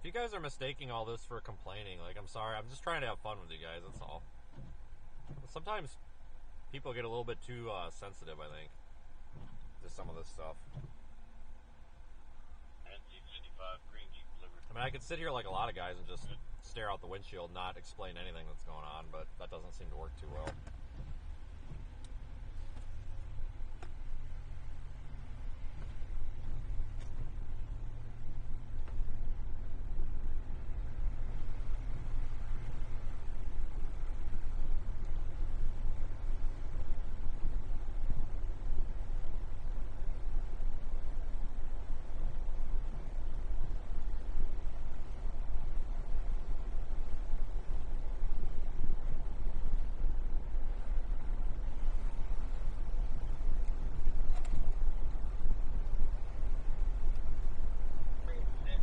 if you guys are mistaking all this for complaining, like, I'm sorry. I'm just trying to have fun with you guys, that's all. Sometimes people get a little bit too sensitive, I think, to some of this stuff. NC55 Green Jeep delivered. I mean, I could sit here like a lot of guys and just stare out the windshield, not explain anything that's going on, but that doesn't seem to work too well.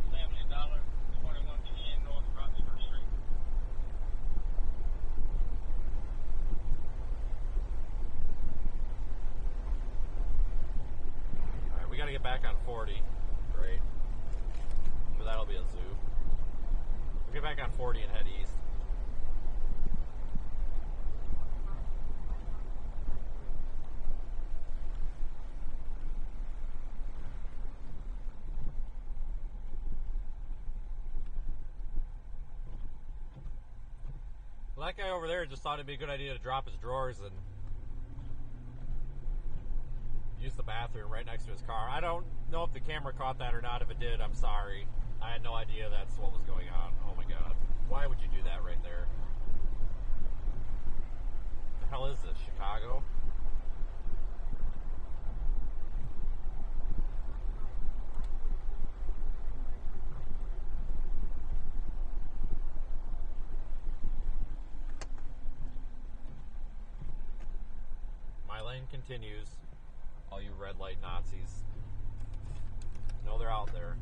Family Dollar, 2110 North Roxford Street. Alright, we gotta get back on 40. Great. But that'll be a zoo. We'll get back on 40 and head east. Well, that guy over there just thought it'd be a good idea to drop his drawers and use the bathroom right next to his car. I don't know if the camera caught that or not. If it did, I'm sorry. I had no idea that's what was going on. Oh my god. Why would you do that right there? The hell is this? Chicago? My lane continues. All you red light Nazis. Know they're out there.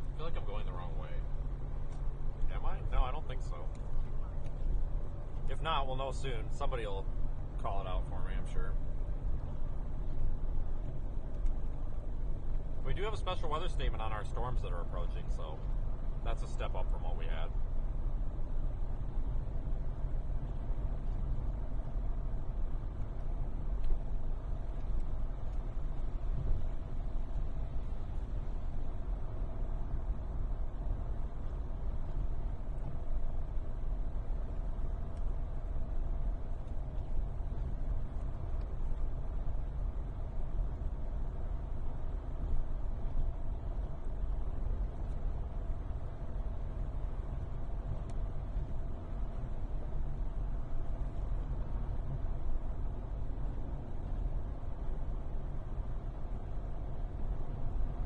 I feel like I'm going the wrong way. Am I? No, I don't think so. If not, we'll know soon. Somebody will call it out for me, I'm sure. We do have a special weather statement on our storms that are approaching, so that's a step up from what we had.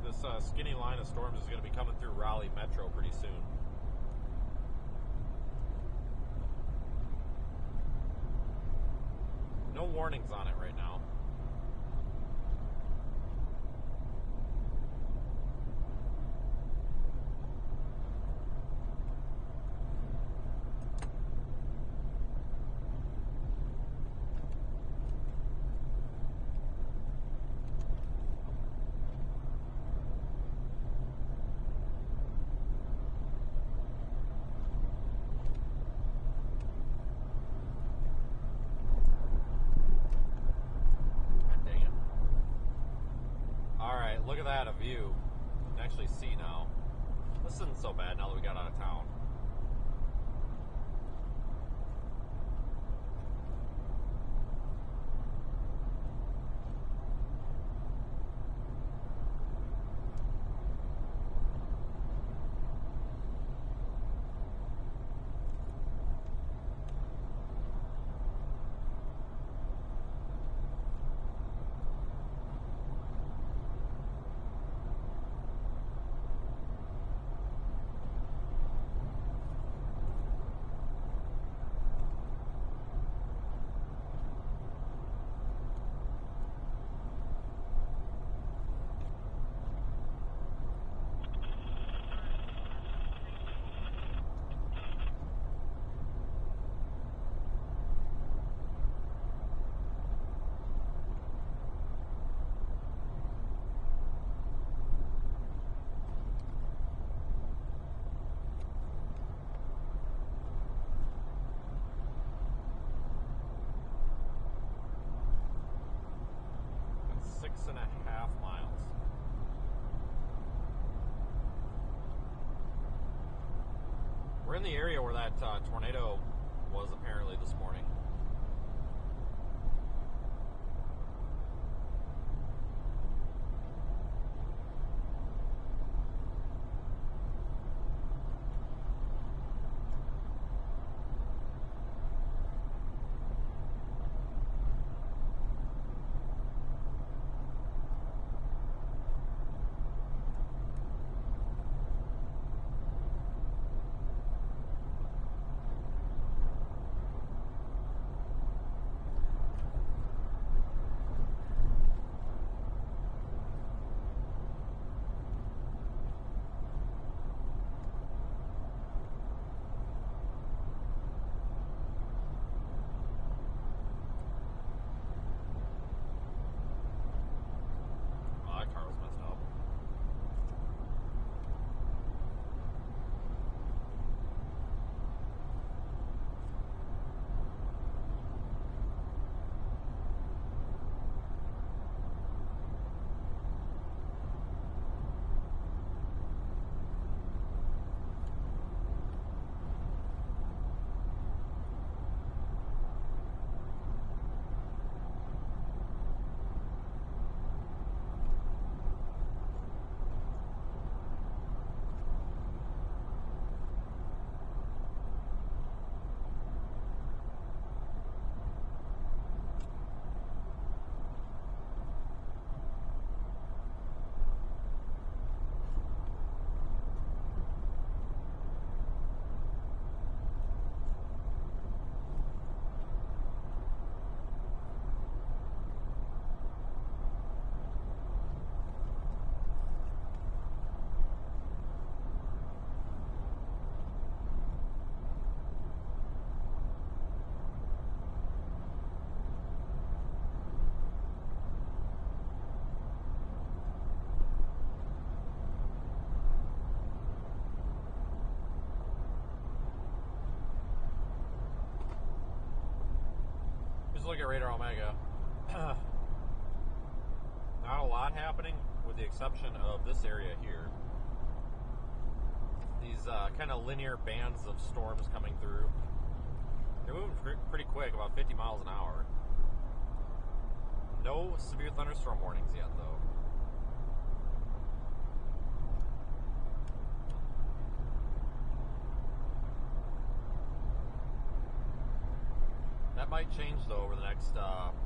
This skinny line of storms is going to be coming through Raleigh Metro pretty soon. No warnings on it right now. Look at that, a view. You can actually see now. This isn't so bad now that we got out of town. We're in the area where that tornado was apparently this morning. Look at Radar Omega. Not a lot happening with the exception of this area here. These kind of linear bands of storms coming through. They're moving pretty quick, about 50 miles an hour. No severe thunderstorm warnings yet, though. That might change, though, over the next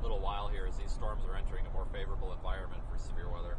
little while here as these storms are entering a more favorable environment for severe weather.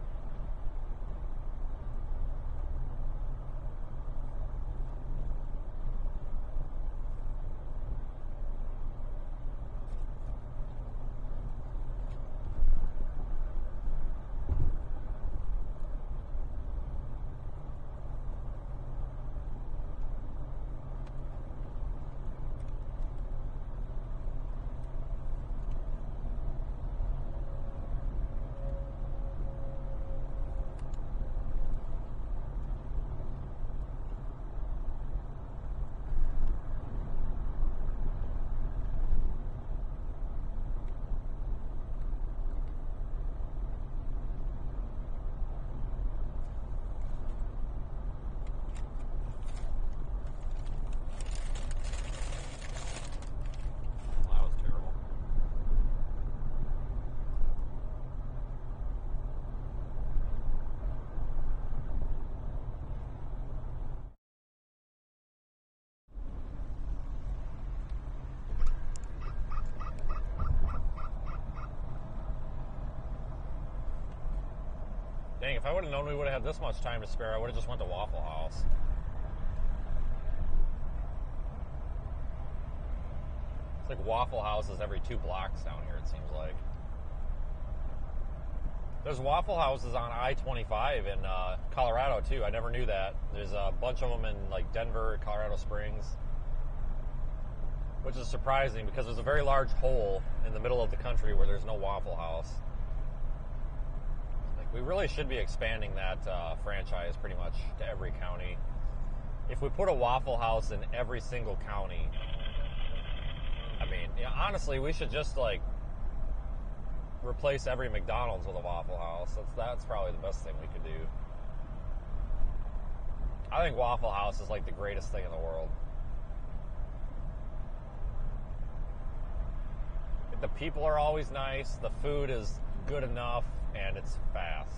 Dang, if I would have known we would have had this much time to spare, I would have just went to Waffle House. It's like Waffle Houses every 2 blocks down here, it seems like. There's Waffle Houses on I-25 in Colorado, too. I never knew that. There's a bunch of them in like Denver, Colorado Springs, which is surprising because there's a very large hole in the middle of the country where there's no Waffle House. We really should be expanding that franchise pretty much to every county. If we put a Waffle House in every single county, I mean, honestly, we should just like replace every McDonald's with a Waffle House. That's probably the best thing we could do. I think Waffle House is like the greatest thing in the world. the people are always nice, the food is good enough, and it's fast.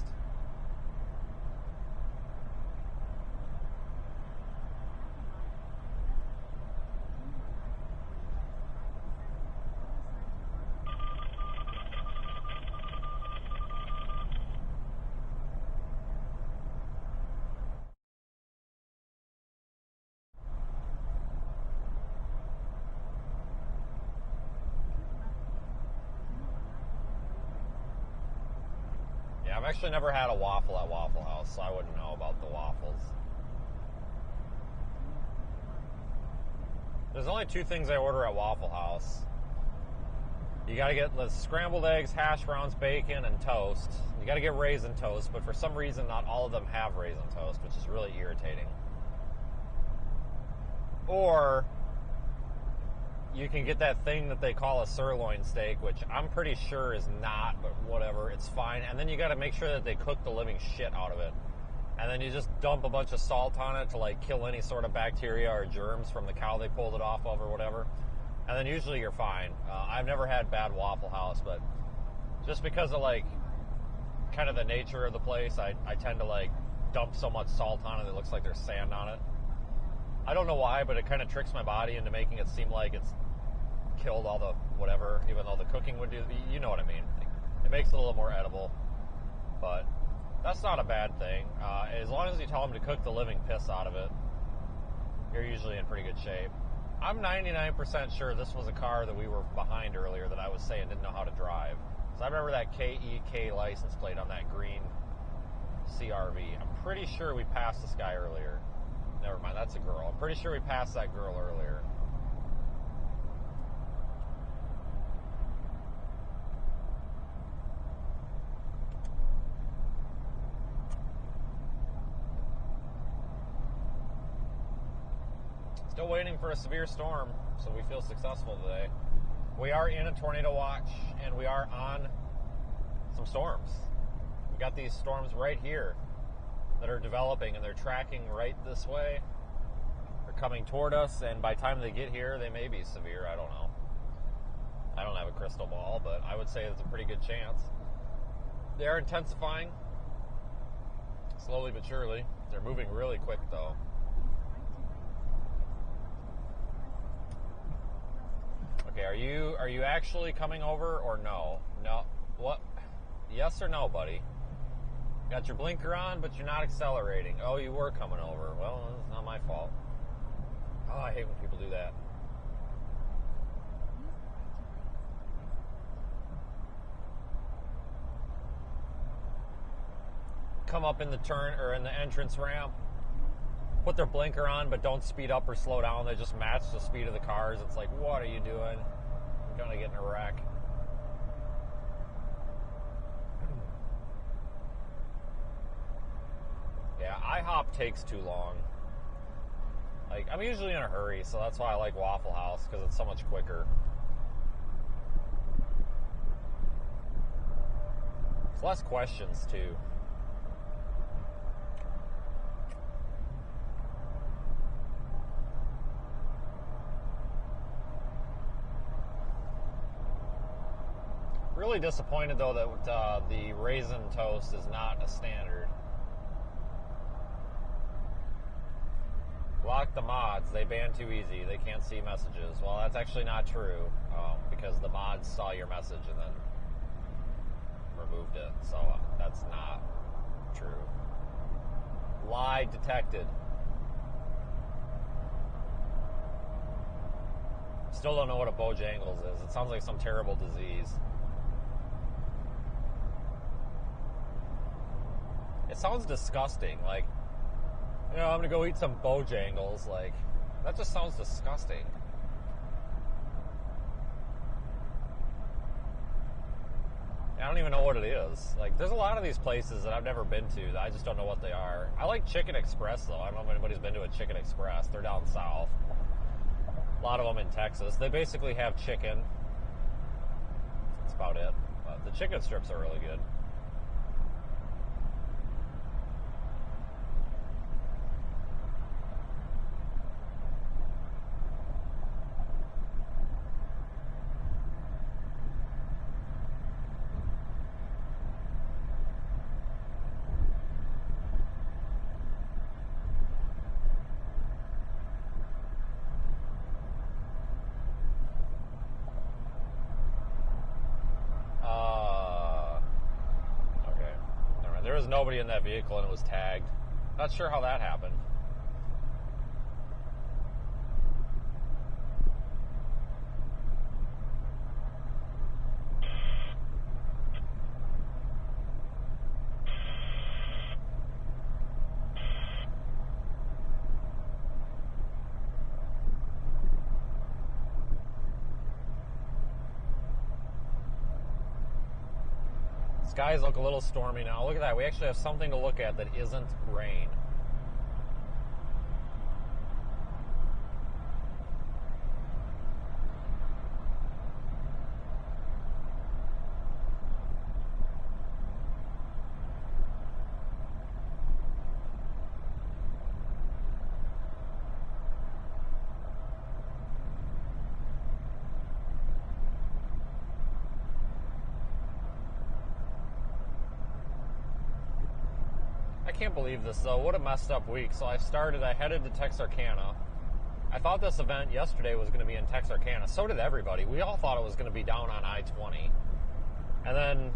Yeah, I've actually never had a waffle at Waffle House, so I wouldn't know about the waffles. There's only two things I order at Waffle House. You gotta get the scrambled eggs, hash browns, bacon, and toast. You gotta get raisin toast, but for some reason not all of them have raisin toast, which is really irritating. Or you can get that thing that they call a sirloin steak, which I'm pretty sure is not, but whatever, it's fine. And then you got to make sure that they cook the living shit out of it. And then you just dump a bunch of salt on it to like kill any sort of bacteria or germs from the cow they pulled it off of or whatever. And then usually you're fine. I've never had bad Waffle House, but just because of like kind of the nature of the place, I tend to like dump so much salt on it, it looks like there's sand on it. I don't know why, but it kind of tricks my body into making it seem like it's killed all the whatever, even though the cooking would do, you know what I mean. It makes it a little more edible, but that's not a bad thing. As long as you tell them to cook the living piss out of it, you're usually in pretty good shape. I'm 99% sure this was a car that we were behind earlier that I was saying didn't know how to drive. So I remember that KEK license plate on that green CRV. I'm pretty sure we passed this guy earlier. Never mind, that's a girl. I'm pretty sure we passed that girl earlier. Still waiting for a severe storm, so we feel successful today. We are in a tornado watch, and we are on some storms. We got these storms right here that are developing, and they're tracking right this way. They're coming toward us, and by the time they get here, they may be severe. I don't know. I don't have a crystal ball, but I would say it's a pretty good chance. They are intensifying, slowly but surely. They're moving really quick, though. Okay, are you actually coming over or no? No. What? Yes or no, buddy? Got your blinker on, but you're not accelerating. Oh, you were coming over. Well, it's not my fault. Oh, I hate when people do that. Come up in the turn or in the entrance ramp, put their blinker on, but don't speed up or slow down. They just match the speed of the cars. It's like, what are you doing? You're gonna get in a wreck. Yeah, IHOP takes too long. Like, I'm usually in a hurry, so that's why I like Waffle House, because it's so much quicker. It's less questions, too. Really disappointed, though, that the raisin toast is not a standard. Block the mods. They ban too easy. They can't see messages. Well, that's actually not true, because the mods saw your message and then removed it. So that's not true. Lie detected. Still don't know what a Bojangles is. It sounds like some terrible disease. It sounds disgusting. Like, you know, I'm gonna go eat some Bojangles. Like, that just sounds disgusting. I don't even know what it is. Like, there's a lot of these places that I've never been to that I just don't know what they are. I like Chicken Express, though. I don't know if anybody's been to a Chicken Express. They're down south. A lot of them in Texas. They basically have chicken. That's about it. But the chicken strips are really good. was nobody in that vehicle and it was tagged. Not sure how that happened. Skies look a little stormy now. Look at that. We actually have something to look at that isn't rain. I can't believe this though. What a messed up week. So I headed to Texarkana. I thought this event yesterday was going to be in Texarkana. So did everybody. We all thought it was going to be down on I-20. And then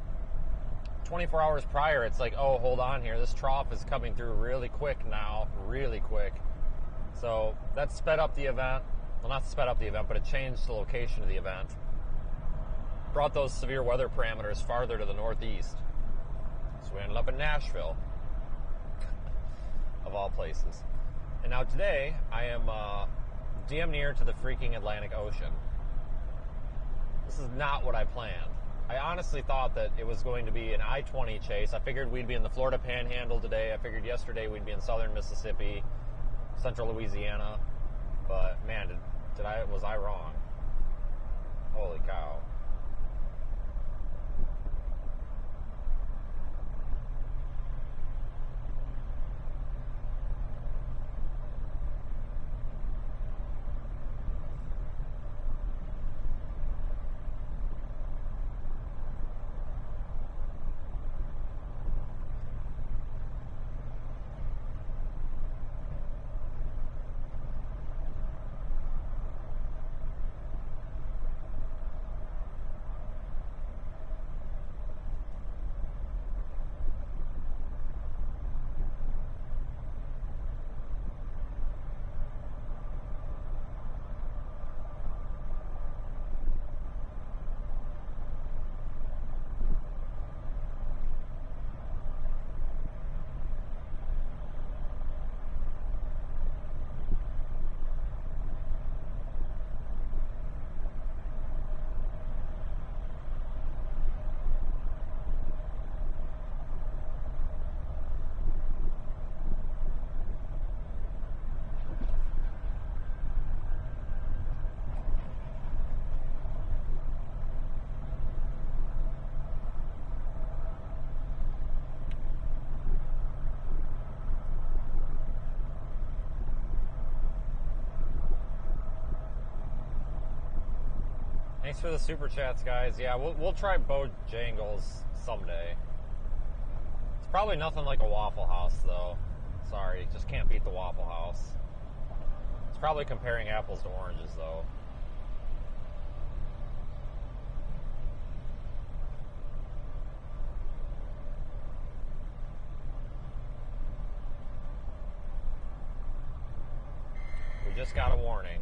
24 hours prior, it's like, oh, hold on here. This trough is coming through really quick now. Really quick. So that sped up the event. Well, not sped up the event, but it changed the location of the event. Brought those severe weather parameters farther to the northeast. So we ended up in Nashville. Of all places. And now today, I am damn near to the freaking Atlantic Ocean. This is not what I planned. I honestly thought that it was going to be an I-20 chase. I figured we'd be in the Florida Panhandle today. I figured yesterday we'd be in southern Mississippi, central Louisiana. But man, was I wrong? Holy cow. Thanks for the super chats, guys. Yeah, we'll try Bojangles someday. It's probably nothing like a Waffle House, though. Sorry, just can't beat the Waffle House. It's probably comparing apples to oranges, though. We just got a warning.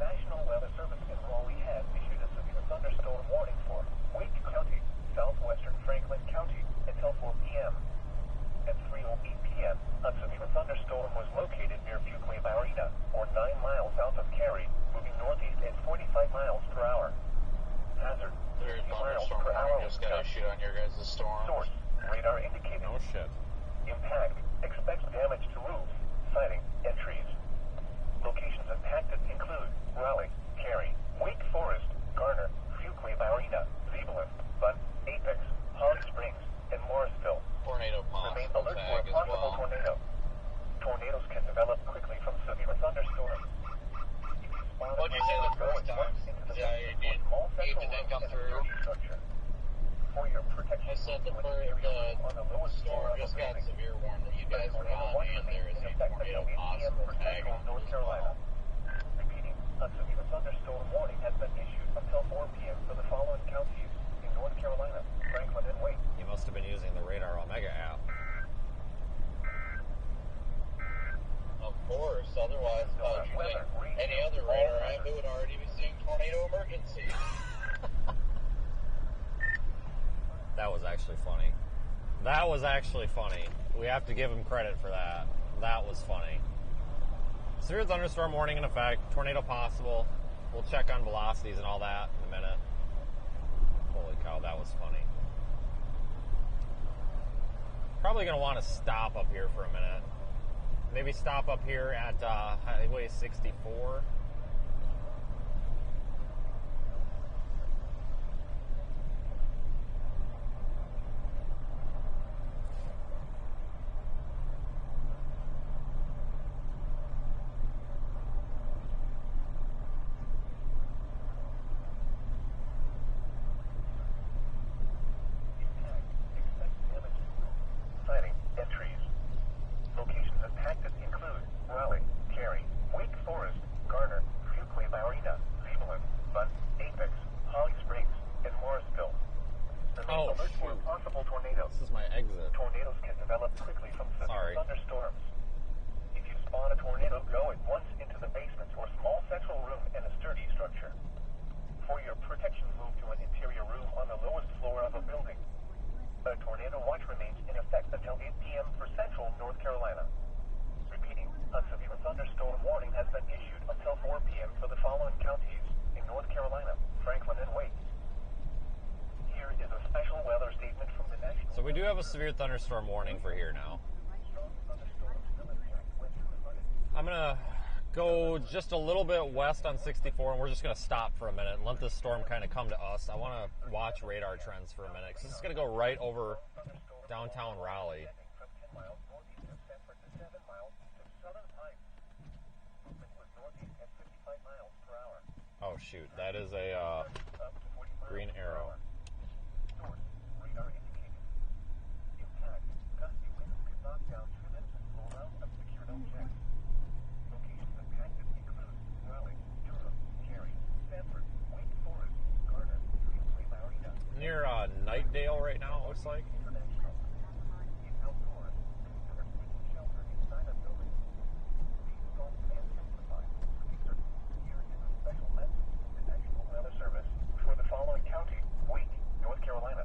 National Weather Service in Raleigh has issued a severe thunderstorm warning for Waelti County, southwestern Franklin County until 4 p.m. That was actually funny. We have to give him credit for that. That was funny. Severe thunderstorm warning in effect. Tornado possible. We'll check on velocities and all that in a minute. Holy cow, that was funny. Probably going to want to stop up here for a minute. Maybe stop up here at Highway 64. Sighting, entries. Locations impacted include Raleigh, Cary, Wake Forest, Garner, Fuquay, Marina, Cleveland, Butte, Apex, Holly Springs, and Morrisville. Remain alert for shoot. possible tornadoes. This is my exit. Tornadoes can develop quickly from Sorry. severe thunderstorms. If you spawn a tornado, go at once into the basement or small central room in a sturdy structure. For your protection, move to an interior room on the lowest floor of a building. A tornado watch remains in effect until 8 p.m. for central North Carolina. Repeating, a severe thunderstorm warning has been issued until 4 p.m. for the following counties in North Carolina, Franklin, and Wake. Here is a special weather statement from the National. So we do have a severe thunderstorm warning for here now. I'm going to go just a little bit west on 64, and we're just going to stop for a minute and let this storm kind of come to us. I want to watch radar trends for a minute, because it's going to go right over downtown Raleigh. From 10 miles northeast of Sanford to 7 miles east of Southern Pines. Movement was northeast at 55 miles per hour. Oh, shoot. That is a Up to 40 miles green per arrow. hour. Source, radar indicated. Impact, gusty winds could knock down trivets and blow around unsecured objects. Locations impacted include Raleigh, Durham, Cary, Sanford, Wake Forest, Garner, Fuquay, Marina. Near Nightdale right now, it looks like. International. If outdoors, consider taking shelter inside a building. These storms may intensify. Here is a special message from the National Weather Service for the following county, Wake, North Carolina.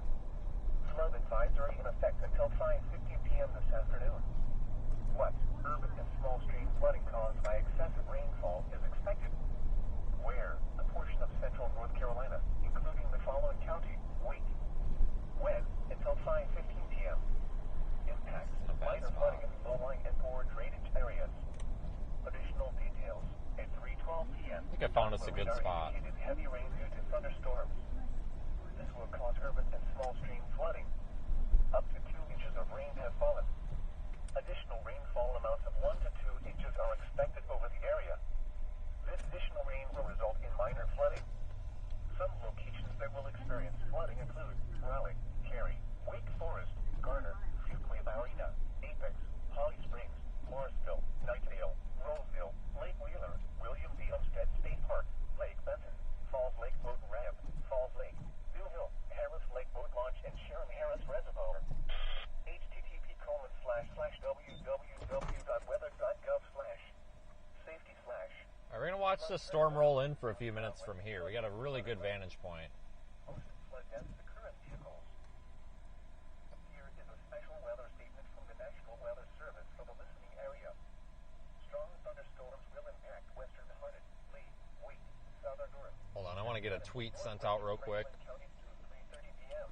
Flood advisory in effect until 5:15 p.m. this afternoon. What urban and small stream flooding caused by excessive rainfall is expected? Where? A portion of central North Carolina, including the following county, Wake. When? Until 5:15 p.m. Impact, Not bad minor spot. flooding in low-lying and poor drainage areas. Additional details at 3:12 p.m. I think I found us a good Radar spot. indicated heavy rain due to thunderstorms. This will cause urban and small stream flooding. Up to 2 inches of rain have fallen. Additional rainfall amounts of 1 to 2 inches are expected over the area. This additional rain will result in minor flooding. Some locations that will experience flooding include Raleigh, Cary, Wake Forest, Garner, Fuquay, Marina, Apex, Holly Springs, Morrisville, Nightdale, Roseville, Lake Wheeler, William B. Umstead State Park, Lake Benton, Falls Lake Boat Ramp, Falls Lake, Bill Hill, Harris Lake Boat Launch, and Sharon Harris Reservoir. http://www.weather.gov/safety/. We're going to watch the storm roll in for a few minutes from here. We got a really good vantage point. Ocean flood depths to current vehicles. Here is a special weather statement from the National Weather Service for the listening area. Strong thunderstorms will impact western Harnett, Lee, Wake, southern Durham. Hold on, I want to get a tweet sent out real quick. Franklin counties through 3:30 p.m.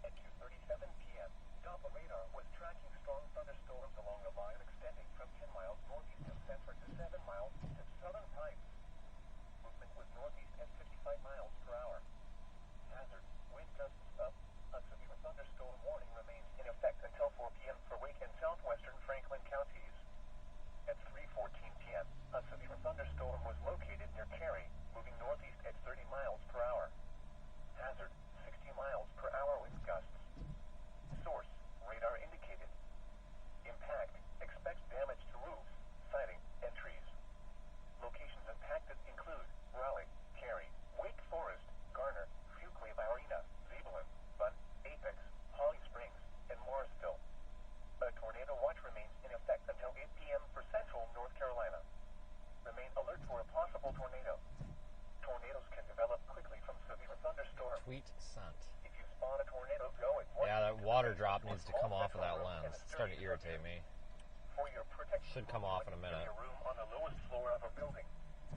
At 2:37 p.m., Doppler radar was tracking strong thunderstorms along a line extending from 10 miles northeast of Sanford to 7 miles east of Southern Pines. Movement was northeast at 55 miles per hour. Hazard, wind gusts up. A severe thunderstorm warning remains in effect until 4 p.m. for Wake and southwestern Franklin counties. At 3:14 p.m., a severe thunderstorm was located near Cary, moving northeast at 30 miles per hour. Hazard, 60 miles per hour wind gusts. Source, radar indicated. Impact, expect damage to roofs, siding, and trees. Locations impacted include Raleigh, Cary, Wake Forest, Garner, Fuquay, Marina, Zebulon, Butte, Apex, Holly Springs, to come off of that lens. It's starting to irritate me. For your protection, Should come off in a minute. your room on the lowest floor of a building.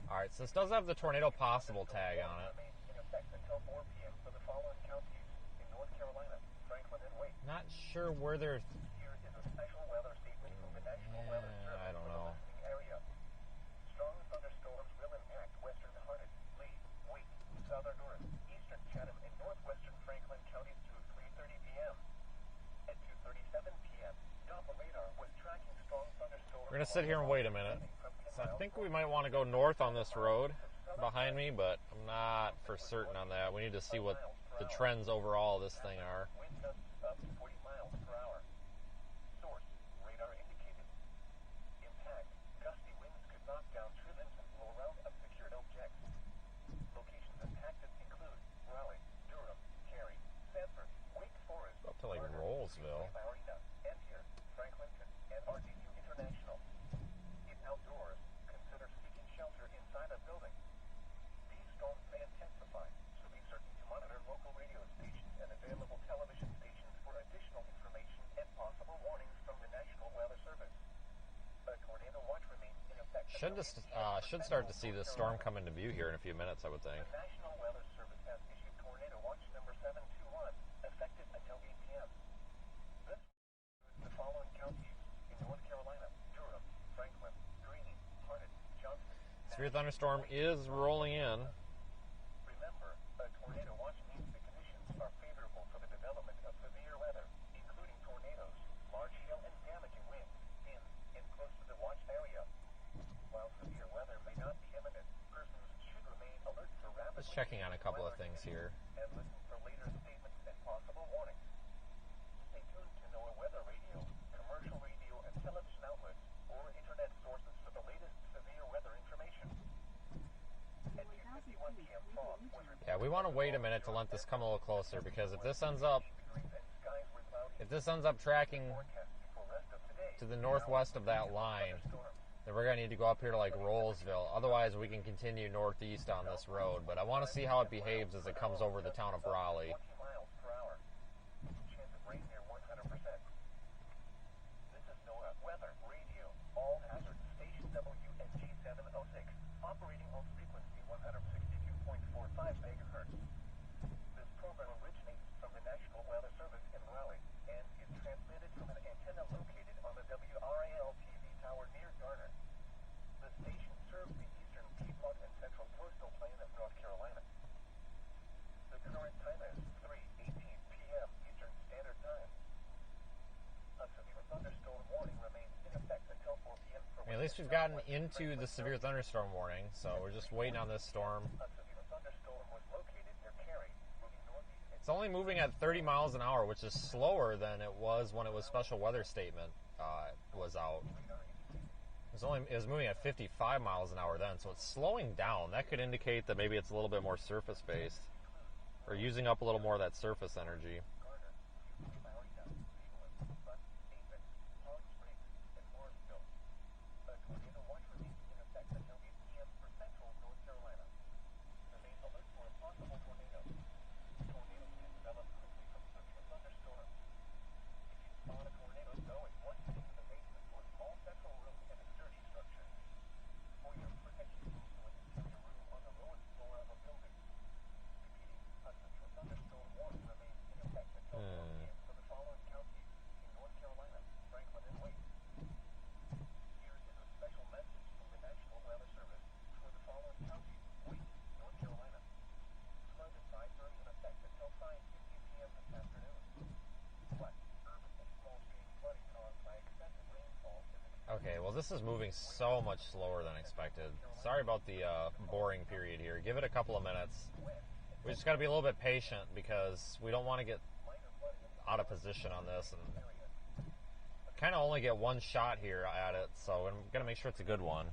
Alright, so this does have the tornado possible tag on it. Remains in effect until 4 p.m. for the following counties in North Carolina, Franklin, and Wake. Not sure where they're... Here is a special weather statement from the National Weather Service I don't for the know. listening area. Strong thunderstorms will impact western Harnett, Lee, Wake, southern North, eastern Chatham, and northwestern Franklin counties through 3:30 p.m. At 2:37 p.m., Doppler radar was tracking strong thunderstorms. We're going to sit here and wait a minute. So I think we might want to go north on this road behind me, but I'm not for certain on that. We need to see what the trends overall of this thing are. Wind gusts up to 40 miles per hour. Source, radar indicated. Impact, gusty winds could knock down tree limbs and blow around unsecured objects. Locations impacted include Raleigh, Durham, Cary, Sanford, Wake Forest, Up to like Garner, Rolesville. Marina, Antier, Franklinton, and RDU International. If outdoors, consider seeking shelter inside a building. These storms may intensify, so be certain to monitor local radio stations and available television stations for additional information and possible warnings from the National Weather Service. A tornado watch remains in effect. Should start to see this storm come into view here in a few minutes, I would think. The National Weather Service has issued tornado watch number 721, effective until 8 p.m. This includes the following counties in North Carolina: Durham, Franklin, Greene, Harnett, Johnston. Severe thunderstorm is rolling in. Remember, a tornado watch means the conditions are favorable for the development of severe weather, including tornadoes, large hail, and damaging winds in and close to the watch area. While severe weather may not be imminent, persons should remain alert for rapid Just checking on a couple of things here. and listen for later statements and possible warnings. Stay tuned to NOAA Weather Radio, commercial radio and television outlets, or internet sources for the latest severe weather information. At 2:51 p.m. fog was reported. Yeah, we want to wait a minute to let this come a little closer, because if this ends up tracking Forecasted for rest of today. to the northwest of that line, then we're going to need to go up here to like Rolesville. Otherwise, we can continue northeast on this road. But I want to see how it behaves as it comes over the town of Raleigh. 20 miles per hour. Chance of rain near 100%. This is NOAA Weather Radio. All hazard station WNG 706, operating on frequency 162.45 megahertz. This program originates from the National Weather Service in Raleigh and is transmitted from an antenna located on the WRAL TV tower near Garner. The station serves the eastern Piedmont and central coastal plain of North Carolina. The current time is 3:18 p.m. Eastern Standard Time. A severe thunderstorm warning remains in effect until 4 p.m. I mean, at least we've gotten into the severe thunderstorm warning, so we're just waiting on this storm. A severe thunderstorm was located near Cary, moving northeast. It's only moving at 30 miles an hour, which is slower than it was when it was special weather statement was out. It was moving at 55 miles an hour then, so it's slowing down. That could indicate that maybe it's a little bit more surface based, or using up a little more of that surface energy. Okay, well this is moving so much slower than expected. Sorry about the boring period here. Give it a couple of minutes. We just got to be a little bit patient because we don't want to get out of position on this, and kind of only get one shot here at it, so I'm going to make sure it's a good one.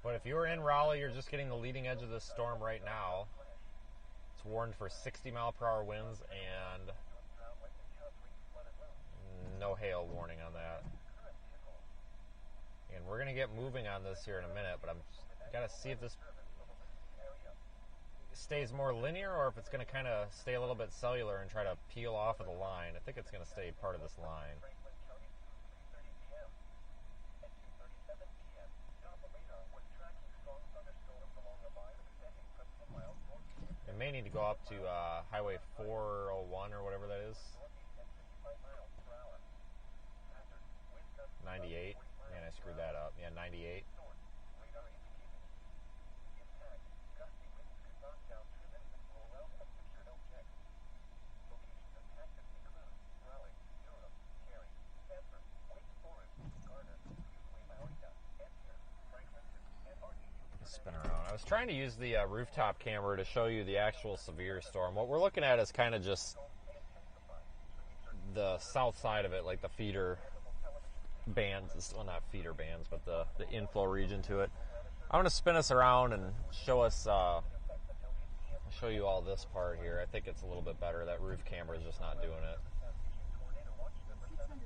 But if you were in Raleigh, you're just getting the leading edge of this storm right now. It's warned for 60-mile-per-hour winds and no hail warning on that. And we're going to get moving on this here in a minute, but I'm got to see if this stays more linear or if it's going to kind of stay a little bit cellular and try to peel off of the line. I think it's going to stay part of this line. It may need to go up to Highway 401 or whatever that is. 98. Man, I screwed that up. Yeah, 98. Spin around. I was trying to use the rooftop camera to show you the actual severe storm. What we're looking at is kind of just the south side of it, like the feeder bands. Well, not feeder bands, but the inflow region to it. I want to spin us around and show us. Show you all this part here. I think it's a little bit better. That roof camera is just not doing it. 600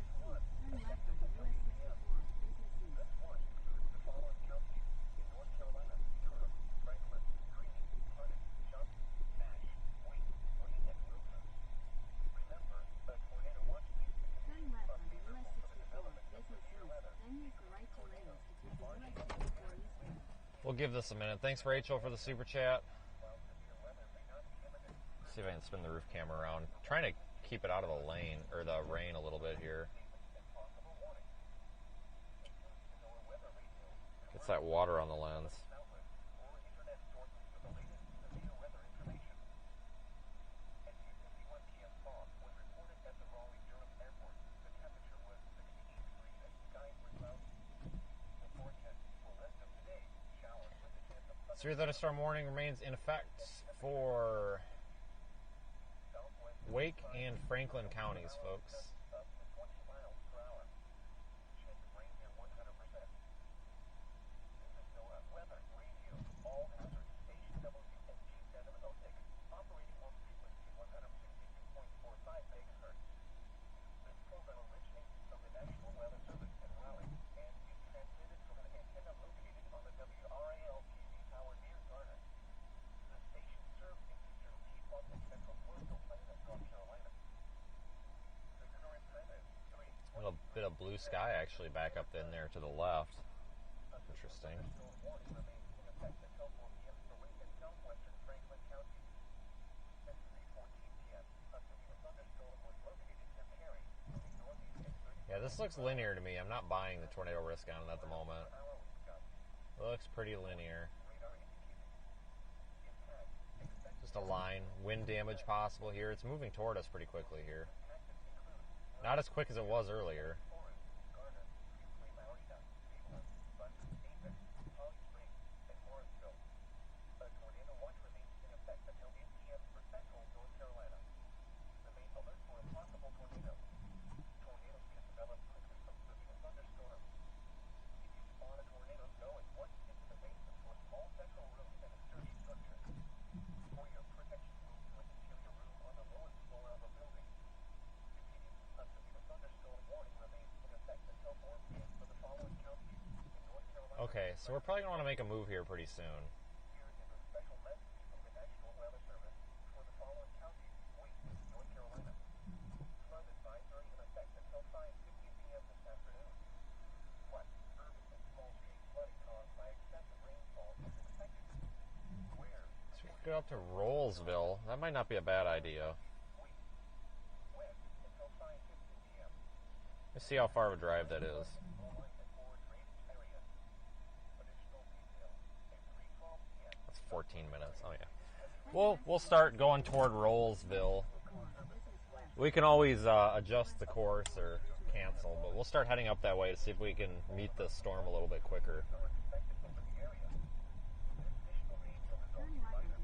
feet, turn left onto US 64, facing east. Turn left onto US 64, business east, then use the right 2 lanes to take the US 64 eastbound. We'll give this a minute. Thanks, Rachel, for the super chat. See if I can spin the roof camera around. Trying to keep it out of the lane or the rain a little bit here. Gets that water on the lens. Severe thunderstorm warning remains in effect for Wake and Franklin counties, folks. A little bit of blue sky actually back up in there to the left. Interesting. Yeah, this looks linear to me. I'm not buying the tornado risk on it at the moment. It looks pretty linear. Just a line. Wind damage possible here. It's moving toward us pretty quickly here. Not as quick as it was earlier. Okay, so we're probably going to want to make a move here pretty soon. So we could go up to Rollsville. That might not be a bad idea. Let's see how far of a drive that is. That's 14 minutes. Oh, yeah. We'll start going toward Rollsville. We can always adjust the course or cancel, but we'll start heading up that way to see if we can meet the storm a little bit quicker. Turn right onto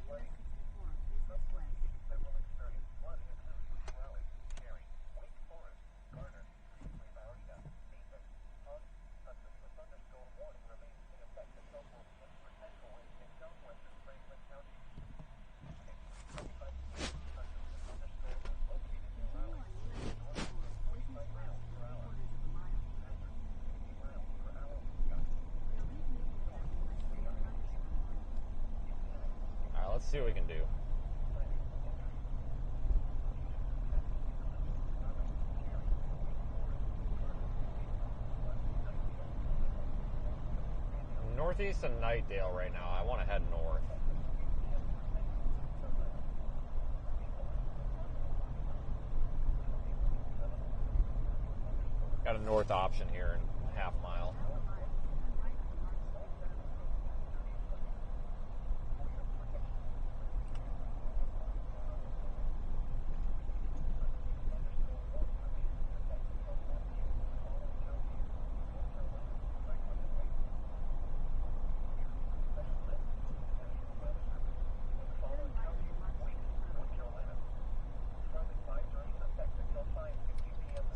US 64, business west. see what we can do. Northeast of Nightdale right now. I want to head north. Got a north option here in half mile.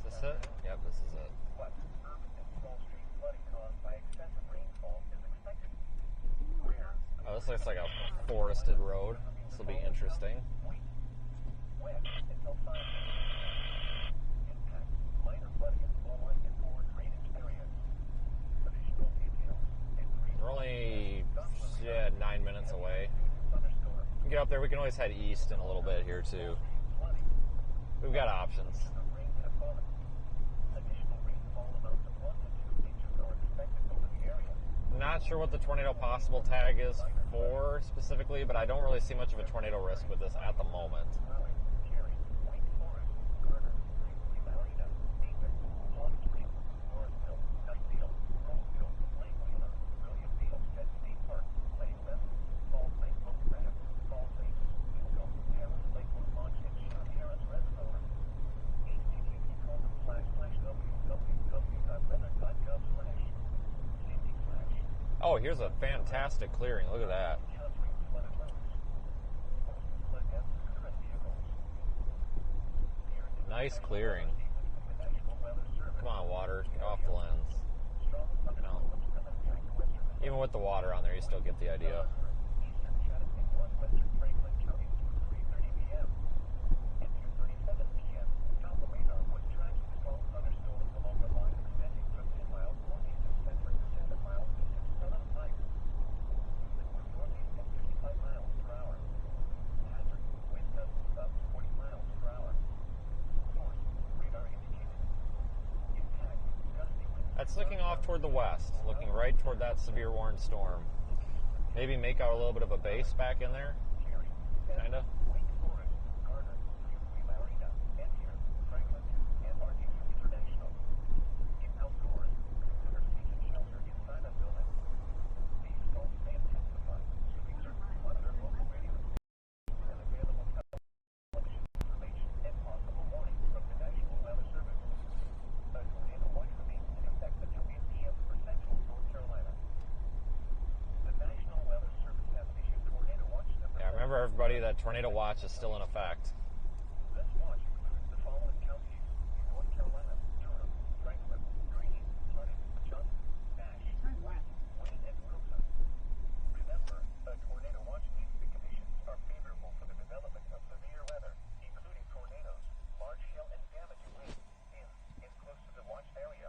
Is this it? Yep, this is it. Oh, this looks like a forested road. This will be interesting. We're only 9 minutes away. We can get up there. We can always head east in a little bit here too. We've got options. Not sure what the tornado possible tag is for specifically, but I don't really see much of a tornado risk with this at the moment. Oh, here's a fantastic clearing. Look at that. Nice clearing. Come on, water. Get off the lens. No. Even with the water on there, you still get the idea. That's looking off toward the west, looking right toward that severe warning storm. Maybe make out a little bit of a base back in there, kind of. Remember, everybody, that tornado watch is still in effect. This watch includes the following counties: North Carolina, Durham, Franklin, Greene, Hardin, Johnson, Nash, Wayne, and Wilson. Remember, a tornado watch means the conditions are favorable for the development of severe weather, including tornadoes, large hail, and damaging winds in and close to the watch area.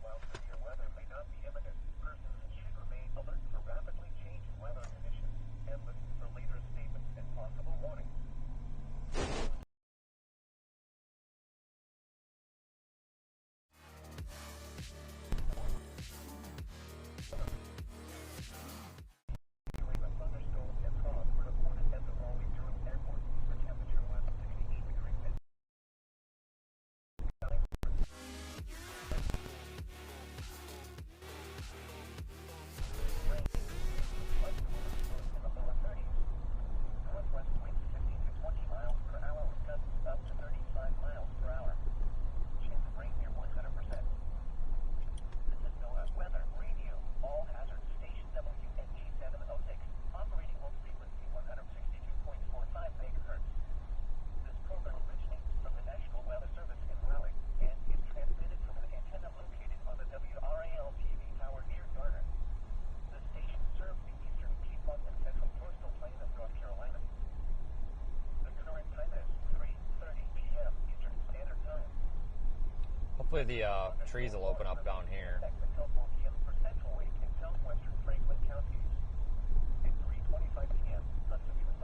While severe weather may not be imminent, persons should remain alert for rapidly changing weather conditions and listen for later statements and possible warnings. Thunderstorms and fog were reported at the Raleigh Durham Airport, where temperature was 68 degrees Celsius. Northwest winds 15 to 20 miles per hour with gusts up to 35 miles per hour. Chance of rain near 100%. This is NOAA Weather Radio. All hazards. Station WNG 706. Operating low frequency 162.45 megahertz. This program originates from the National Weather Service in Raleigh and is transmitted from an antenna located on the WRAL TV tower near Garner. The station serves the eastern Piedmont and central coastal plain of North Carolina. The current time is 3:30 p.m. Eastern Standard Time. Hopefully the trees will open up down here. Until 4 p.m. for central wake in southwestern Franklin counties. At 3:25 p.m. on Severe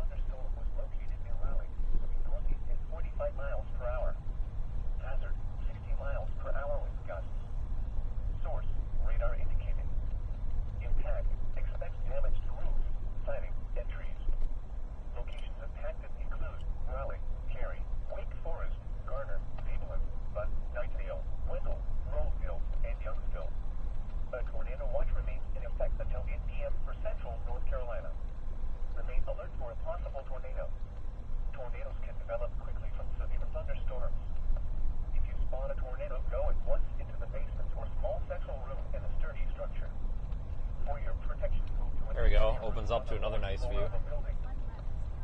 opens up to another nice view.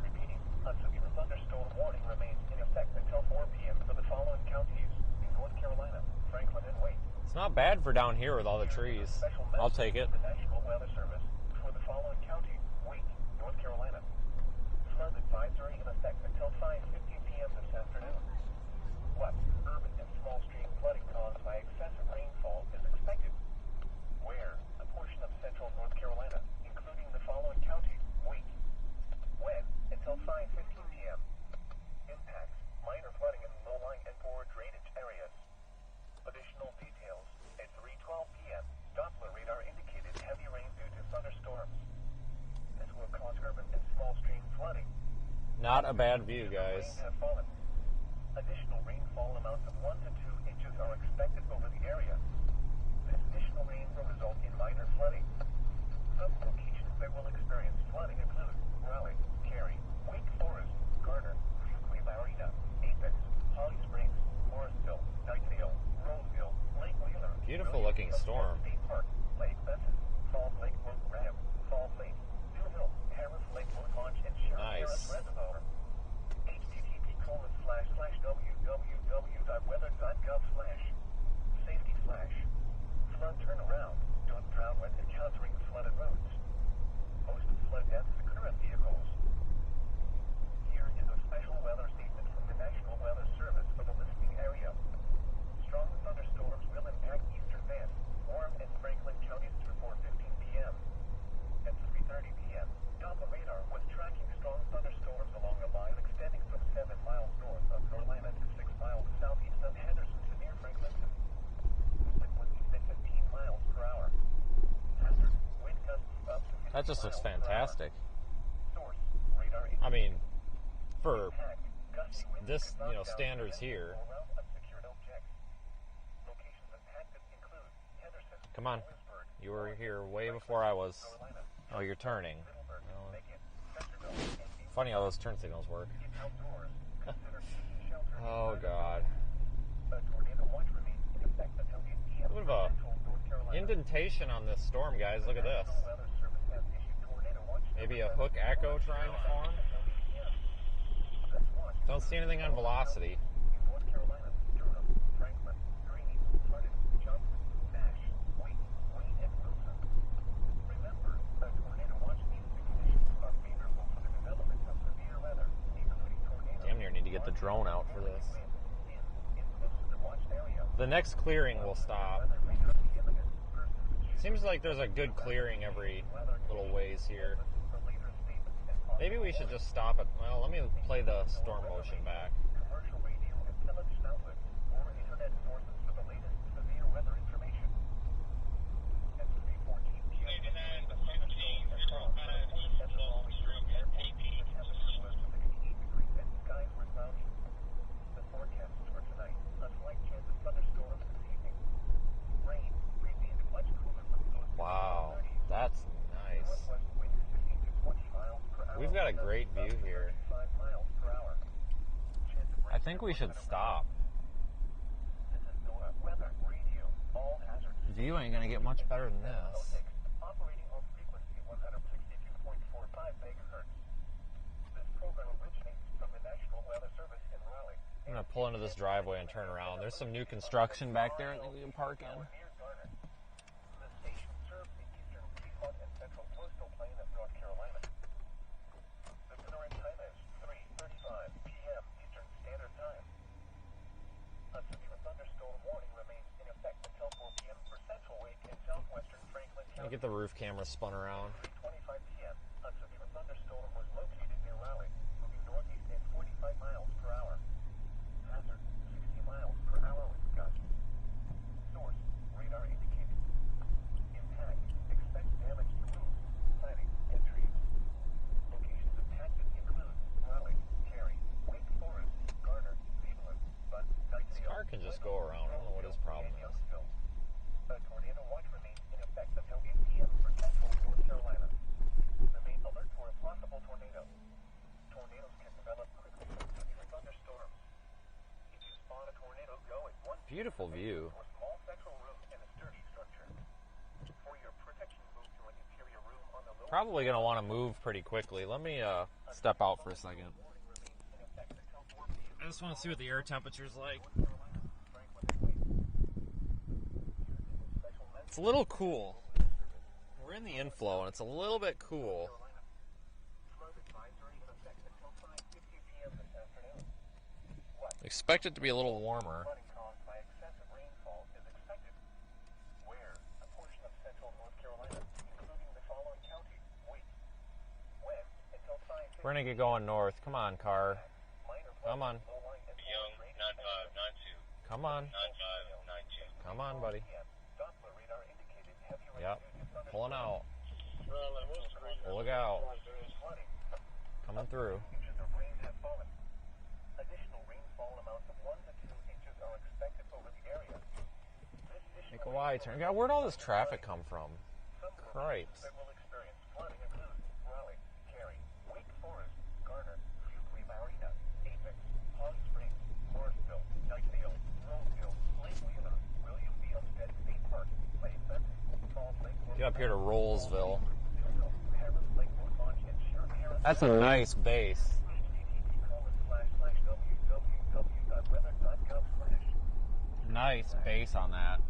Repeating, a severe thunderstorm warning remains in effect until 4 p.m. for the following counties in North Carolina, Franklin, and Waelti. It's not bad for down here with all the trees. I'll take it. The National Weather Service for the following counties, Waelti, North Carolina. Flood advisory in effect until 5:50 p.m. this afternoon. What urban and small stream flooding caused by excessive rainfall is expected? Where? A portion of central North Carolina, including the following counties, Waelti. When? Until 5:15 p.m. Impacts: minor flooding in low-lying and poor drainage areas. Additional details: at 3:12 p.m., Doppler radar indicated heavy rain due to thunderstorms. This will cause urban and small stream flooding. Not a bad view, guys. Rain have fallen. Additional rainfall amounts of 1 to 2 inches are expected over the area. This additional rain will result in minor flooding. Some locations that will experience flooding include Raleigh, Cary, Wake Forest, Garner, Fuquay Larina, Apex, Holly Springs, Morrisville, Knightsville, Roseville, Lake Wheeler, Beautiful looking storm. State Park, Lake Benson, Falls Lake, Road Graham, Falls Lake, New Hill, Harris Lake, Road Launch, and Sheriff Harris Nice. Reservoir. http://www.weather.gov/safety/. Flood turnaround. Don't drown when encountering flooded roads. Most flood deaths occur in vehicles. Here is a special weather statement from the National Weather Service for the listening area. Strong thunderstorms will impact eastern Van, Warren, and Franklin counties through 4:15 p.m. At 3:30 p.m., Doppler radar was tracking strong thunderstorms along a line extending from 7 miles north of Carolina to 6 miles southeast of Henderson to near Franklinton. Movement was even 15 miles per hour. Hazard: wind gusts up to 50 That just looks miles per hour. fantastic. Source: radar. I mean, for Impact: gusty winds this, could knock down standards cement here. or around unsecured objects. Locations impacted include Henderson, Come on. Lewisburg, You were here way before I was. Carolina, Oh, you're turning. Middleburg, No. Macon, Centerville, and Funny how those turn signals work. Get outdoors. Consider taking shelter. Oh, God. A tornado watch remains in effect until 8 p.m. A bit of a Central North Carolina. indentation on this storm, guys. Look at this. National Weather Service has issued tornado watch Maybe a hook echo trying to form. until 8 p.m. This watch Don't see anything on velocity. in North Carolina, Durham, Franklin, Greene, Hardin, Johnson, Nash, Wheat, Wayne, and Wilson. Remember, a tornado watch means the conditions are favorable for the development of severe weather, including tornadoes. Damn near need to get the drone out for this. In close to the watched area. The next clearing will stop. Weather may not be imminent. Persons Seems like there's a good clearing every little ways here. for later statements and possible Maybe we should just stop it. Well, let me play the storm motion back. commercial radio and television outlets or internet sources for the latest severe weather information. At 3:14 p.m. 89 to 1505 East Long Street at AP. The temperature was 68 degrees and skies were cloudy. The forecast for tonight: a slight chance of thunderstorms this evening. Rain remained much cooler but close to Wow, 30s. that's nice. Northwest winds 15 to 20 miles per hour. We've got a great view here. 35 miles per hour. Chance of rain I think we should stop. This is NOAA Weather Radio. All hazards. View ain't gonna get much better than this. Operating on frequency 162.45 megahertz. This program originates from the National Weather Service in Raleigh. I'm gonna pull into this driveway and turn around. There's some new construction back there I think we can park in. Near Garner. The station serves the eastern Piedmont and central coastal plain of North Carolina. The current time is 3:35 p.m. Eastern Standard Time. A severe thunderstorm warning remains in effect until 4 p.m. for central Wake and southwestern Franklin Let me County. get the roof camera spun around. 3:25 p.m. A severe thunderstorm was located near Raleigh, moving northeast at 45 miles per hour. Hazard: 60 miles per hour with gusts. Source: radar indicated. Impact: expect damage to roofs, siding, and trees. Locations impacted include Raleigh, Cary, Wake Forest, Garner, Cleveland, Butte, Knightsville. Car can just go around. I don't know what his problem and is. Youngsville. A tornado watch remains in effect until 8 p.m. for central North Carolina. Remain alert for a possible tornado. Tornadoes can develop quickly from severe thunderstorms. If you spot a tornado, go at once Beautiful view. to a small central room and a sturdy structure. For your protection, move to an interior room on the lower probably going to want to move pretty quickly. Let me step out for a second. I just want to see what the air temperature's like. It's a little cool. We're in the inflow, and it's a little bit cool. Expect it to be a little warmer. We're going to get going north. Come on, car. Come on. Young 9592. Come on. 9592. Come on, buddy. Yep. Pulling out. Look out. Coming through. Make a wide turn. God, where'd all this traffic come from? Cripes. Get up here to Rollsville. That's a nice base. Nice base on that.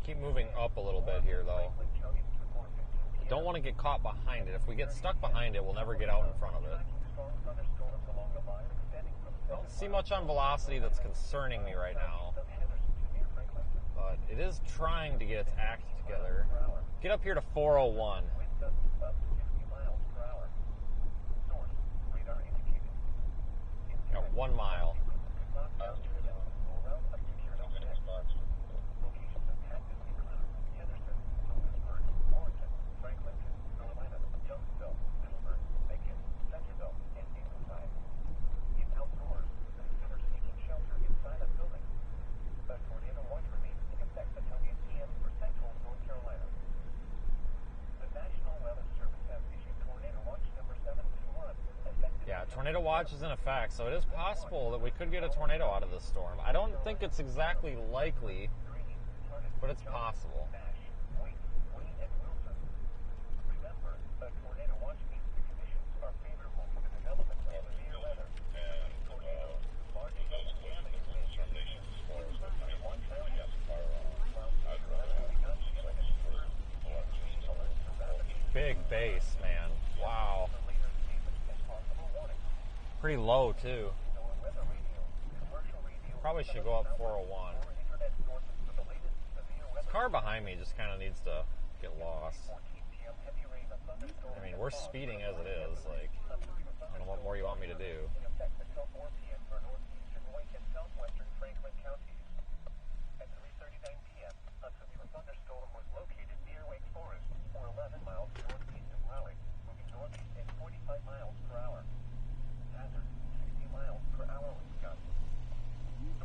Keep moving up a little bit here, though. Don't want to get caught behind it. If we get stuck behind it, we'll never get out in front of it. I don't see much on velocity that's concerning me right now. But it is trying to get its act together. Get up here to 401. Got 1 mile. Tornado watch is in effect, so it is possible that we could get a tornado out of this storm. I don't think it's exactly likely, but it's possible. Big base, man. Wow. Pretty low, too. Probably should go up 401. This car behind me just kind of needs to get lost. I mean, we're speeding as it is. Like, I don't know what more you want me to do.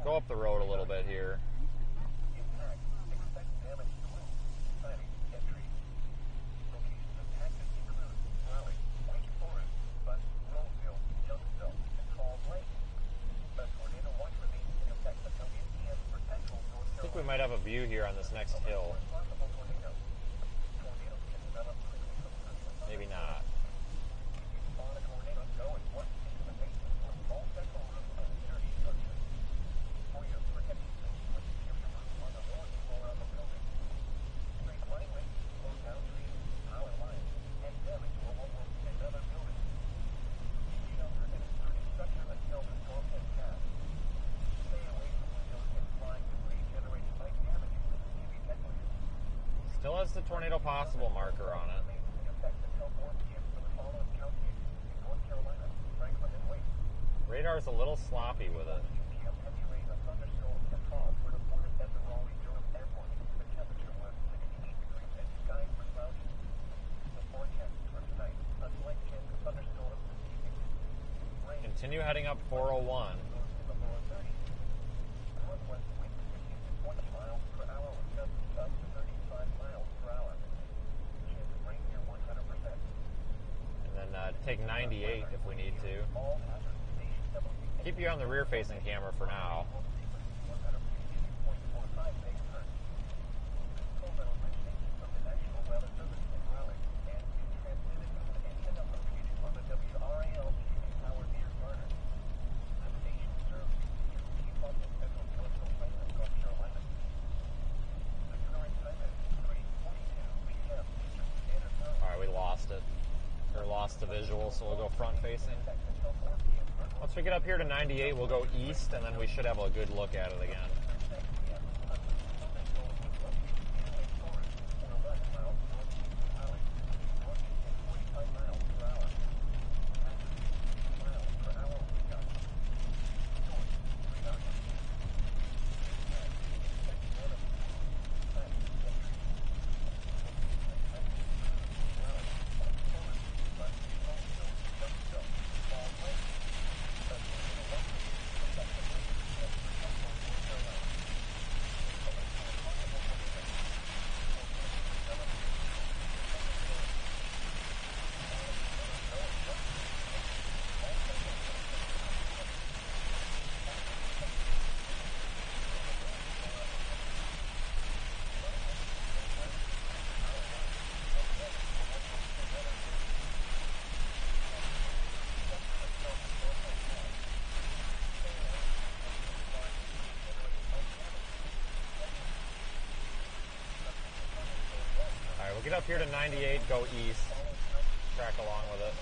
Go up the road a little bit here. I think we might have a view here on this next hill. Maybe not. Still has the tornado possible marker on it. Radar's a little sloppy with it. Continue heading up 401. And then take 98 if we need to. Keep you on the rear-facing camera for now. Alright, we lost it. Or lost the visual, so we'll go front-facing. Once we get up here to 98, we'll go east, and then we should have a good look at it again. We'll get up here to 98, go east, track along with it.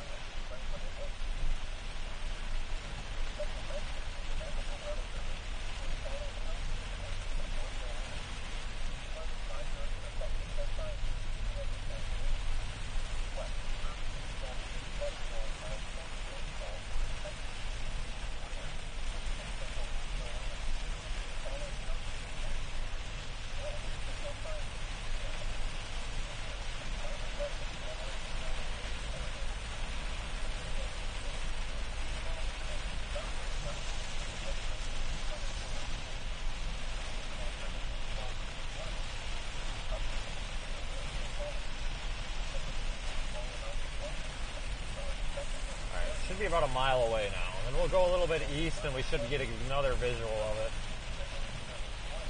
Should be about a mile away now. And then we'll go a little bit east and we should get another visual of it.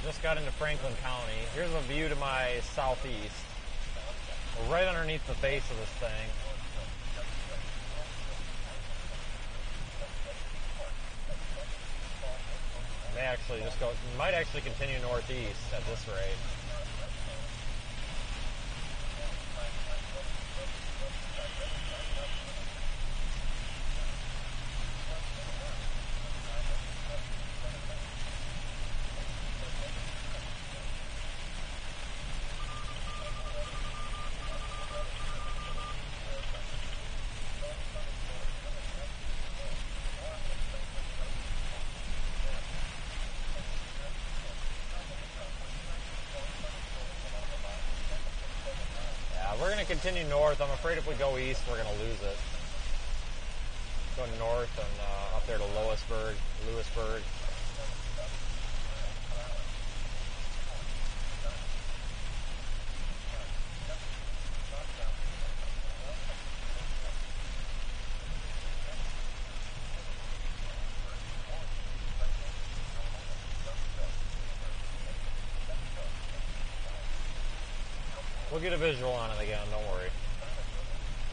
Just got into Franklin County. Here's a view to my southeast. We're right underneath the base of this thing. May actually just go, might actually continue northeast at this rate. We're going to continue north. I'm afraid if we go east, we're going to lose it. Go north and up there to Lewisburg. We'll get a visual on it again, don't worry.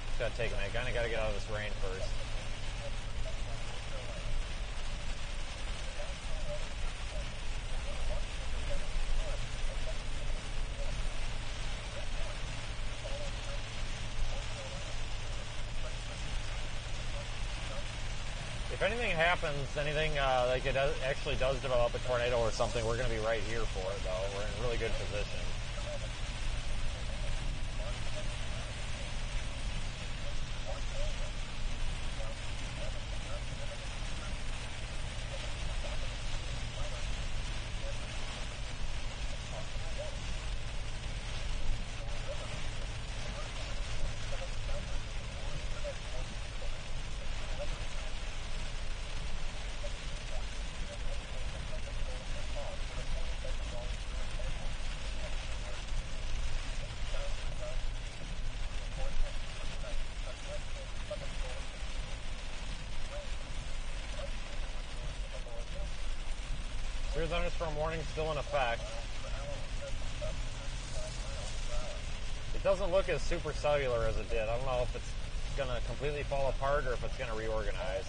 Just gotta take a minute. Kinda gotta get out of this rain first. If anything happens, like it actually does develop a tornado or something, we're gonna be right here for it though. We're in a really good position. Severe thunderstorm warning still in effect. It doesn't look as super cellular as it did. I don't know if it's going to completely fall apart or if it's going to reorganize.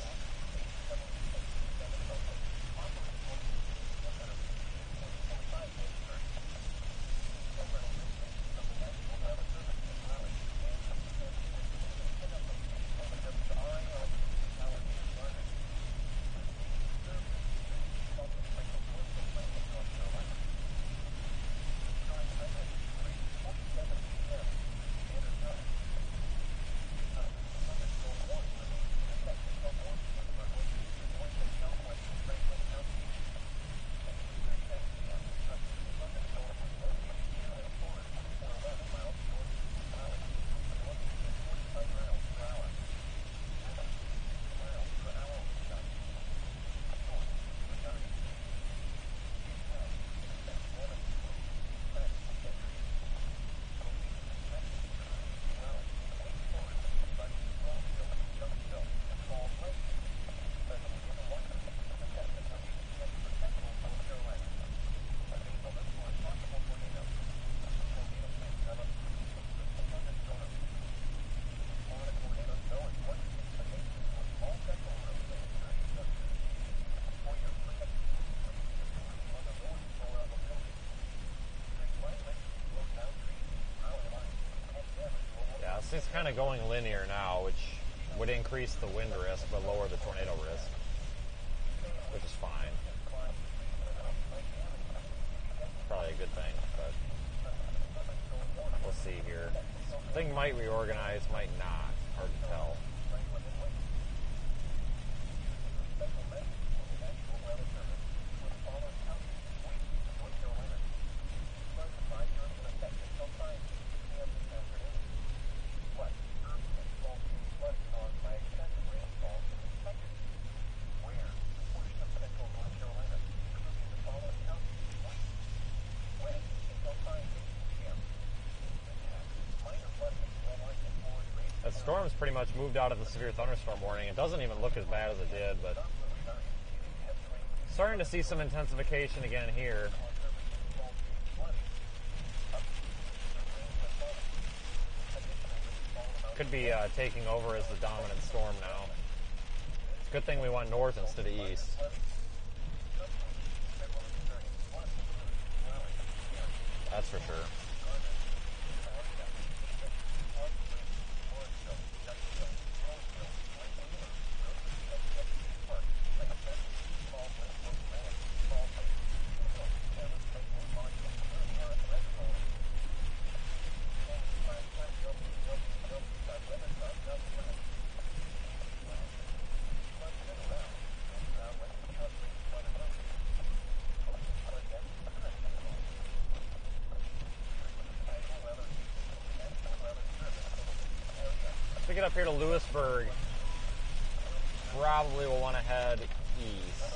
It's kind of going linear now, which would increase the wind risk but lower the tornado risk, which is fine. Probably a good thing, but we'll see here. Thing might reorganize, might not. Hard to tell. Storm's pretty much moved out of the severe thunderstorm warning. It doesn't even look as bad as it did, but starting to see some intensification again here. Could be taking over as the dominant storm now. It's a good thing we went north instead of east. That's for sure. Get up here to Lewisburg, probably will want to head east.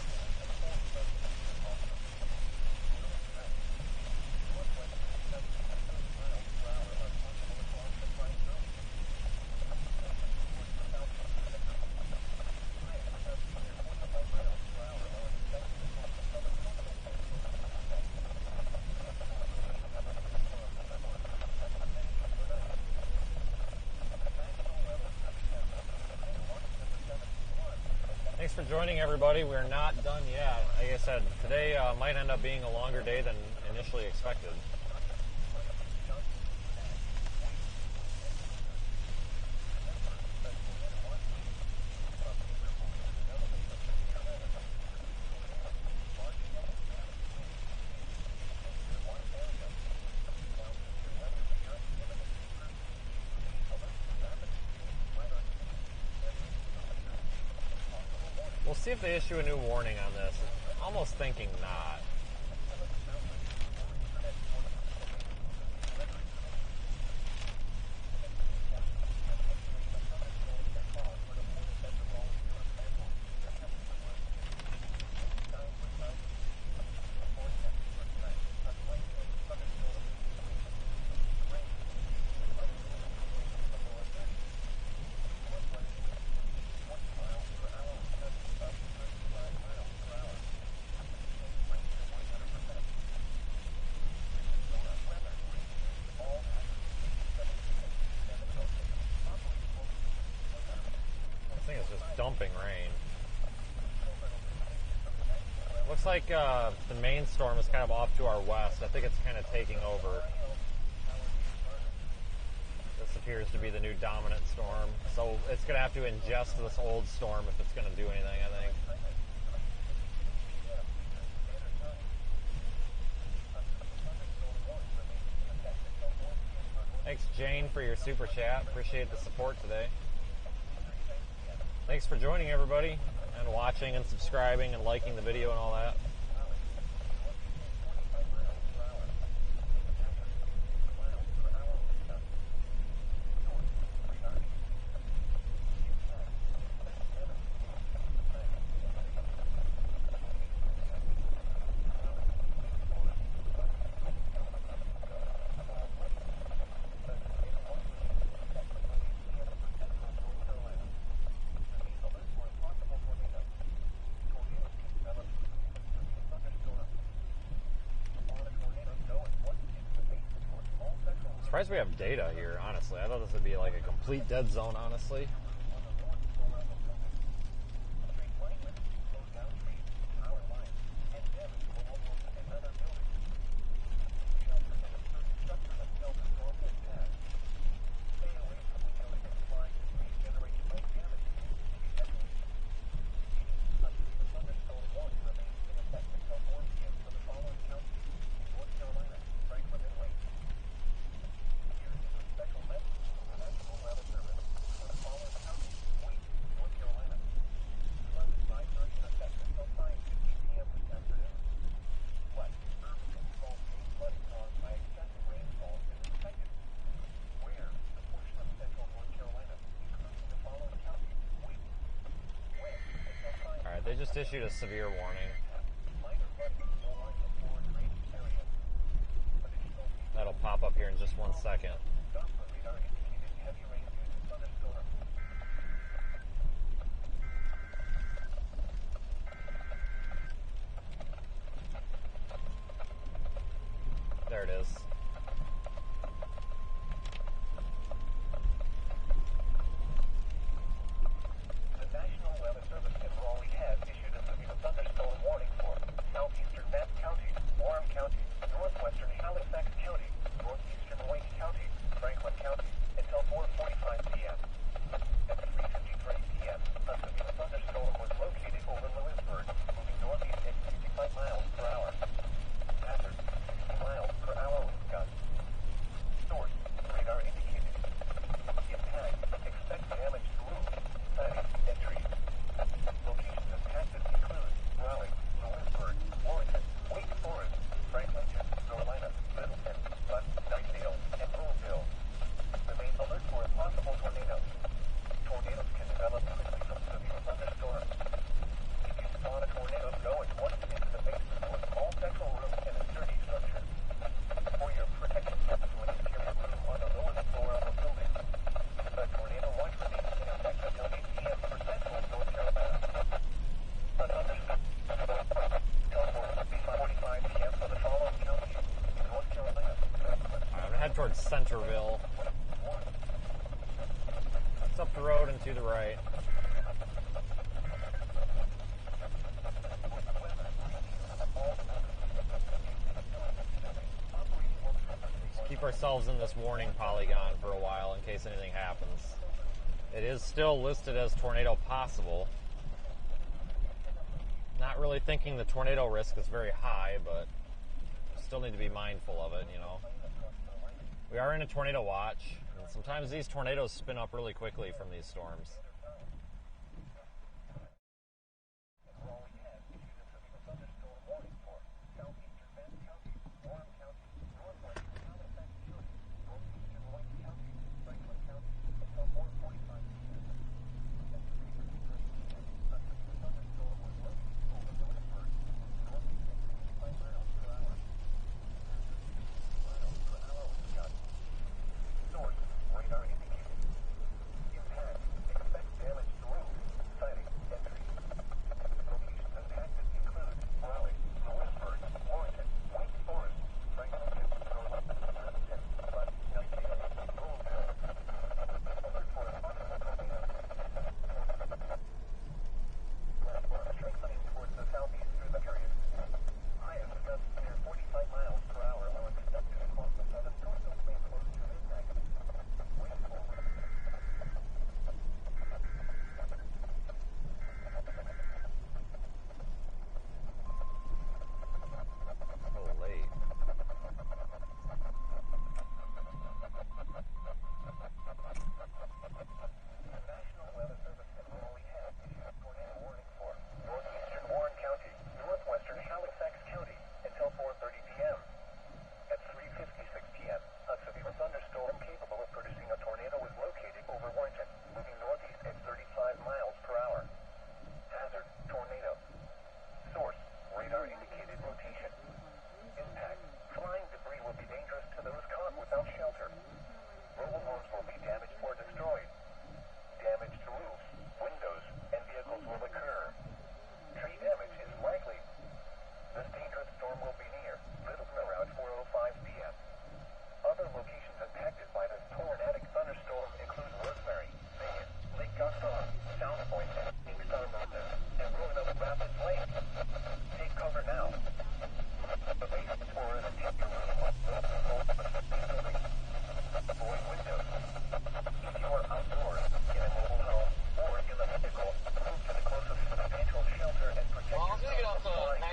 Thanks for joining, everybody. We're not done yet. Like I said, today might end up being a longer day than initially expected. We'll see if they issue a new warning on this. I'm almost thinking not. dumping rain. Looks like the main storm is kind of off to our west. I think it's kind of taking over. This appears to be the new dominant storm. So it's going to have to ingest this old storm if it's going to do anything, I think. Thanks, Jane, for your super chat. Appreciate the support today. Thanks for joining, everybody, and watching and subscribing and liking the video and all that. Surprised we have data here, honestly. I thought this would be like a complete dead zone, honestly. They just issued a severe warning. That'll pop up here in just 1 second. There it is. Towards Centerville. It's up the road and to the right. Let's keep ourselves in this warning polygon for a while in case anything happens. It is still listed as tornado possible. Not really thinking the tornado risk is very high, but still need to be mindful of it, you know. We are in a tornado watch, and sometimes these tornadoes spin up really quickly from these storms.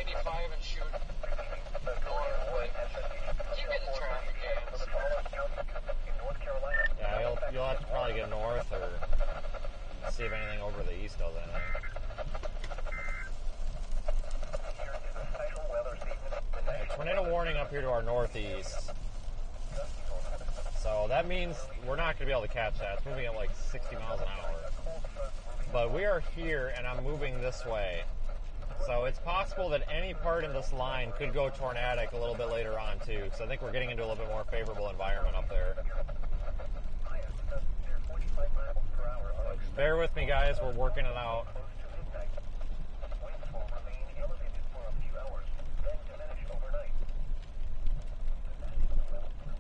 95 and shoot north, but keep getting traffic jams. Yeah, you'll have to probably get north or see if anything over the east does anything. Yeah, tornado warning up here to our northeast. So that means we're not going to be able to catch that. It's moving at like 60 miles an hour. But we are here, and I'm moving this way. So it's possible that any part in this line could go tornadic a little bit later on, too. So I think we're getting into a little bit more favorable environment up there. So just bear with me, guys. We're working it out.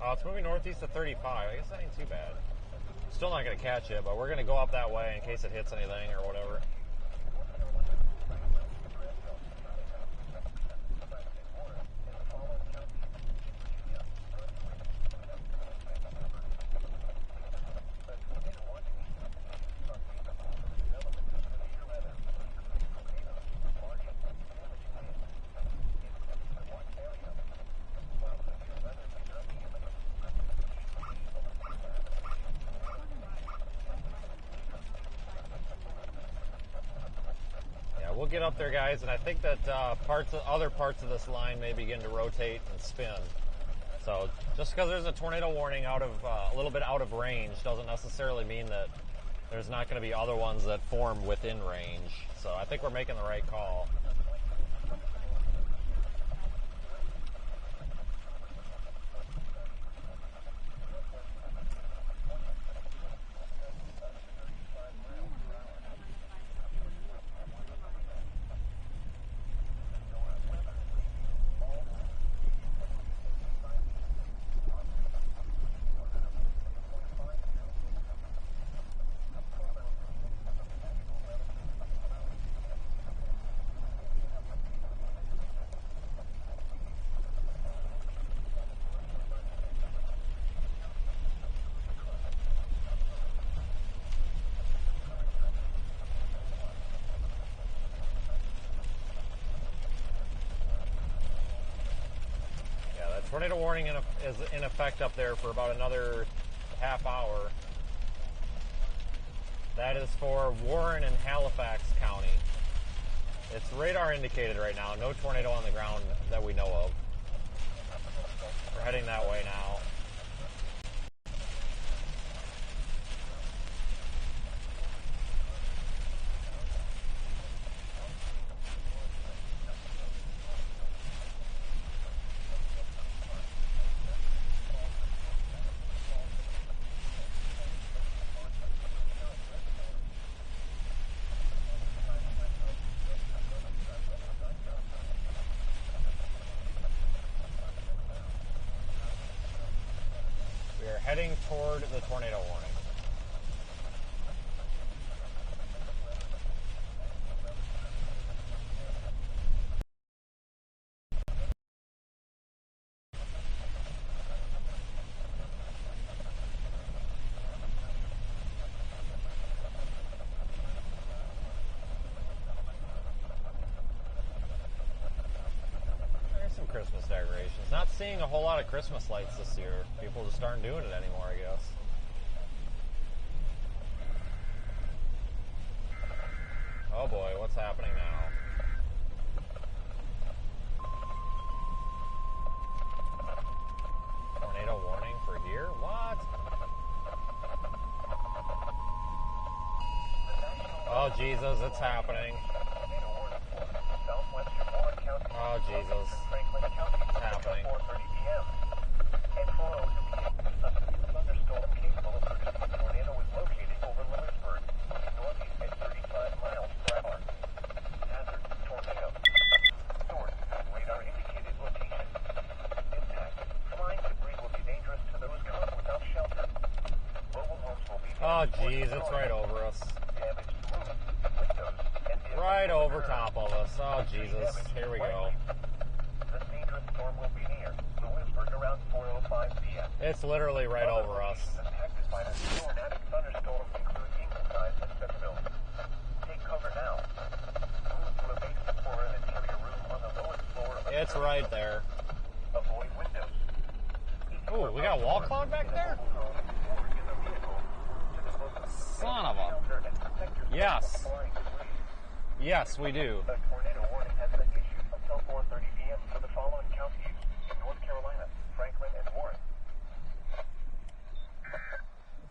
Oh, it's moving northeast to 35. I guess that ain't too bad. Still not going to catch it, but we're going to go up that way in case it hits anything or whatever. We'll get up there, guys, and I think that other parts of this line may begin to rotate and spin. So just because there's a tornado warning out of a little bit out of range doesn't necessarily mean that there's not going to be other ones that form within range. So I think we're making the right call. Tornado warning is in effect up there for about another half hour. That is for Warren and Halifax County. It's radar indicated right now. No tornado on the ground that we know of. We're heading that way now. Heading toward the tornado warning. Christmas decorations. Not seeing a whole lot of Christmas lights this year. People just aren't doing it anymore, I guess. Oh boy, what's happening now? Tornado warning for here? What? Oh Jesus, it's happening. Oh Jesus. It's happening. Oh geez, it's right over us. Right over top of us. Oh Jesus, here we go. It's literally right over us. Take cover now. Move to a base for an interior room on the lowest It's right there. Avoid windows. Ooh, we got a wall cloud back there? Son of a... Yes. Yes, we do. A tornado warning has been issued until 4:30 p.m. for the following counties in North Carolina, Franklin, and Warren.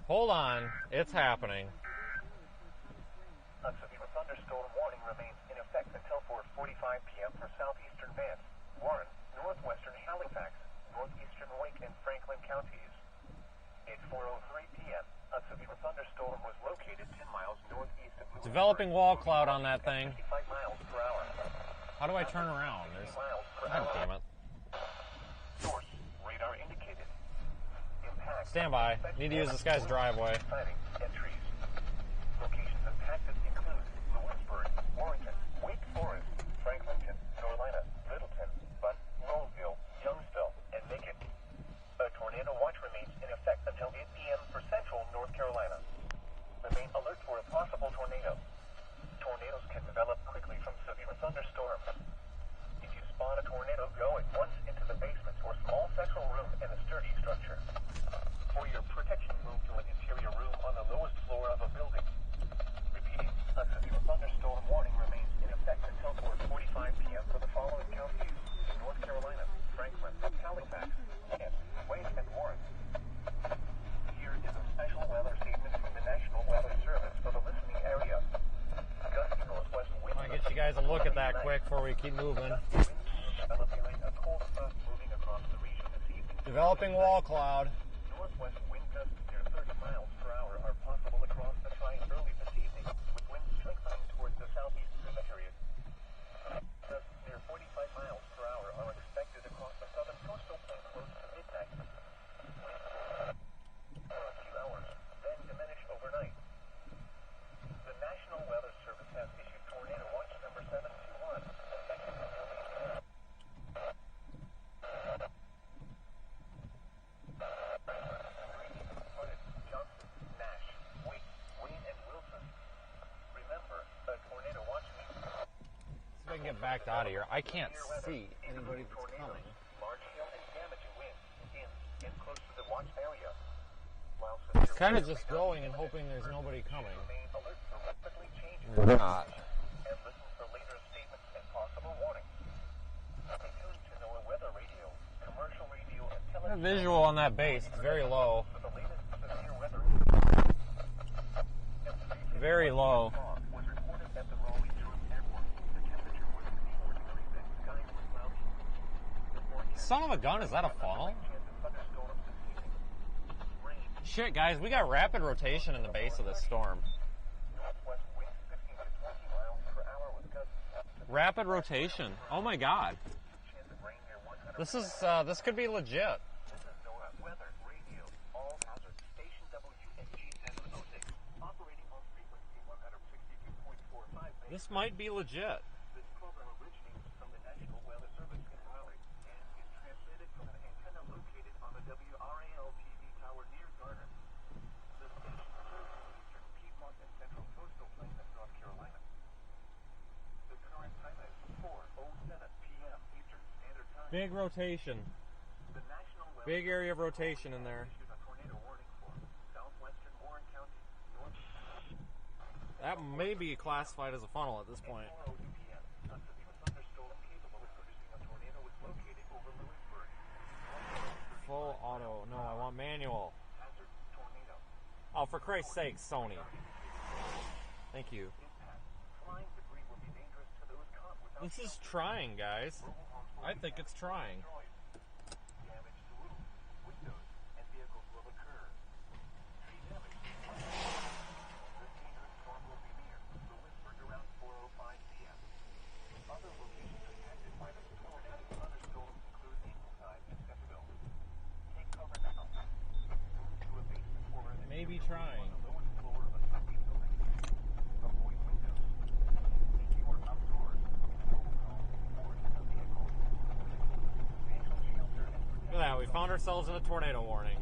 Hold on. It's happening. A severe thunderstorm warning remains in effect until 4:45 p.m. for southeastern Vance, Warren, northwestern Halifax, northeastern Wake, and Franklin counties. At 4:03 p.m., a severe thunderstorm was located 10 miles northeast of Lewisburg. Developing wall cloud on that thing. 55 miles per hour. How do I turn around? There's... God damn it. Source, radar indicated. Impact. Stand by. Need to use this guy's driveway. Sighting, entries. Locations impacted include Lewisburg, Warrington, Wake Forest, Franklinton, Norlina, Littleton, Butt, Rollville, Youngsville, and Macon. A tornado watch remains in effect until 8 p.m. for central North Carolina. Remain alert for a possible tornado. Tornadoes can develop quickly from severe thunderstorms. If you spot a tornado, go at once into the basement or small central room in a sturdy structure. For your protection, move to an interior room on the lowest floor of a building. Repeating, a severe thunderstorm warning remains in effect until 4:45 p.m. for the following counties in North Carolina, Franklin, Halifax, and Wake and Warren. Here is a special weather statement from the National Weather Service for the listening area. Gusty northwest winds. I'll get you guys a look at that quick before we keep moving. Developing wall cloud. Northwest wind gusts near 30 miles per hour are possible across the tri early this evening, with winds strengthening towards the southeast period. Gusts near 45 miles per hour are expected across the southern coastal plain close to midnight. For a few hours, then diminish overnight. The National Weather Service has issued tornado watch number 721, effective until 8 p.m. Johnson, Nash, Wake, Wayne, and Wilson. Remember, a tornado watch means See if I can get backed out of here. I can't see anybody that's coming. large hail and damaging winds in and close to the watch area. While It's kind of just going and hoping there's nobody coming. remain alert for rapidly changing We're not. and listen for later statements and possible warnings. Stay tuned to NOAA weather radio, commercial radio, and The television visual on that base is very low. for the latest severe weather. Very low. Was reported at the Raleigh airport. The temperature was 84 degrees and skies were cloudy. The forecast Son of a gun, is that a funnel? chance of thunderstorms this evening. Rain. Shit, guys, we got rapid rotation in the base of this storm. Northwest winds 15 to 20 miles per hour with gusts. Rapid rotation. Oh my god. Chance of rain near 100. This could be legit. This is NOAA weather radio. All hazards. Station WNG 706. Operating on frequency 162.45. This might be legit. This program originates from the National Weather Service in Raleigh and is transmitted from an antenna located on the WRAL TV tower near Garner. The station serves the eastern Piedmont and central coastal plain of North Carolina. The current time is 4:07 p.m. Eastern Standard Time. Big rotation. The National Weather Big area of rotation in there. issued a tornado warning for southwestern Warren County, north. That may be classified as a funnel at this point. 4:02 p.m. A severe thunderstorm capable of producing a tornado was located over Lewisburg. Full auto. No, I want manual. Hazard tornado. Oh, for Christ's sake, Sony. Thank you. Impact. Flying debris will be dangerous to those caught without This is trying, guys. I think it's trying. destroyed. Damage to roofs, windows, and vehicles will occur. Tree damage. This dangerous storm will be near Lewisburg around 4:05 p.m. Other locations affected by the storm and thunderstorms include Ingleside and Centerville. Take cover now. Move to a basement or an Maybe trying. on the lowest floor of a subway building. Avoid windows. If you are outdoors, mobile home, or in a vehicle. Vehicle shelter and Look at that. We found ourselves in a tornado warning.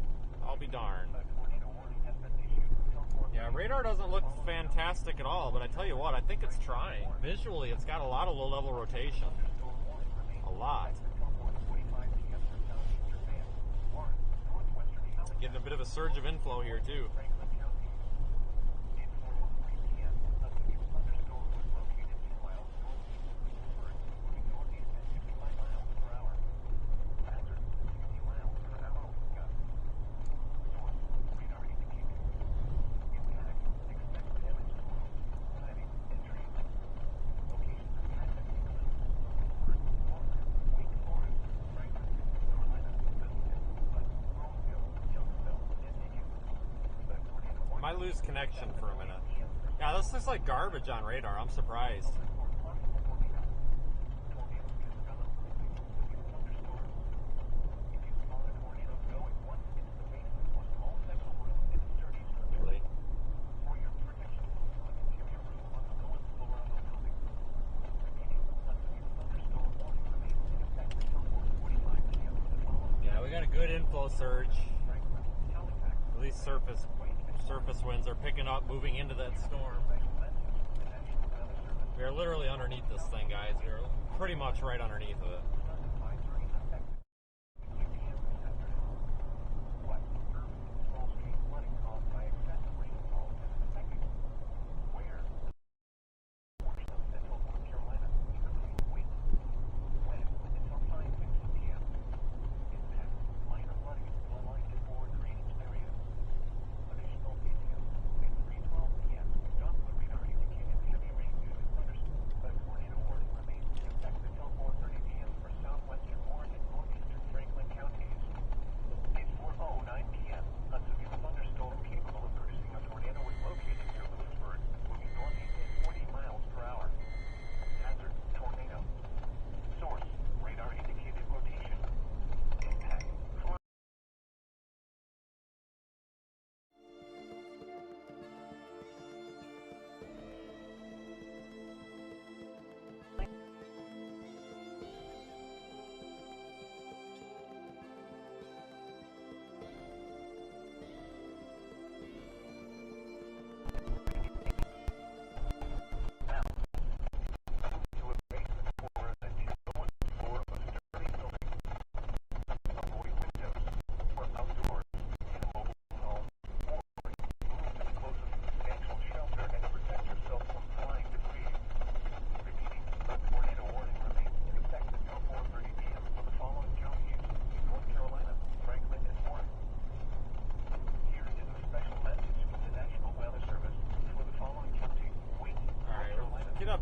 I'll be darned. a tornado warning has been issued until 4 Yeah, radar doesn't look fantastic at all, but I tell you what, I think it's trying. Visually, it's got a lot of low-level rotation. A lot. getting a bit of a surge of inflow here too. Franklin County. At 4:03 p.m., a severe thunderstorm was located 10 miles northeast of Lewisburg, moving northeast at 55 miles per hour. Hazard, 60 miles per hour with gusts. Source, radar indicated. Impact, expect damage to roads, siding, and trees. Locations of hazard include Lewisburg, Walker, Wake Forest, Franklin, North Carolina, Middleton, Bud, Roseville, Youngsville, and Inyo. The tornado I might lose connection for a minute. Yeah, this looks like garbage on radar. I'm surprised. Really? Yeah, we got a good inflow surge. At least surface winds are picking up, moving into that storm. We are literally underneath this thing, guys. We are pretty much right underneath of it.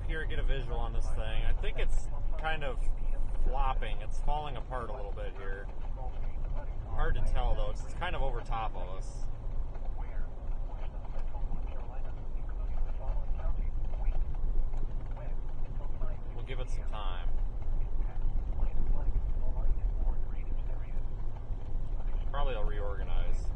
Here, get a visual on this thing. I think it's kind of flopping. It's falling apart a little bit here. Hard to tell though. It's kind of over top of us. We'll give it some time. Probably I'll reorganize.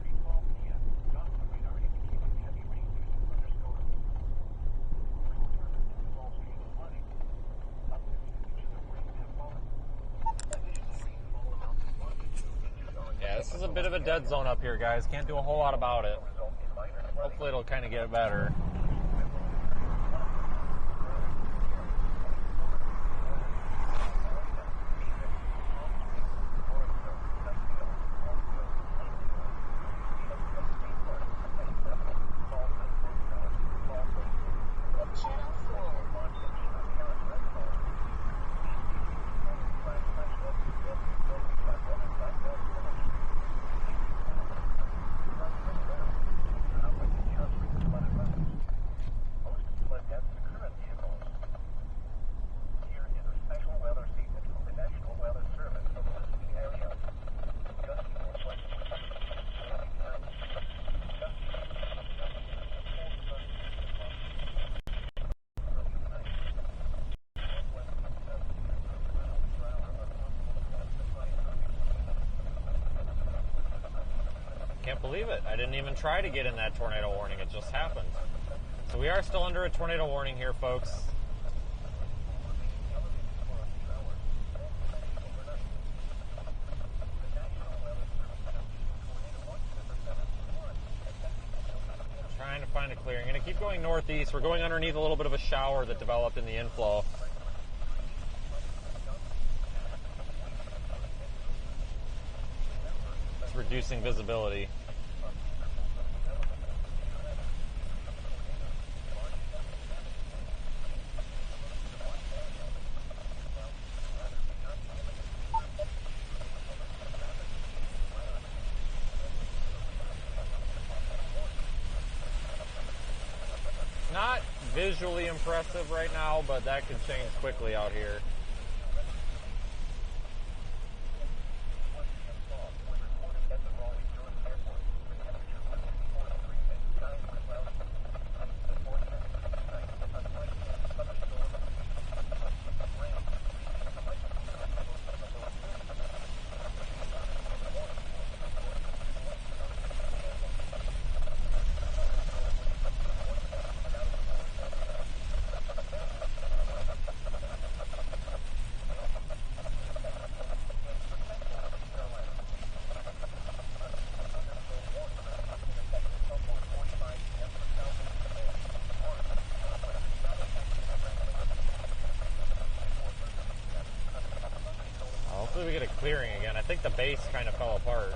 Yeah, this is a bit of a dead zone up here, guys. Can't do a whole lot about it. Hopefully it'll kind of get better. Can't believe it. I didn't even try to get in that tornado warning. It just happened. So we are still under a tornado warning here, folks. Trying to find a clearing. I'm going to keep going northeast. We're going underneath a little bit of a shower that developed in the inflow. It's reducing visibility. visually impressive right now, but that can change quickly out here. Hopefully we get a clearing again. I think the base kind of fell apart.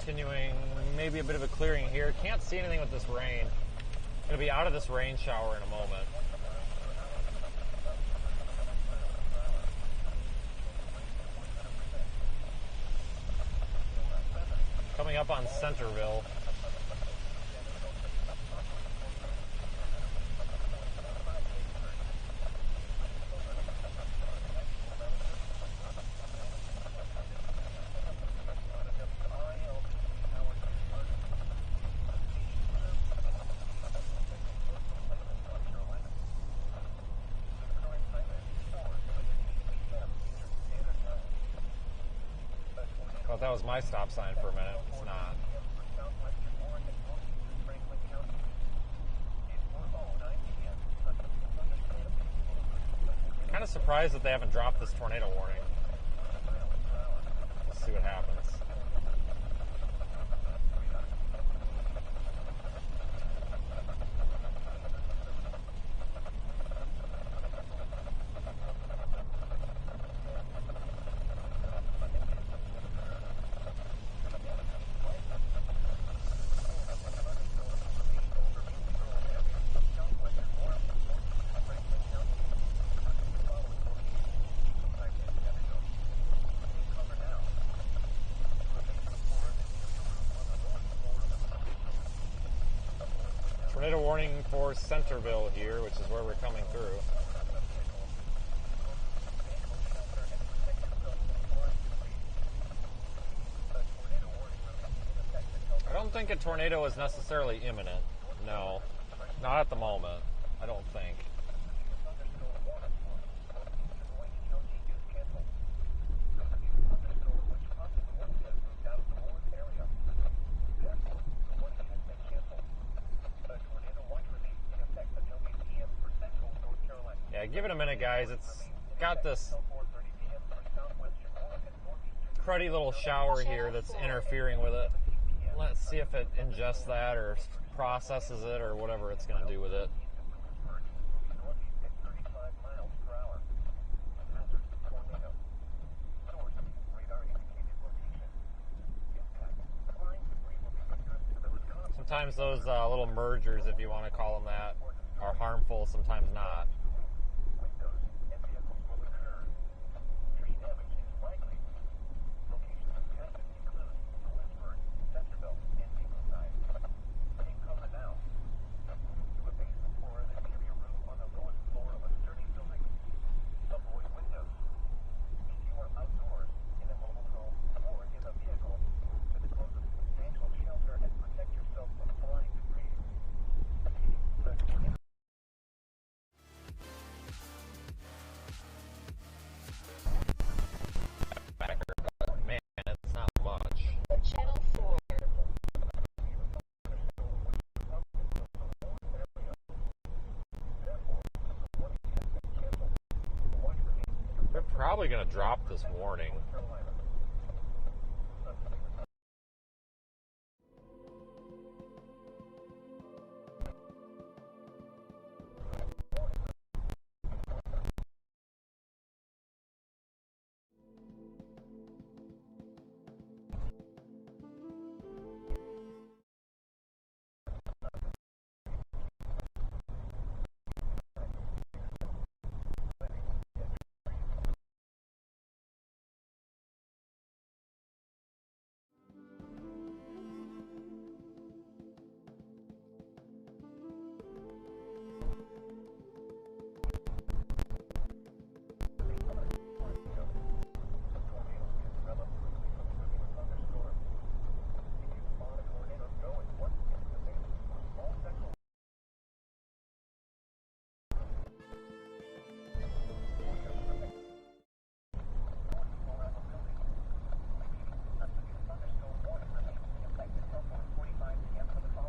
Continuing, maybe a bit of a clearing here. Can't see anything with this rain. Gonna be out of this rain shower in a moment. Coming up on Centerville. Thought that was my stop sign for a minute. It's not. Kind of surprised that they haven't dropped this tornado warning. Let's see what happens. Tornado warning for Centerville here, which is where we're coming through. I don't think a tornado is necessarily imminent. No, not at the moment. I don't think. Yeah, give it a minute, guys. It's got this cruddy little shower here that's interfering with it. Let's see if it ingests that or processes it or whatever it's going to do with it. Sometimes those little mergers, if you want to call them that, are harmful, sometimes not. Probably going to drop this warning.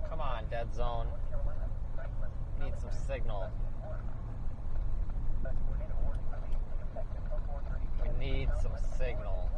Come on, dead zone. Need some signal. We need some signal.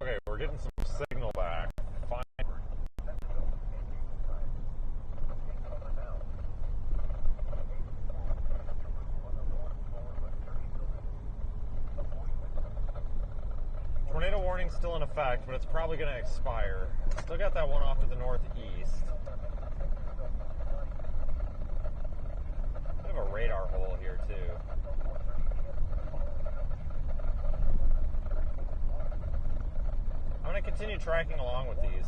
Okay, we're getting some signal back. Fine. Tornado warning still in effect, but it's probably going to expire. Still got that one off to the northeast. Bit of a radar hole here too. I'm going to continue tracking along with these.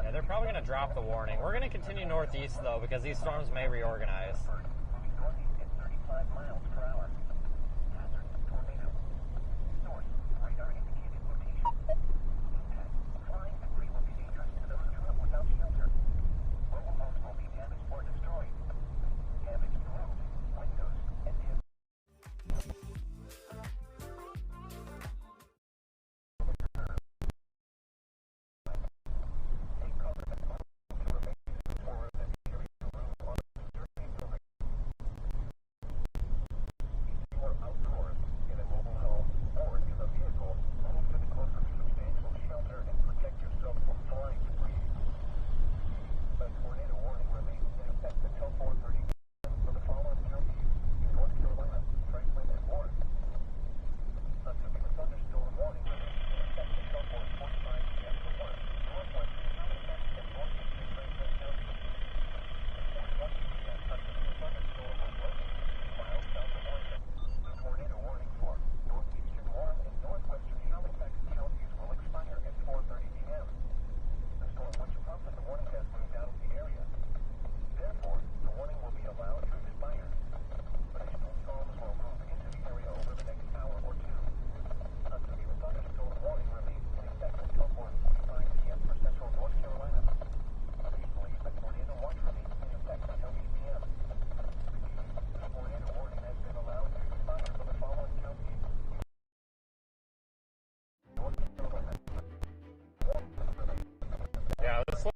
Yeah, they're probably going to drop the warning. We're going to continue northeast though because these storms may reorganize.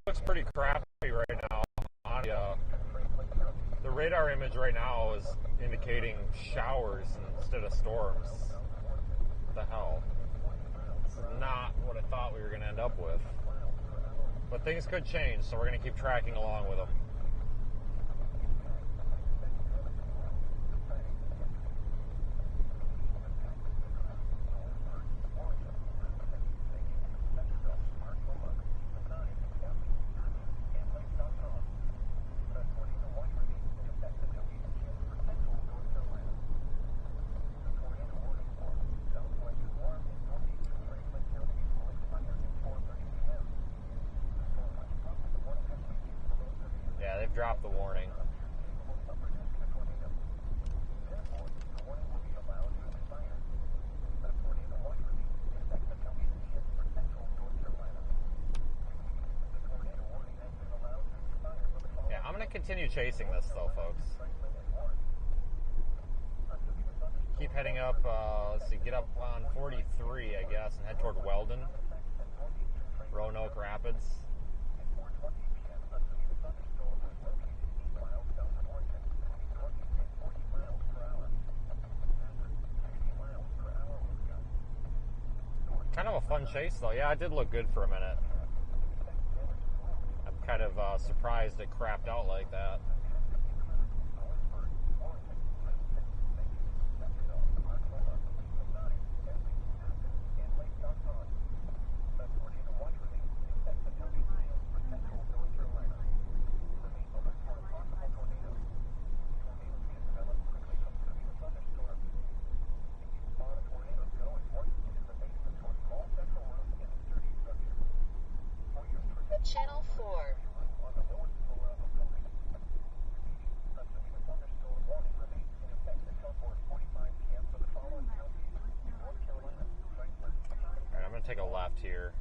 looks pretty crappy right now. The radar image right now is indicating showers instead of storms. What the hell? This is not what I thought we were going to end up with. But things could change, so we're going to keep tracking along with them. They've dropped the warning. Yeah, I'm going to continue chasing this though, folks. Keep heading up, let's see, get up on 43, I guess, and head toward Weldon, Roanoke Rapids. Kind of a fun chase, though. Yeah, it did look good for a minute. I'm kind of surprised it crapped out like that. Channel 4. Alright, I'm going to take a left here.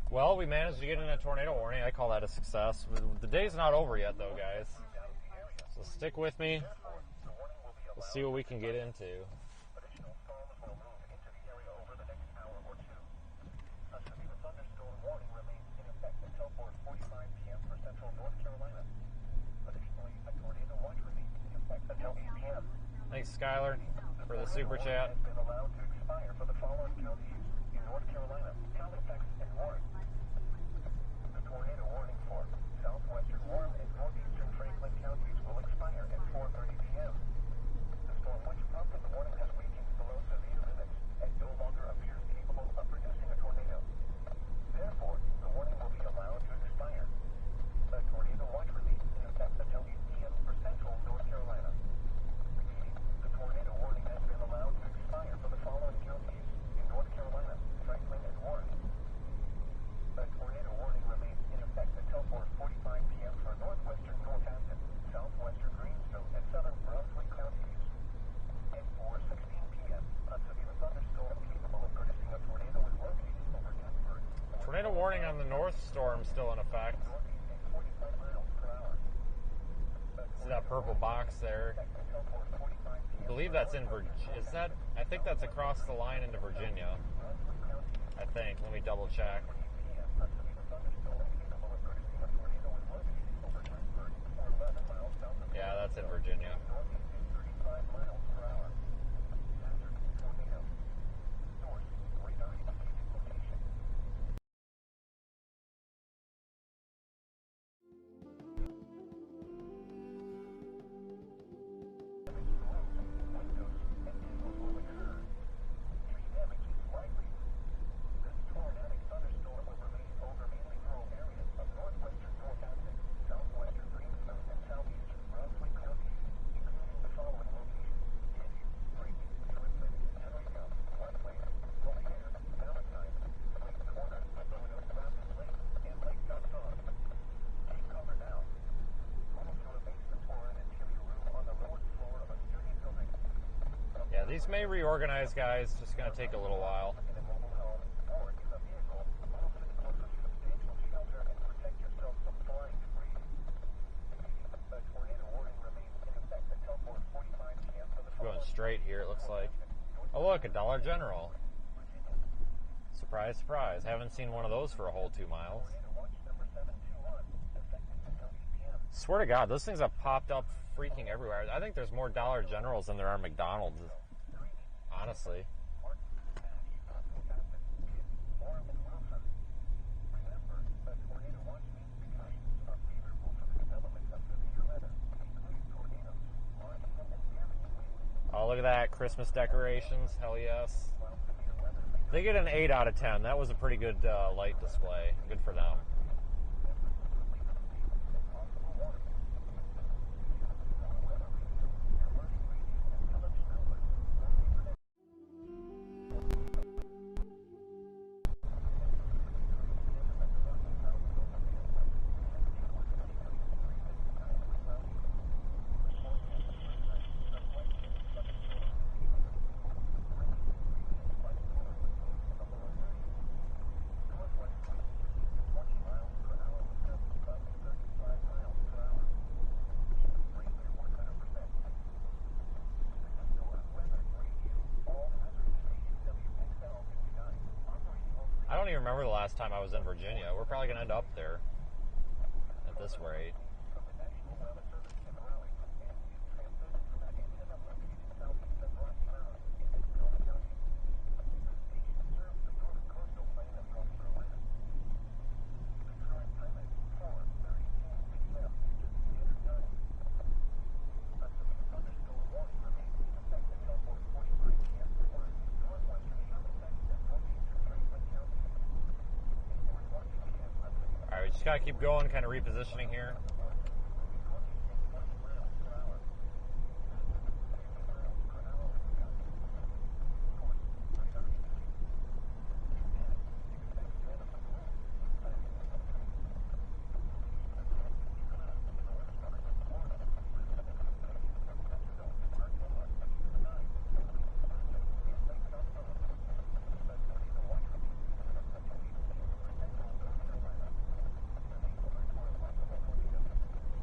Well, we managed to get in a tornado warning. I call that a success. The day's not over yet, though, guys. So stick with me. We'll see what we can get into. Thanks, Skylar, for the super chat. The tornado warning for southwestern warm and northeastern Franklin counties will expire at 4:30 p.m. The storm which prompted the warning has weakened below severe limits and no longer appears capable of producing a tornado. Therefore, the warning will be allowed to expire. The tornado watch remains in effect until 8 p.m. for central North Carolina. Repeating, the tornado warning has been allowed to expire for the following counties in North Carolina, Franklin, and Warren. The tornado warning remains in effect until 4:45 p.m. for northwestern Northampton, southwestern Greenville, and southern Brunswick counties. At 4:16 p.m., a severe thunderstorm capable of producing a tornado is located over Denver. Tornado warning on the North Storm still in effect. See that purple box there? I believe that's in Virginia. I think that's across the line into Virginia. I think. Let me double check. Yeah, that's in Virginia. These may reorganize, guys. Just going to take a little while. We're going straight here, it looks like. Oh, look, a Dollar General. Surprise, surprise. Haven't seen one of those for a whole 2 miles. Swear to God, those things have popped up freaking everywhere. I think there's more Dollar Generals than there are McDonald's. Honestly. Oh, look at that. Christmas decorations. Hell yes. They get an 8 out of 10. That was a pretty good light display. Good for them. I don't even remember the last time I was in Virginia. We're probably going to end up there at this rate. We just gotta keep going, kind of repositioning here.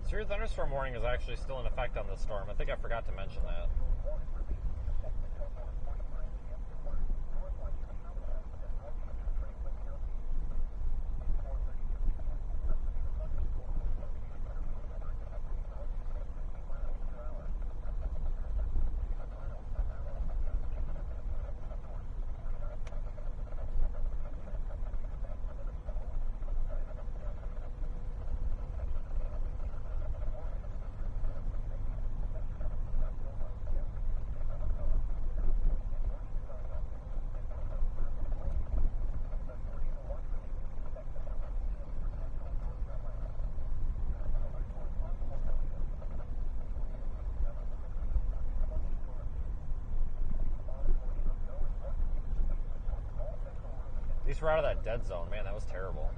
Severe thunderstorm warning is actually still in effect on this storm. I think I forgot to mention that. At least we're out of that dead zone. Man, that was terrible.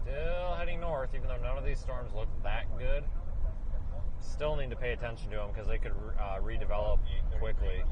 Still heading north, even though none of these storms look that good. Still need to pay attention to them because they could redevelop quickly.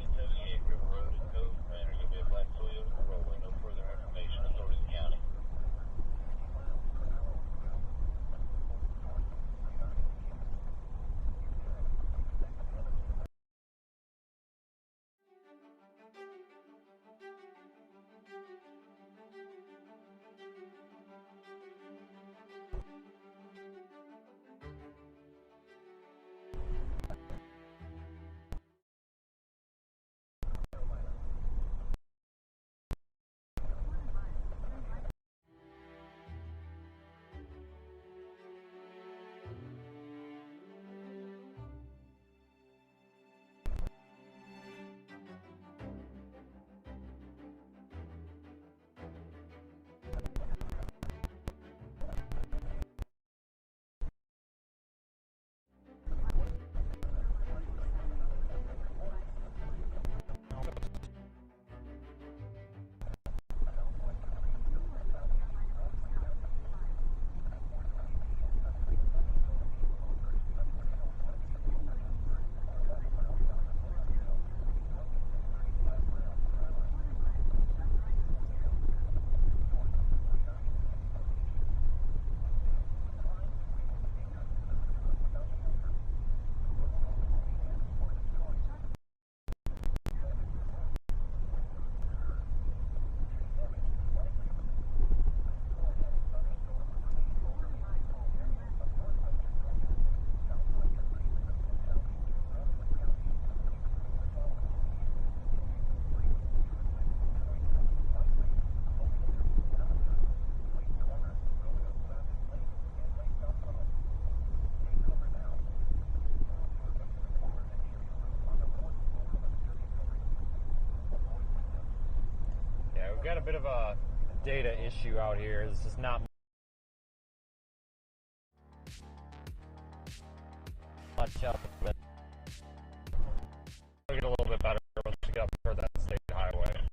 we've got a bit of a data issue out here. There's just not much up, but we'll get a little bit better once we get up toward that state highway.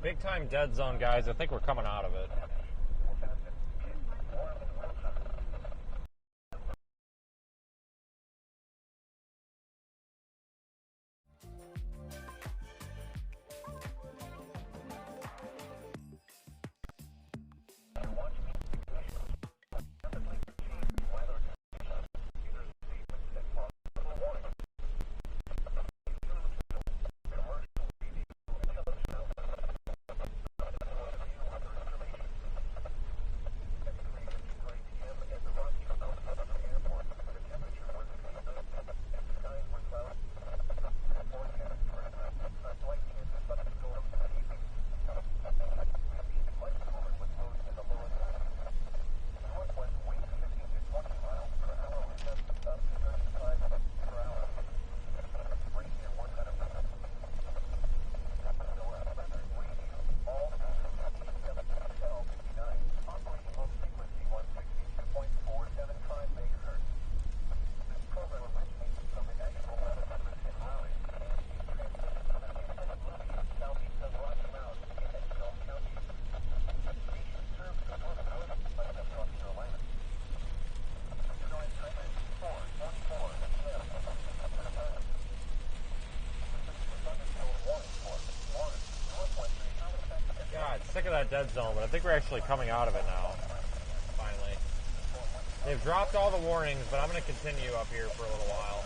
Big time dead zone, guys. I think we're coming out of it. Sick of that dead zone, but I think we're actually coming out of it now. Finally. They've dropped all the warnings, but I'm going to continue up here for a little while.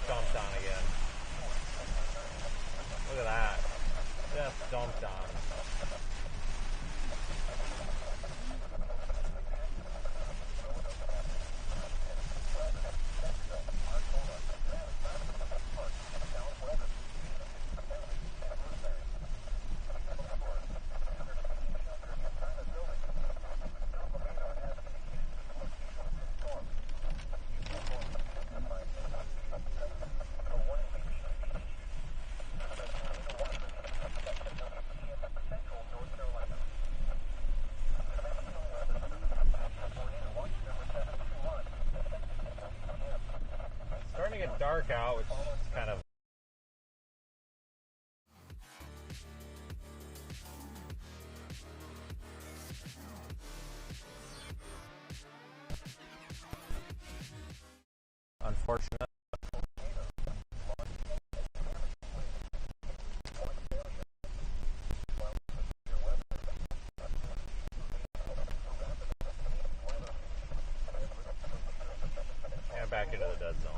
Dumped on again. Look at that. Just dumped on. Starting to get dark out, which is kind of unfortunate. And back into the dead zone.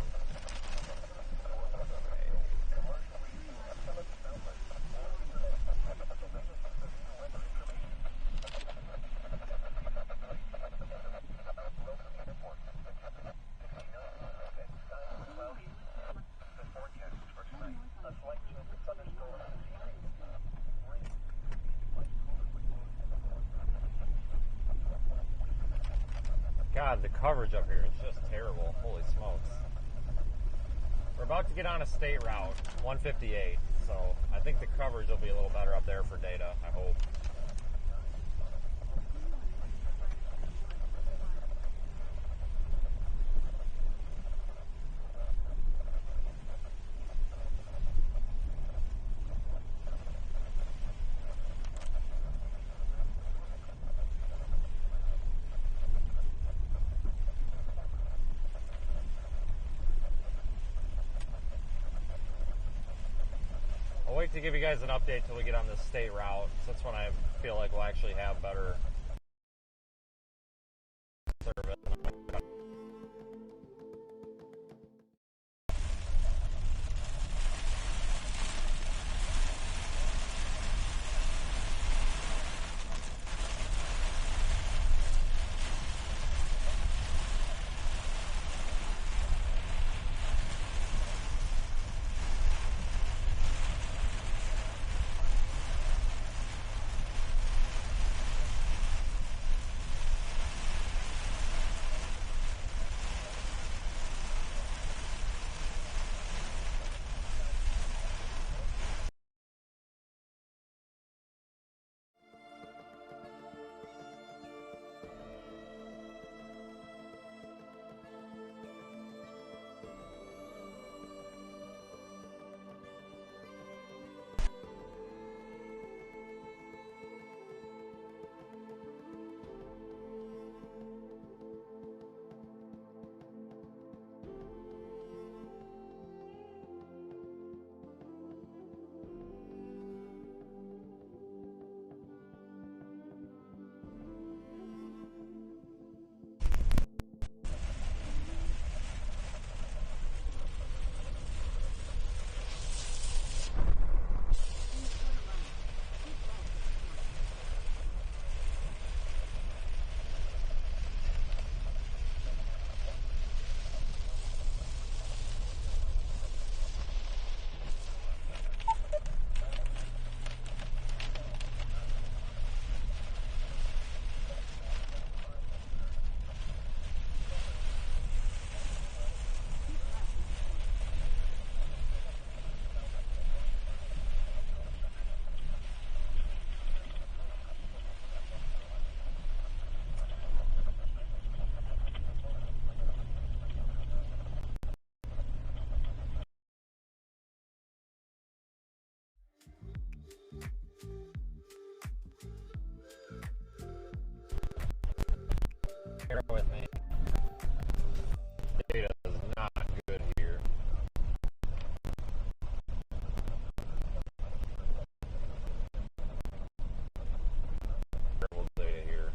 God, the coverage up here is just terrible. Holy smokes. We're about to get on a state route, 158. So I think the coverage will be a little better up there for data, I hope. I'll wait to give you guys an update till we get on this state route. So that's when I feel like we'll actually have better service. Bear with me. Data is not good here. Terrible data here.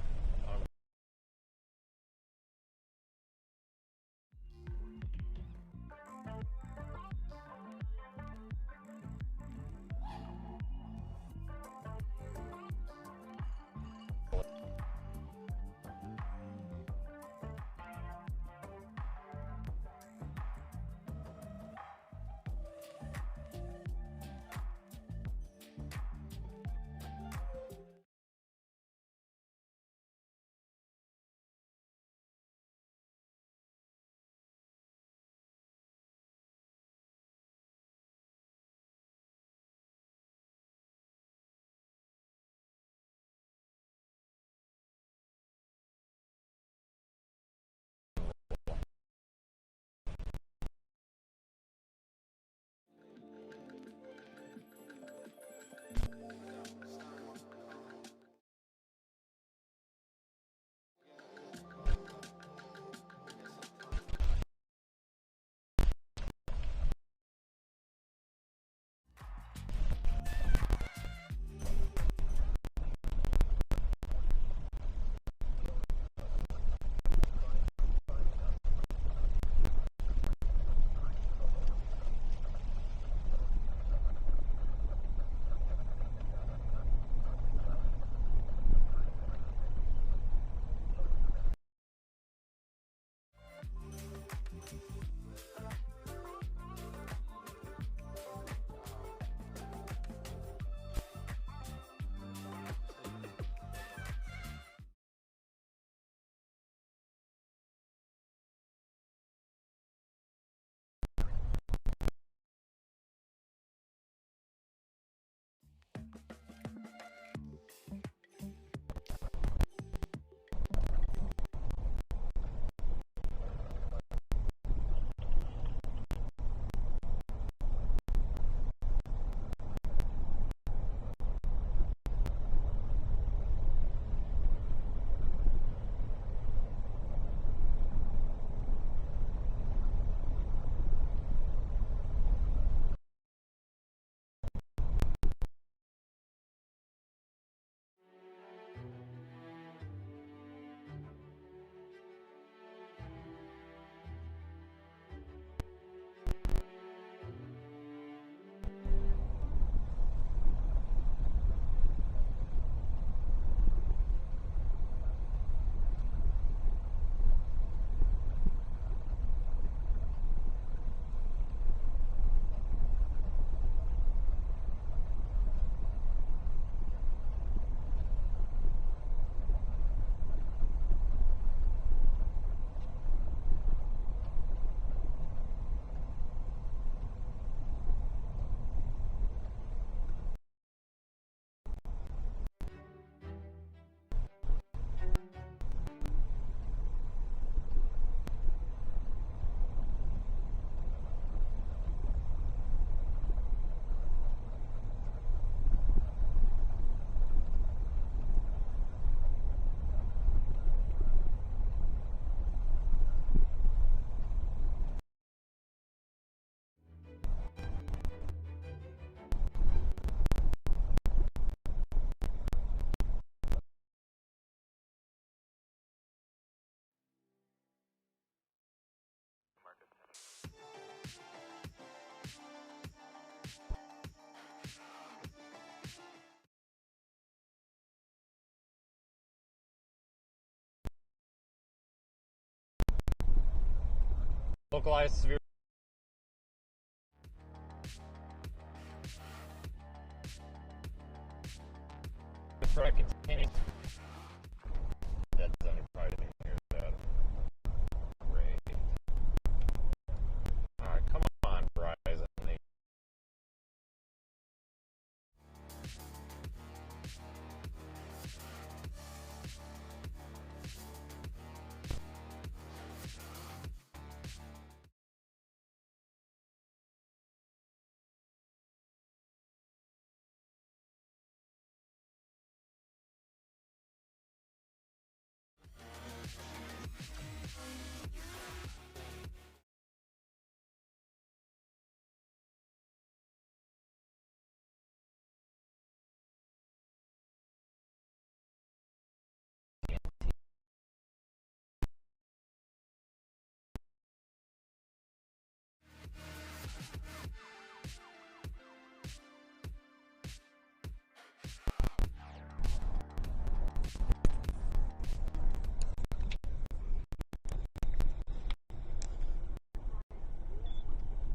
Localized severe. The threat continues. Dead zone, you probably didn't hear that. Great. Alright, come on, Verizon.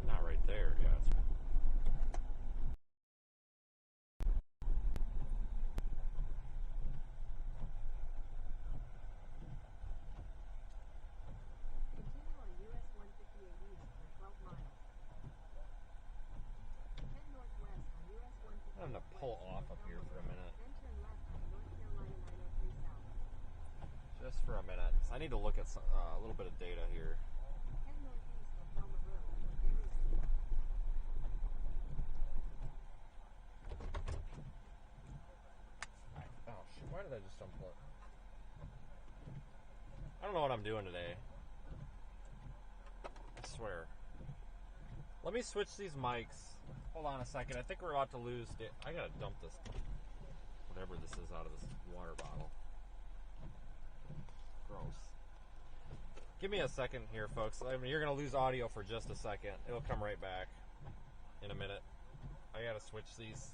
Not right there, yeah. Continue on US 158 east for 12 miles. Head northwest on US 158 I'm gonna pull west off for up here for a minute. Then turn left on North Carolina 903 south. Just for a minute. So I need to look at some, a little bit of data here. Head northeast on Thelma Road for Darius. Oh shit, why did I just unplug? I don't know what I'm doing today. I swear. Let me switch these mics. Hold on a second. I think we're about to lose. I gotta dump this, whatever this is, out of this water bottle. Gross. Give me a second here, folks. I mean, you're gonna lose audio for just a second. It'll come right back in a minute. I gotta switch these.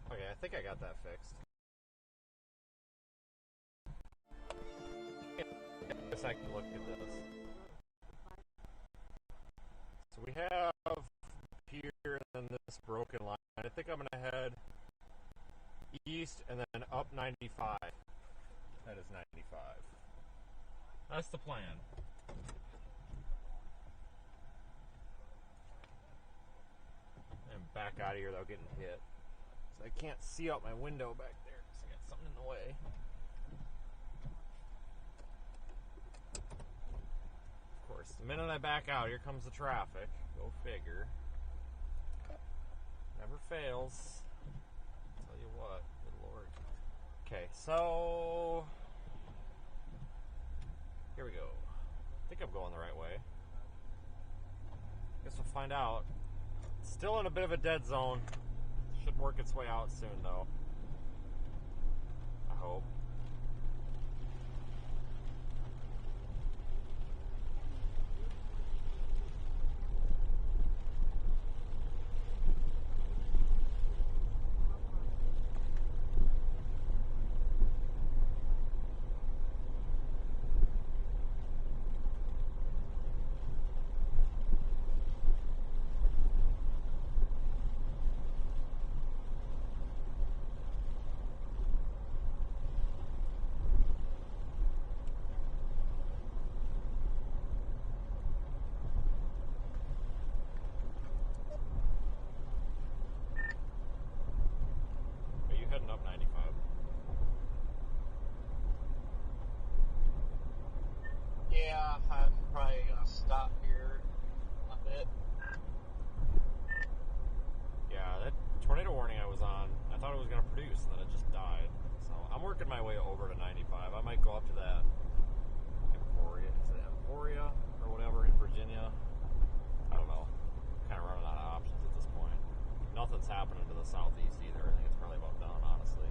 Okay, I think I got that fixed. I guess I can look at this. So we have here and then this broken line. I think I'm gonna head east and then up 95. That is 95. That's the plan. And back out of here without getting hit. So I can't see out my window back there because I got something in the way. Of course, the minute I back out, here comes the traffic. Go figure. Never fails. Tell you what, good lord. Okay, so here we go. I think I'm going the right way. Guess we'll find out. Still in a bit of a dead zone. Should work its way out soon, though. I hope. produce, and then it just died. So I'm working my way over to 95. I might go up to that Emporia, is it Emporia or whatever in Virginia? I don't know. Kind of running out of options at this point. Nothing's happening to the southeast either. I think it's probably about done, honestly.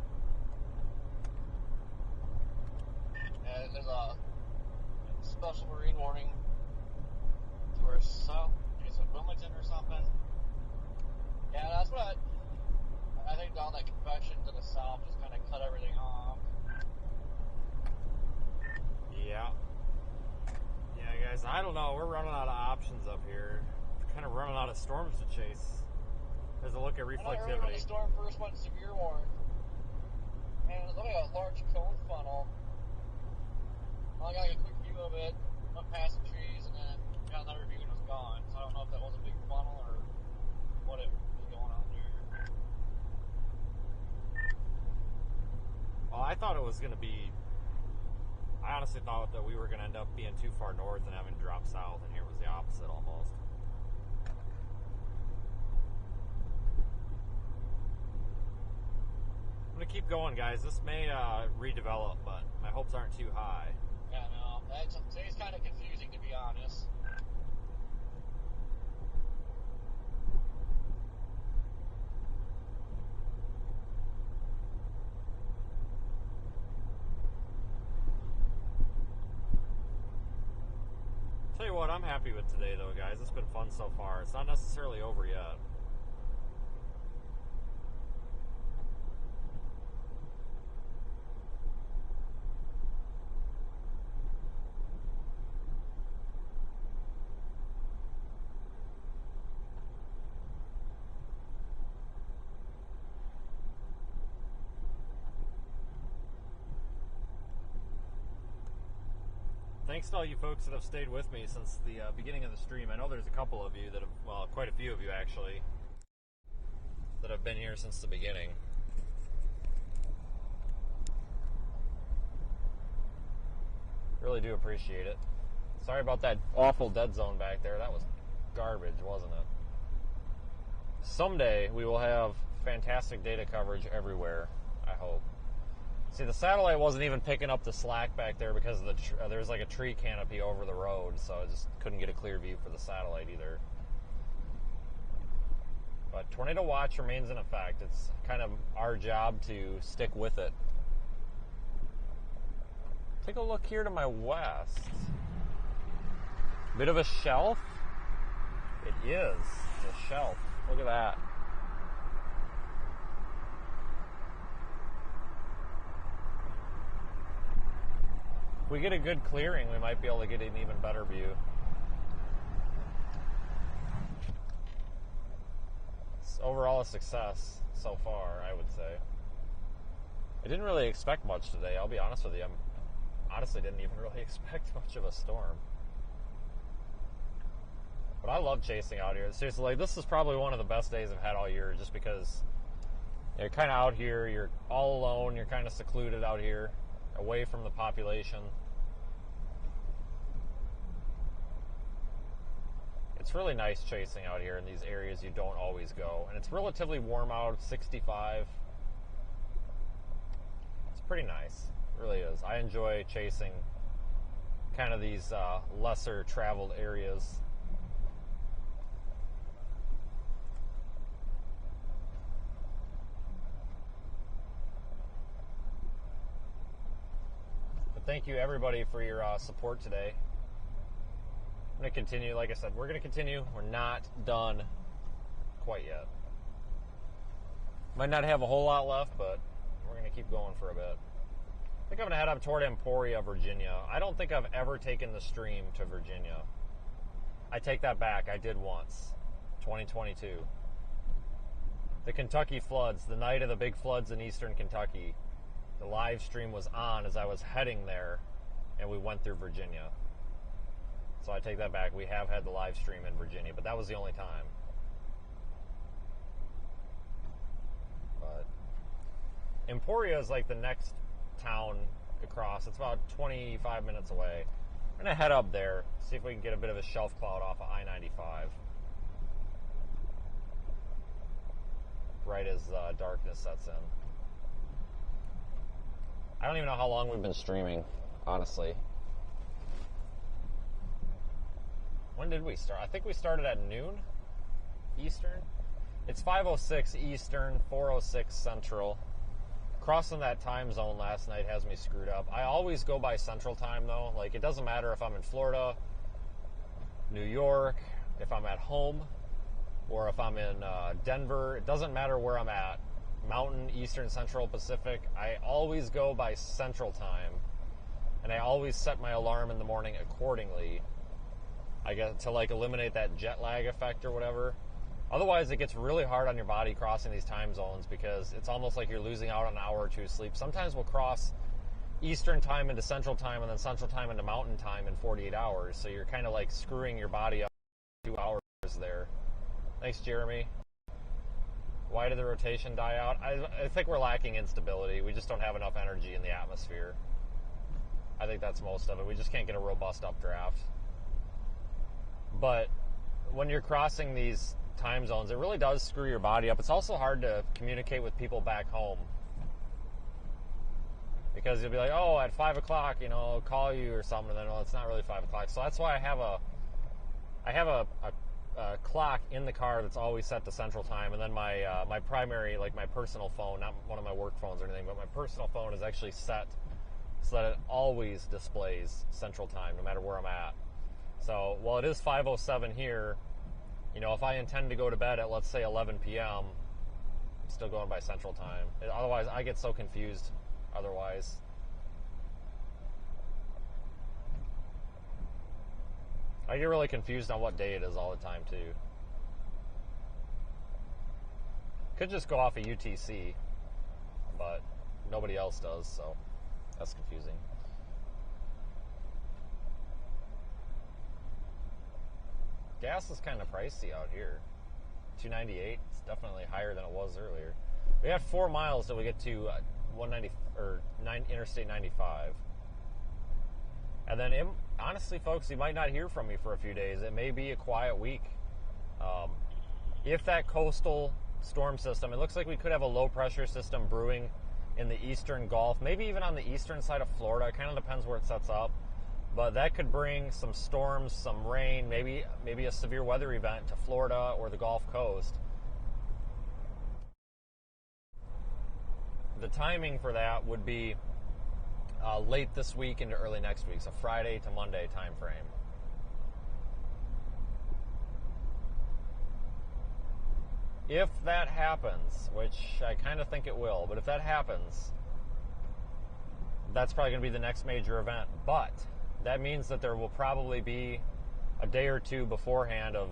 Yeah, there's a special marine warning towards south, Wilmington or something. Yeah, that's what I think all that convection to the south just kind of cut everything off. Yeah. Yeah, guys, I don't know. We're running out of options up here. We're kind of running out of storms to chase. There's a look at When reflectivity. the storm first went severe warn, and look at a large cone funnel. I got a quick view of it, went past the trees, and then got another view and it was gone. So I don't know if that was a big funnel or what it was going on there. Well, I thought it was going to be... I honestly thought that we were going to end up being too far north and having to drop south, and here was the opposite almost. I'm going to keep going, guys. This may redevelop, but my hopes aren't too high. Yeah, no, today's kind of confusing, to be honest. Tell you what, I'm happy with today, though, guys. It's been fun so far. It's not necessarily over yet. Thanks to all you folks that have stayed with me since the beginning of the stream. I know there's a couple of you that have, well, quite a few of you actually, that have been here since the beginning. Really do appreciate it. Sorry about that awful dead zone back there. That was garbage, wasn't it? Someday we will have fantastic data coverage everywhere, I hope. See, the satellite wasn't even picking up the slack back there because of there's like a tree canopy over the road, so I just couldn't get a clear view for the satellite either. But Tornado Watch remains in effect. It's kind of our job to stick with it. Take a look here to my west. Bit of a shelf. It is. It's a shelf. Look at that. If we get a good clearing, we might be able to get an even better view. It's overall a success so far, I would say. I didn't really expect much today, I'll be honest with you. I honestly didn't even really expect much of a storm. But I love chasing out here. Seriously, like, this is probably one of the best days I've had all year, just because you're kind of out here, you're all alone, you're kind of secluded out here, away from the population. It's really nice chasing out here in these areas you don't always go. And it's relatively warm out, 65. It's pretty nice. It really is. I enjoy chasing kind of these lesser traveled areas. Thank you, everybody, for your support today. I'm going to continue. Like I said, we're going to continue. We're not done quite yet. Might not have a whole lot left, but we're going to keep going for a bit. I think I'm going to head up toward Emporia, Virginia. I don't think I've ever taken the stream to Virginia. I take that back. I did once. 2022. The Kentucky floods, the night of the big floods in eastern Kentucky. The live stream was on as I was heading there, and we went through Virginia. So I take that back. We have had the live stream in Virginia, but that was the only time. But Emporia is like the next town across. It's about 25 minutes away. I'm going to head up there, see if we can get a bit of a shelf cloud off of I-95. Right as darkness sets in. I don't even know how long we've been streaming, honestly. When did we start? I think we started at noon Eastern. It's 5:06 Eastern, 4:06 Central. Crossing that time zone last night has me screwed up. I always go by Central Time, though. Like, it doesn't matter if I'm in Florida, New York, if I'm at home, or if I'm in Denver. It doesn't matter where I'm at. Mountain, Eastern, Central, Pacific. I always go by Central Time. And I always set my alarm in the morning accordingly. I get to, like, eliminate that jet lag effect or whatever. Otherwise, it gets really hard on your body crossing these time zones because it's almost like you're losing out on an hour or two of sleep. Sometimes we'll cross Eastern Time into Central Time and then Central Time into Mountain Time in 48 hours. So you're kind of like screwing your body up 2 hours there. Thanks, Jeremy. Why did the rotation die out? I think we're lacking instability. We just don't have enough energy in the atmosphere. I think that's most of it. We just can't get a robust updraft. But when you're crossing these time zones, it really does screw your body up. It's also hard to communicate with people back home because you'll be like, oh, at 5 o'clock, you know, I'll call you or something, and then, well, it's not really 5 o'clock. So that's why I have a clock in the car that's always set to Central Time, and then my primary, like my personal phone, not one of my work phones or anything, but my personal phone is actually set so that it always displays Central Time no matter where I'm at. So while it is 5:07 here, you know, if I intend to go to bed at, let's say, 11 p.m., I'm still going by Central Time. Otherwise, I get so confused otherwise. I get really confused on what day it is all the time, too. Could just go off of UTC, but nobody else does, so that's confusing. Gas is kind of pricey out here. $2.98. It's definitely higher than it was earlier. We have 4 miles till we get to 190 or Interstate 95. And then, honestly, folks, you might not hear from me for a few days. It may be a quiet week. If that coastal storm system, it looks like we could have a low pressure system brewing in the eastern Gulf, maybe even on the eastern side of Florida. It kind of depends where it sets up. But that could bring some storms, some rain, maybe a severe weather event to Florida or the Gulf Coast. The timing for that would be late this week into early next week, so Friday to Monday time frame. If that happens, which I kind of think it will, but if that happens, that's probably going to be the next major event. But that means that there will probably be a day or two beforehand of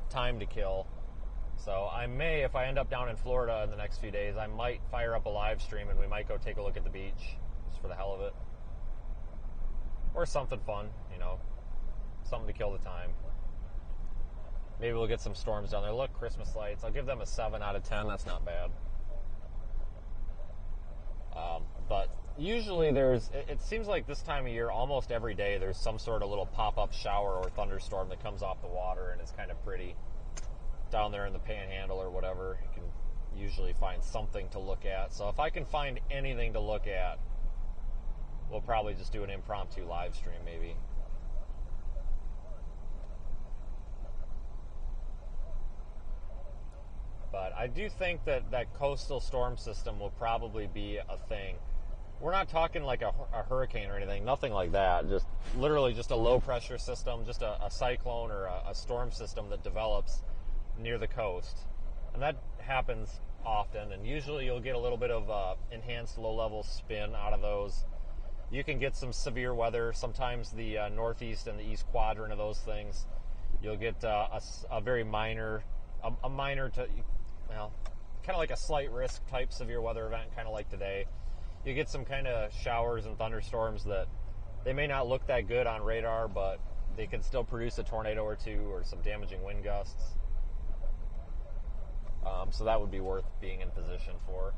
time to kill. So I may, if I end up down in Florida in the next few days, I might fire up a live stream and we might go take a look at the beach just for the hell of it. Or something fun, you know, something to kill the time. Maybe we'll get some storms down there. Look, Christmas lights. I'll give them a 7 out of 10. That's not bad. But usually it seems like this time of year, almost every day, there's some sort of little pop-up shower or thunderstorm that comes off the water, and it's kind of pretty. Down there in the panhandle or whatever, you can usually find something to look at. So if I can find anything to look at, we'll probably just do an impromptu live stream maybe. But I do think that that coastal storm system will probably be a thing. We're not talking like a hurricane or anything, nothing like that. Just literally just a low pressure system, just a cyclone or a storm system that develops near the coast. And that happens often, and usually you'll get a little bit of enhanced low-level spin out of those. You can get some severe weather. Sometimes the northeast and the east quadrant of those things, you'll get a very minor, a minor to, well, kind of like a slight risk type severe weather event, kind of like today. You get some kind of showers and thunderstorms that they may not look that good on radar, but they can still produce a tornado or two or some damaging wind gusts. So that would be worth being in position for.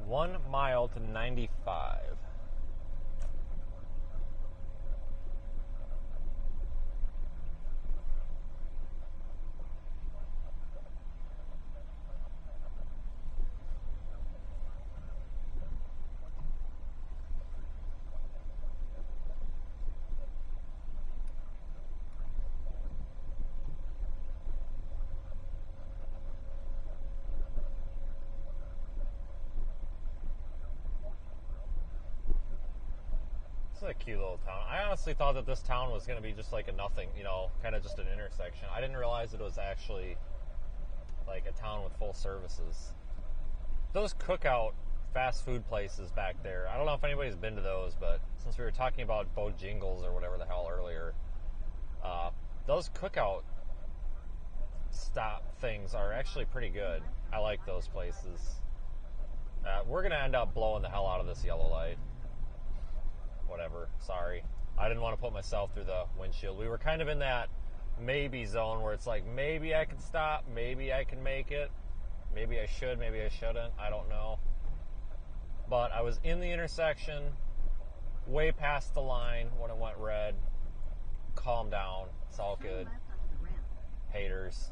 1 mile to 95. This is a cute little town. I honestly thought that this town was going to be just like a nothing, you know, kind of just an intersection. I didn't realize it was actually like a town with full services. Those cookout fast food places back there, I don't know if anybody's been to those, but since we were talking about Bojingles or whatever the hell earlier, those cookout stop things are actually pretty good. I like those places. We're going to end up blowing the hell out of this yellow light. Whatever, sorry. I didn't want to put myself through the windshield. We were kind of in that maybe zone where it's like, maybe I can stop, maybe I can make it, maybe I should, maybe I shouldn't, I don't know. But I was in the intersection, way past the line when it went red. Calm down, it's all Turn good. left onto the ramp. Haters.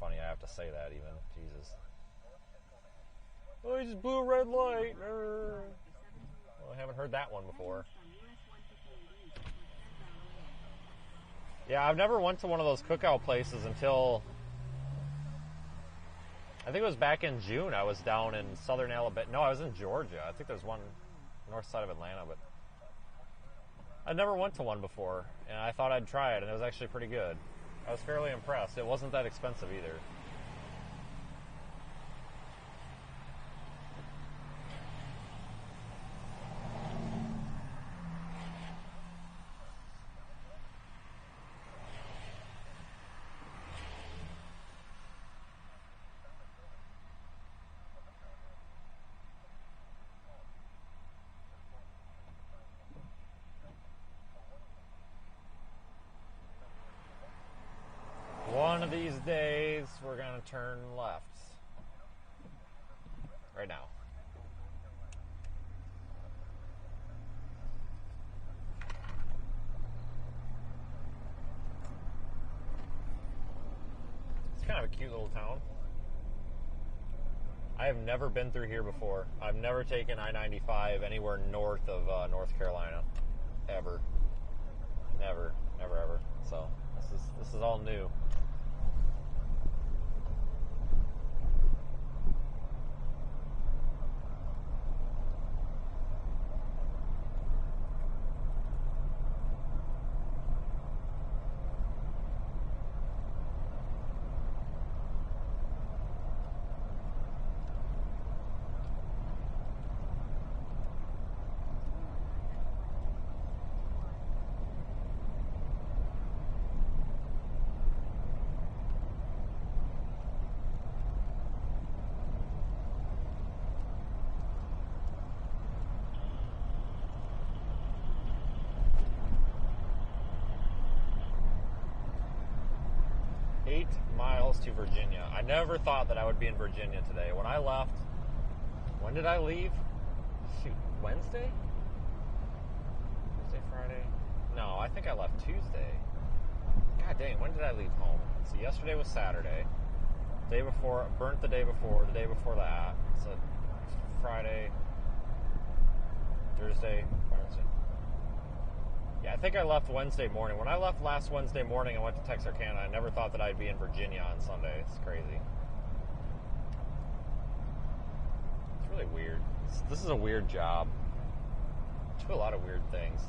Funny I have to say that even, Jesus. Oh, he just blew a red light. Well, I haven't heard that one before. Yeah, I've never went to one of those cookout places until I think it was back in June. I was down in southern Alabama. No, I was in Georgia. I think there's one north side of Atlanta, but I never went to one before, and I thought I'd try it, and it was actually pretty good. I was fairly impressed. It wasn't that expensive either. One of these days, we're going to turn left. Right now. It's kind of a cute little town. I have never been through here before. I've never taken I-95 anywhere north of North Carolina. Ever. Never. Never, ever. So, this is all new. To Virginia. I never thought that I would be in Virginia today. When I left, when did I leave? Shoot, Wednesday? Thursday, Friday? No, I think I left Tuesday. God dang, when did I leave home? So yesterday was Saturday. Day before, burnt the day before that. So Friday, Thursday, Wednesday. Yeah, I think I left Wednesday morning. When I left last Wednesday morning and went to Texarkana, I never thought that I'd be in Virginia on Sunday. It's crazy. It's really weird. This is a weird job. I do a lot of weird things.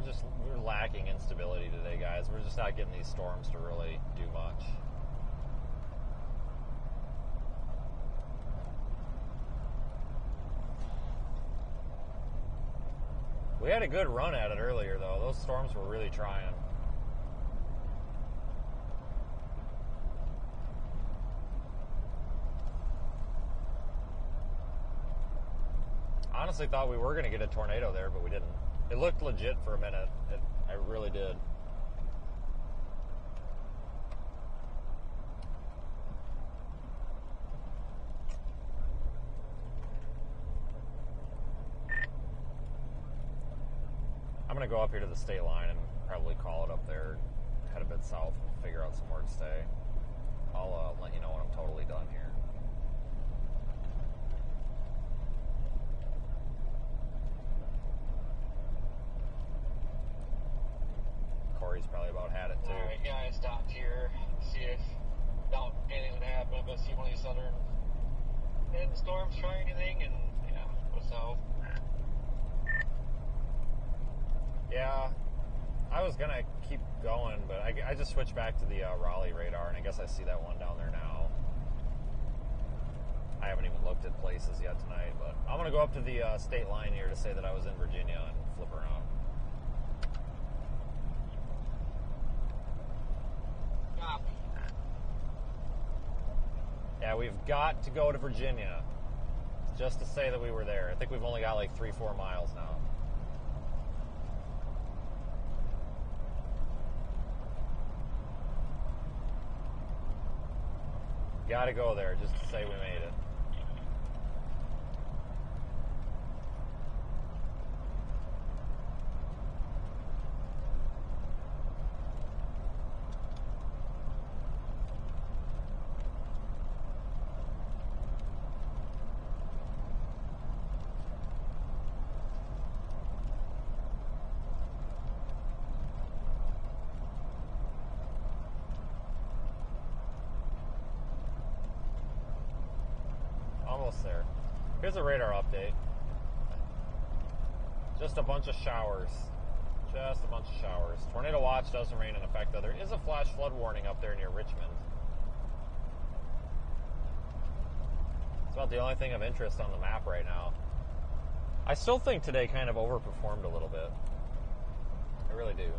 we're lacking instability today, guys. We're just not getting these storms to really do much. We had a good run at it earlier, though. Those storms were really trying. Honestly thought we were going to get a tornado there, but we didn't. It looked legit for a minute. I really did. I'm going to go up here to the state line and probably call it up there, head a bit south, and figure out somewhere to stay. I'll let you know when I'm totally done here. Corey's probably about had it too. Alright, yeah, I stopped here. See if doubt anything would happen, but see one of these southern end storms try anything, and yeah, go south. Yeah, I was gonna keep going, but I just switched back to the Raleigh radar, and I guess I see that one down there now. I haven't even looked at places yet tonight, but I'm gonna go up to the state line here to say that I was in Virginia and flip around. Copy. Yeah, we've got to go to Virginia just to say that we were there. I think we've only got like 3-4 miles now. Gotta go there just to say we made it. Almost there. Here's a radar update. Just a bunch of showers. Just a bunch of showers. Tornado watch does remain in effect, though. There is a flash flood warning up there near Richmond. It's about the only thing of interest on the map right now. I still think today kind of overperformed a little bit. I really do.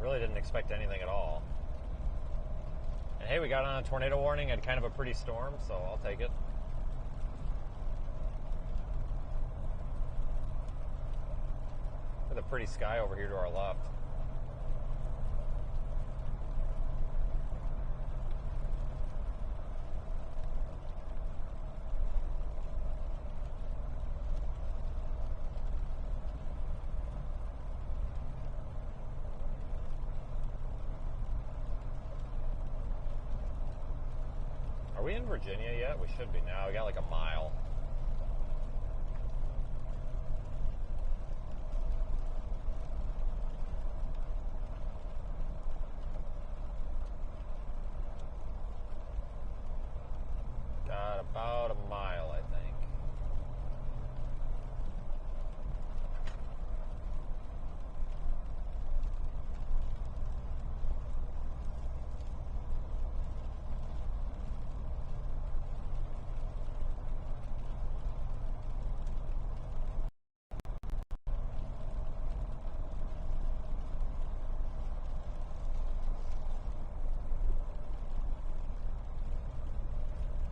Really didn't expect anything at all. And hey, we got on a tornado warning and kind of a pretty storm, so I'll take it. Look at the pretty sky over here to our left. Are we in Virginia yet? We should be now. We got like a mile. Got about a mile, I think.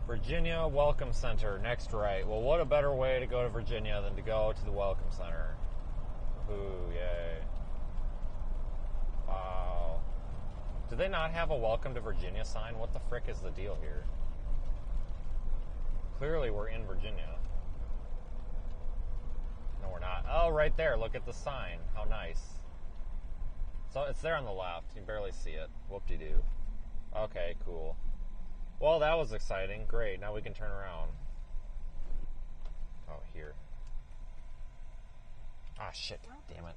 Virginia Welcome Center, next right. Well, what a better way to go to Virginia than to go to the Welcome Center. Ooh, yay. Wow. Do they not have a Welcome to Virginia sign? What the frick is the deal here? Clearly we're in Virginia. No, we're not. Oh, right there. Look at the sign. How nice. So it's there on the left. You can barely see it. Whoop-de-doo. Okay, cool. Well, that was exciting. Great. Now we can turn around. Oh, here. Ah, shit. Damn it.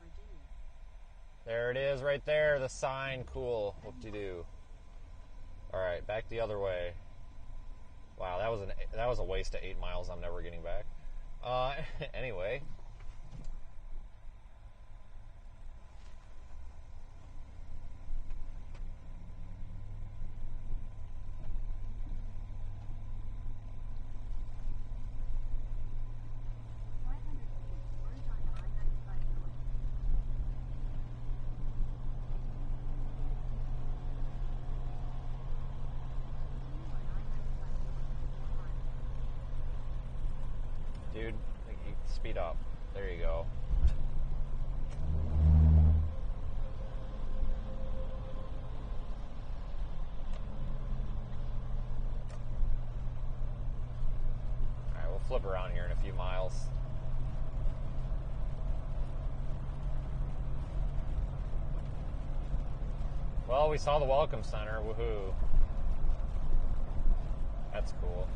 There it is right there. The sign. Cool. Whoop-de-doo. All right, back the other way. Wow, that was a waste of 8 miles. I'm never getting back. Anyway. Dude, speed up. There you go. Alright, we'll flip around here in a few miles. Well, we saw the Welcome Center. Woohoo. That's cool.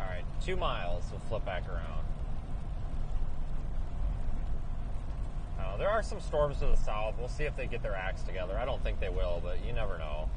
Alright, 2 miles. We'll flip back around. There are some storms to the south. We'll see if they get their acts together. I don't think they will, but you never know.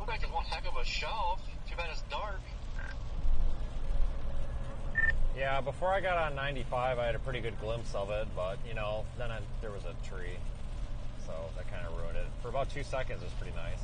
Like it's one heck of a shelf. Too bad it's dark. Yeah, before I got on 95, I had a pretty good glimpse of it, but, you know, then there was a tree, so that kind of ruined it. For about 2 seconds, it was pretty nice.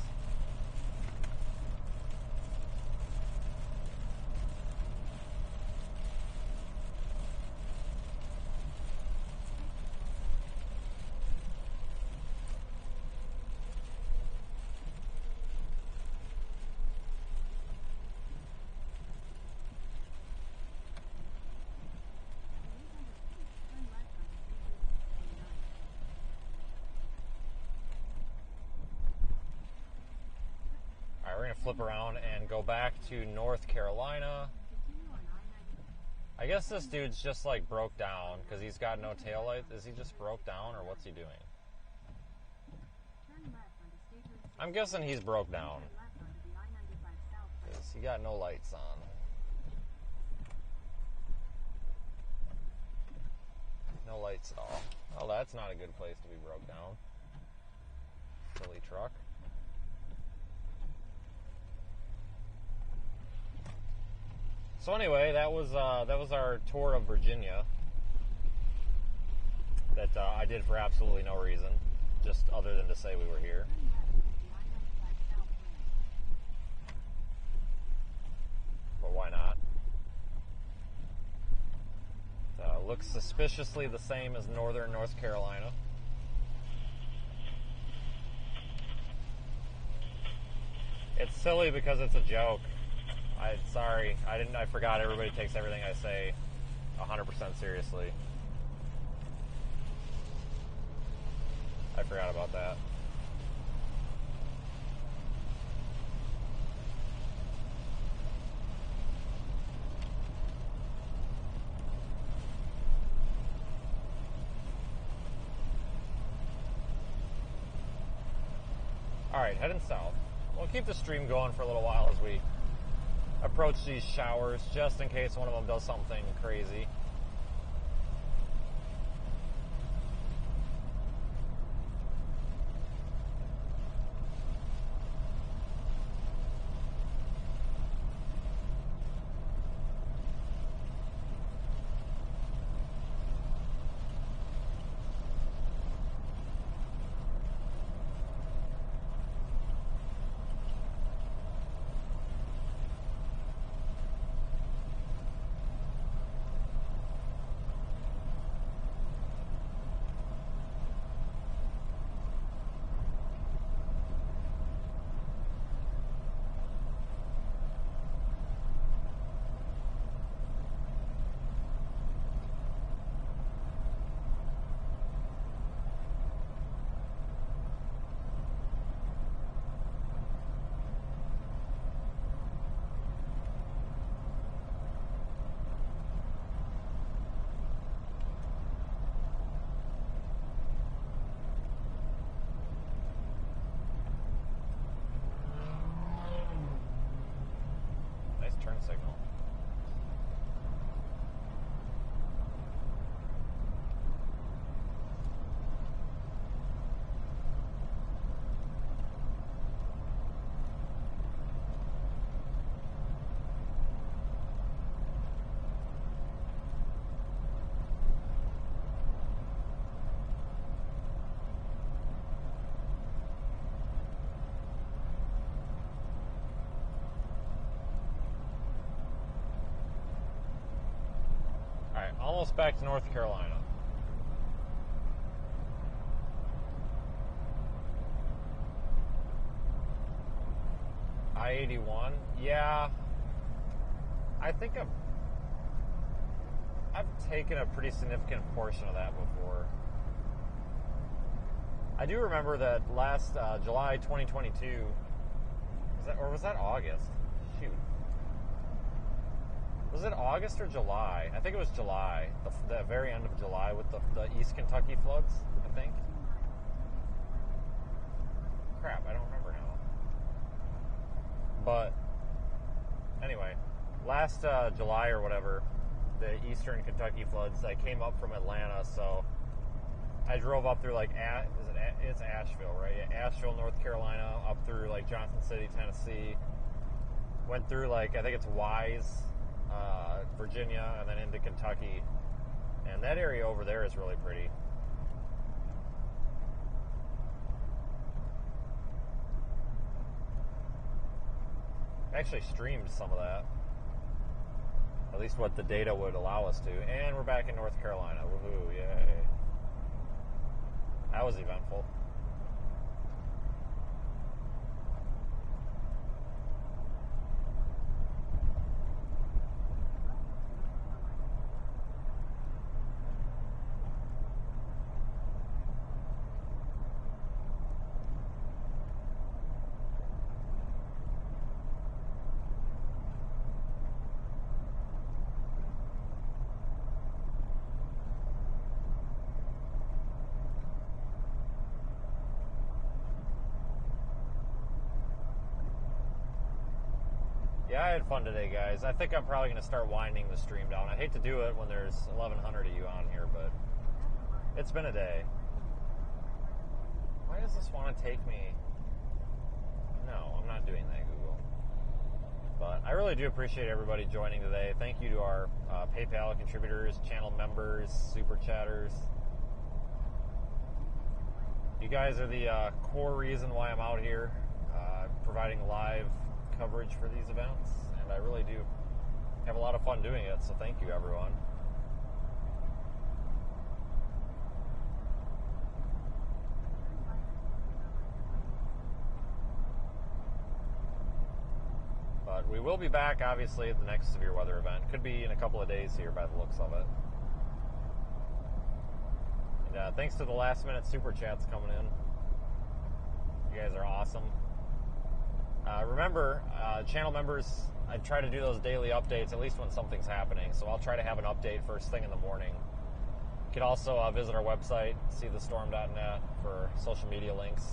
We're going to flip around and go back to North Carolina. I guess this dude's just like broke down because he's got no taillight. Is he just broke down or what's he doing? I'm guessing he's broke down because he got no lights on. No lights at all. Oh, that's not a good place to be broke down. Silly truck. So anyway, that was our tour of Virginia that I did for absolutely no reason, just other than to say we were here. But why not? Looks suspiciously the same as northern North Carolina. silly because it's a joke. Sorry, I forgot everybody takes everything I say 100% seriously. I forgot about that. Alright, heading south. We'll keep the stream going for a little while as we approach these showers, just in case one of them does something crazy. Turn signal. Almost back to North Carolina. I-81, yeah. I think I've taken a pretty significant portion of that before. I do remember that last July 2022, was that August? Shoot. Was it August or July? I think it was July. The very end of July with the East Kentucky floods, I think. Crap, I don't remember now. But, anyway, last July or whatever, the Eastern Kentucky floods, I came up from Atlanta, so I drove up through, like, it's Asheville, right? Yeah, Asheville, North Carolina, up through, like, Johnson City, Tennessee. Went through, like, I think it's Wise, Virginia, and then into Kentucky. And that area over there is really pretty. I actually streamed some of that. At least what the data would allow us to. And we're back in North Carolina. Woohoo, yay. That was eventful. Yeah, I had fun today, guys. I think I'm probably going to start winding the stream down. I hate to do it when there's 1,100 of you on here, but it's been a day. Why does this want to take me? No, I'm not doing that, Google. But I really do appreciate everybody joining today. Thank you to our PayPal contributors, channel members, super chatters. You guys are the core reason why I'm out here providing live coverage for these events, and I really do have a lot of fun doing it, so thank you, everyone. we will be back, obviously, at the next severe weather event. Could be in a couple of days here by the looks of it. And thanks to the last-minute super chats coming in. You guys are awesome. Remember, channel members, I try to do those daily updates, at least when something's happening. So I'll try to have an update first thing in the morning. You can also visit our website, seethestorm.net, for social media links.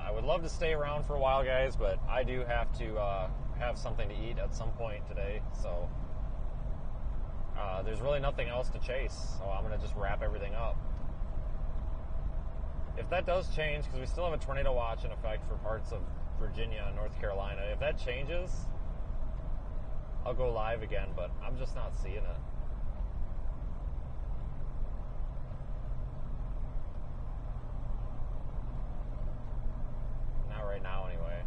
I would love to stay around for a while, guys, but I do have to have something to eat at some point today, so there's really nothing else to chase, so I'm going to just wrap everything up. If that does change, because we still have a tornado watch in effect for parts of Virginia and North Carolina, if that changes, I'll go live again, but I'm just not seeing it. Not right now, anyway.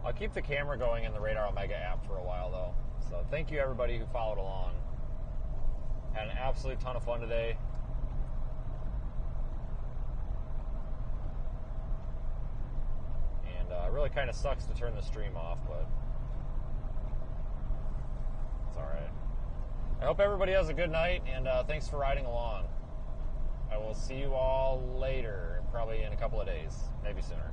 I'll keep the camera going in the Radar Omega app for a while, though. So thank you, everybody who followed along. Had an absolute ton of fun today. And it really kind of sucks to turn the stream off, but it's alright. I hope everybody has a good night, and thanks for riding along. I will see you all later, probably in a couple of days, maybe sooner.